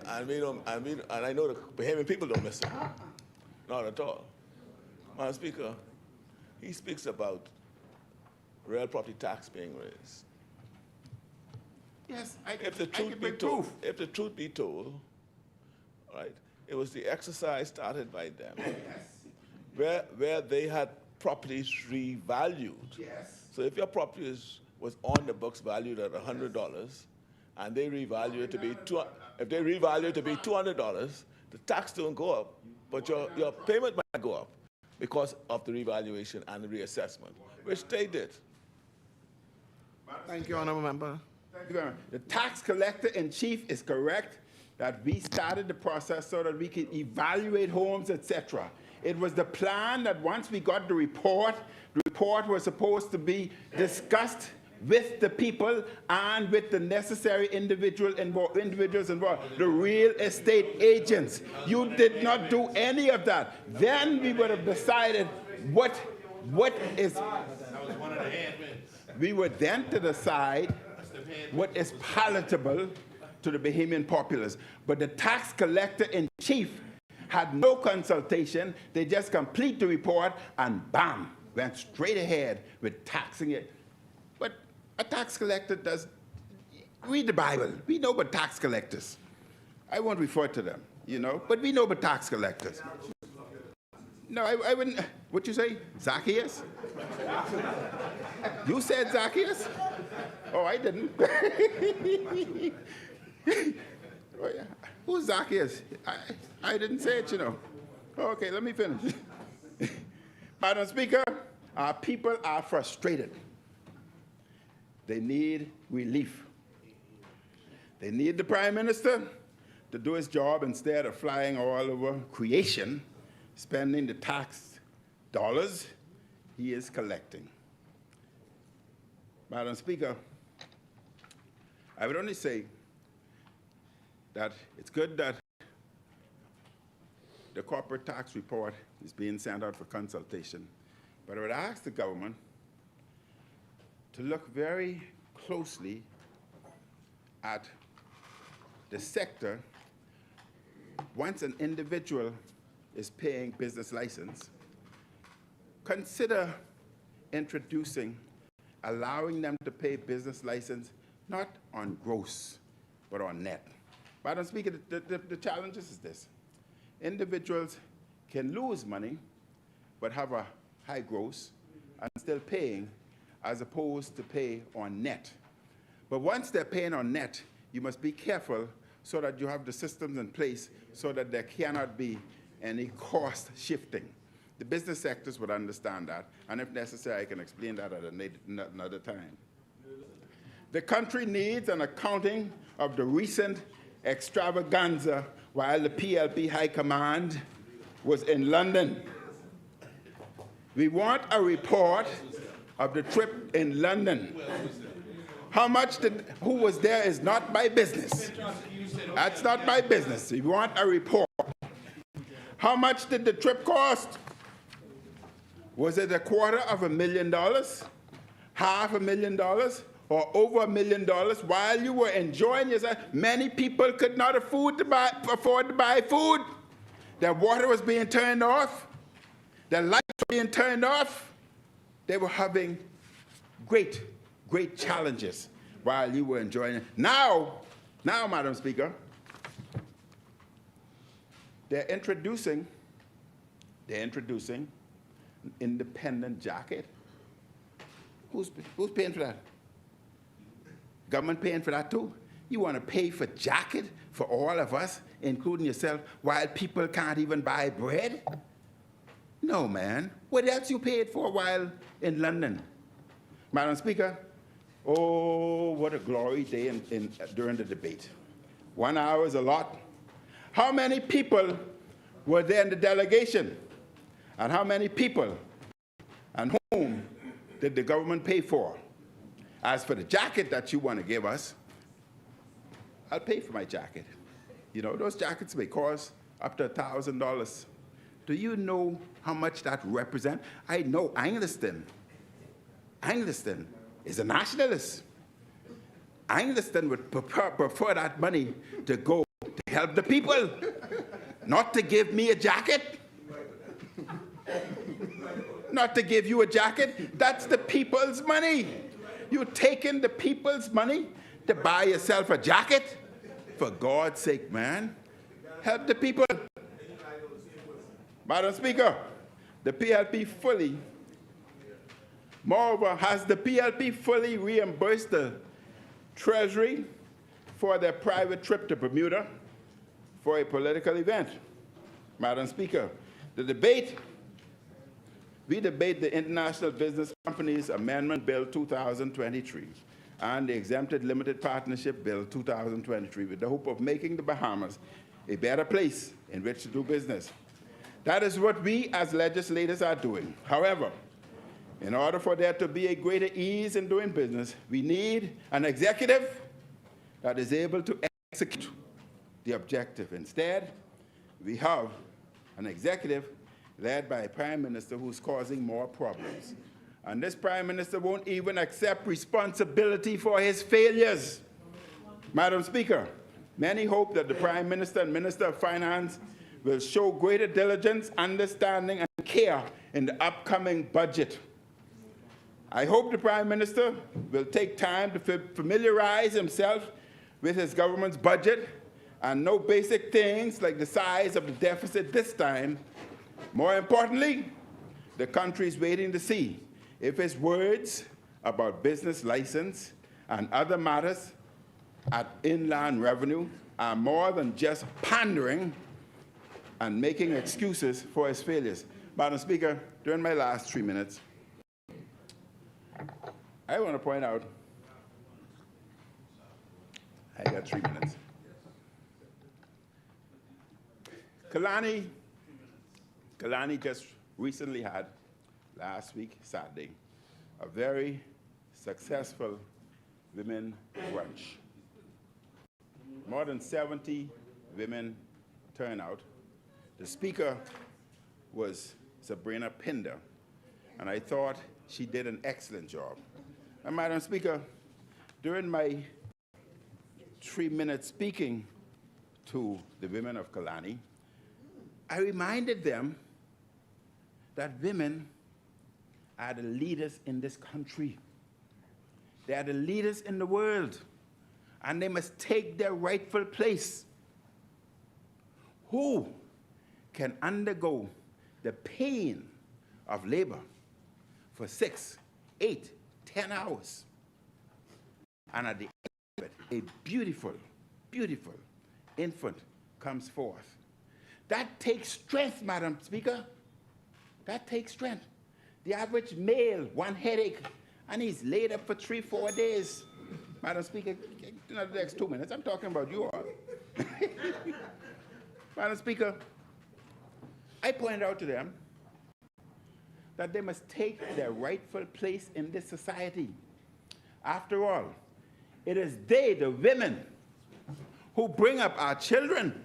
And I know the Bahamian people don't miss it. Not at all. Madam Speaker, he speaks about real property tax being raised. Yes, If the truth be told, right, it was the exercise started by them, where they had properties revalued. Yes. So if your property was on the books valued at $100, and they revalue it to be $200, the tax don't go up, but your payment might go up because of the revaluation and the reassessment, which they did. Thank you, honorable member. Thank you very much. The tax collector in chief is correct that we started the process so that we could evaluate homes, etc. It was the plan that once we got the report was supposed to be discussed with the people and with the necessary individuals involved, the real estate agents. You did not do any of that. Then we would have decided what is. We were then to decide what is palatable to the Bahamian populace. But the tax collector in chief had no consultation. They just complete the report and bam, went straight ahead with taxing it. But a tax collector does, read the Bible. We know about tax collectors. I won't refer to them, but we know about tax collectors. No, I wouldn't. What you say? Zacchaeus? You said Zacchaeus? Oh, I didn't. Oh, yeah. Who's Zacchaeus? I didn't say it, Okay, let me finish. Madam Speaker, our people are frustrated. They need relief. They need the Prime Minister to do his job instead of flying all over creation, spending the tax dollars he is collecting. Madam Speaker, I would only say that it's good that the corporate tax report is being sent out for consultation, but I would ask the government to look very closely at the sector. Once an individual is paying business license, consider allowing them to pay business license not on gross, but on net. Madam Speaker, the challenge is this. Individuals can lose money, but have a high gross and still paying, as opposed to pay on net. But once they're paying on net, you must be careful so that you have the systems in place so that there cannot be any cost shifting. The business sectors would understand that, and if necessary, I can explain that at another time. The country needs an accounting of the recent extravaganza while the PLP High Command was in London. We want a report of the trip in London. How much who was there is not my business. That's not my business. We want a report. How much did the trip cost? Was it $250,000, $500,000, or over $1 million while you were enjoying yourself? Many people could not afford to buy food. Their water was being turned off. Their lights were being turned off. They were having great challenges while you were enjoying it. Now, Madam Speaker, they're introducing an independent jacket. Who's paying for that? Government paying for that too? You want to pay for jacket for all of us, including yourself, while people can't even buy bread? No, man. What else you paid for while in London? Madam Speaker, oh, what a glory day during the debate. 1 hour is a lot. How many people were there in the delegation? And how many people and whom did the government pay for? As for the jacket that you want to give us, I'll pay for my jacket. You know, those jackets may cost up to $1,000. Do you know how much that represents? I know Engliston is a nationalist. Engliston would prefer that money to go to help the people, not to give me a jacket. Not to give you a jacket. That's the people's money. You're taking the people's money to buy yourself a jacket? For God's sake, man. Help the people. Madam Speaker, the PLP has the PLP fully reimbursed the Treasury for their private trip to Bermuda for a political event? Madam Speaker, we debate the International Business Companies Amendment Bill 2023 and the Exempted Limited Partnership Bill 2023 with the hope of making the Bahamas a better place in which to do business. That is what we as legislators are doing. However, in order for there to be a greater ease in doing business, we need an executive that is able to execute the objective. Instead, we have an executive led by a prime minister who's causing more problems. And this prime minister won't even accept responsibility for his failures. Madam Speaker, many hope that the prime minister and minister of finance will show greater diligence, understanding, and care in the upcoming budget. I hope the prime minister will take time to familiarize himself with his government's budget and know basic things like the size of the deficit this time. More importantly, the country is waiting to see if his words about business license and other matters at inland revenue are more than just pandering and making excuses for his failures. Madam Speaker, during my last 3 minutes, I want to point out, I got 3 minutes. Kalani just recently had, last week, Saturday, a very successful women brunch. More than 70 women turned out. The speaker was Sabrina Pinder, and I thought she did an excellent job. And Madam Speaker, during my 3-minute speaking to the women of Kalani, I reminded them that women are the leaders in this country. They are the leaders in the world, and they must take their rightful place. who can undergo the pain of labor for 6, 8, 10 hours. And at the end of it, a beautiful, beautiful infant comes forth. That takes strength, Madam Speaker. That takes strength. The average male, one headache, and he's laid up for 3, 4 days. Madam Speaker, not the next 2 minutes. I'm talking about you all. Madam Speaker, I pointed out to them that they must take their rightful place in this society. After all, it is they, the women, who bring up our children,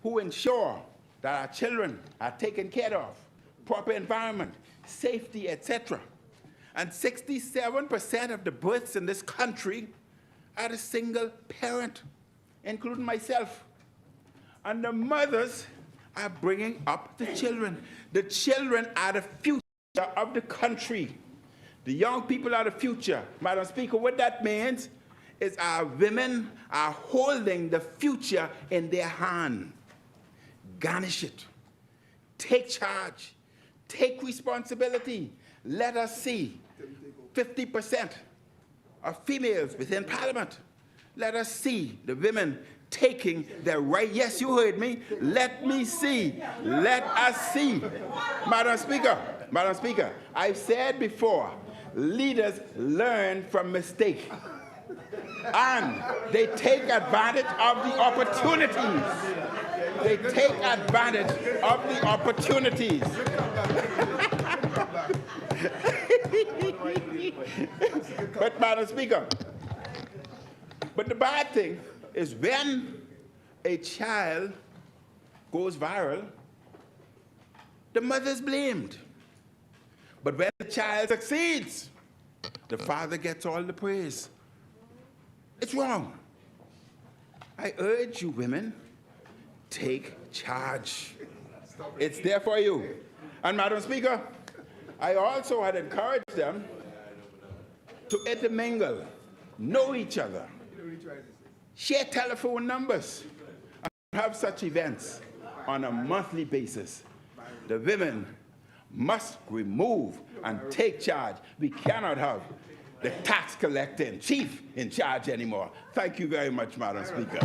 who ensure that our children are taken care of, proper environment, safety, etc. And 67% of the births in this country are a single parent, including myself. And the mothers are bringing up the children. The children are the future of the country. The young people are the future. Madam Speaker, what that means is our women are holding the future in their hand. Garnish it. Take charge. Take responsibility. Let us see 50% of females within Parliament. Let us see the women taking their right. Yes, you heard me. Let me see. Let us see. Madam Speaker, I've said before, leaders learn from mistake. And they take advantage of the opportunities. They take advantage of the opportunities. But, Madam Speaker, but the bad thing is when a child goes viral, the mother's blamed. But when the child succeeds, the father gets all the praise. It's wrong. I urge you women, take charge. It's there for you. And Madam Speaker, I also had encouraged them to intermingle, know each other, share telephone numbers, and have such events on a monthly basis. The women must remove and take charge. We cannot have the tax collecting chief in charge anymore. Thank you very much, Madam Speaker.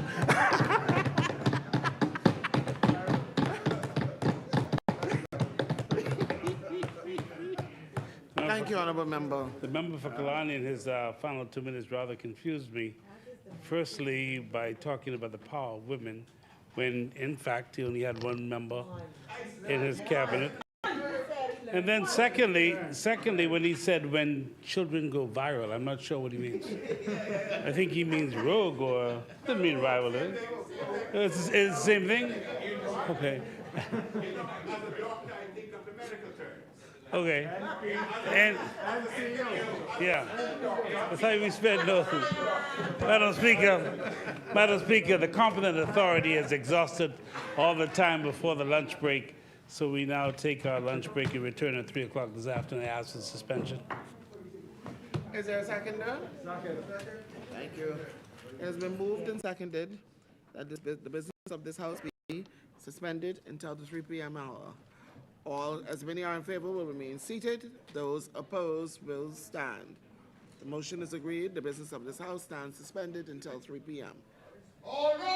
Thank you, Honourable Member. The member for Kalani in his final 2 minutes rather confused me. Firstly, by talking about the power of women, when in fact he only had one member in his cabinet. And then secondly, when he said when children go viral, I'm not sure what he means. I think he means rogue or doesn't mean viral. It's the same thing? Okay. Okay. And yeah, that's how we spend those. Madam Speaker, the competent authority has exhausted all the time before the lunch break. So we now take our lunch break and return at 3 o'clock this afternoon. I ask for suspension. Is there a seconder? Second. Thank you. It has been moved and seconded that the business of this House be suspended until the 3 p.m. hour. All, as many are in favor, will remain seated. Those opposed will stand. The motion is agreed. The business of this House stands suspended until 3 p.m. All right.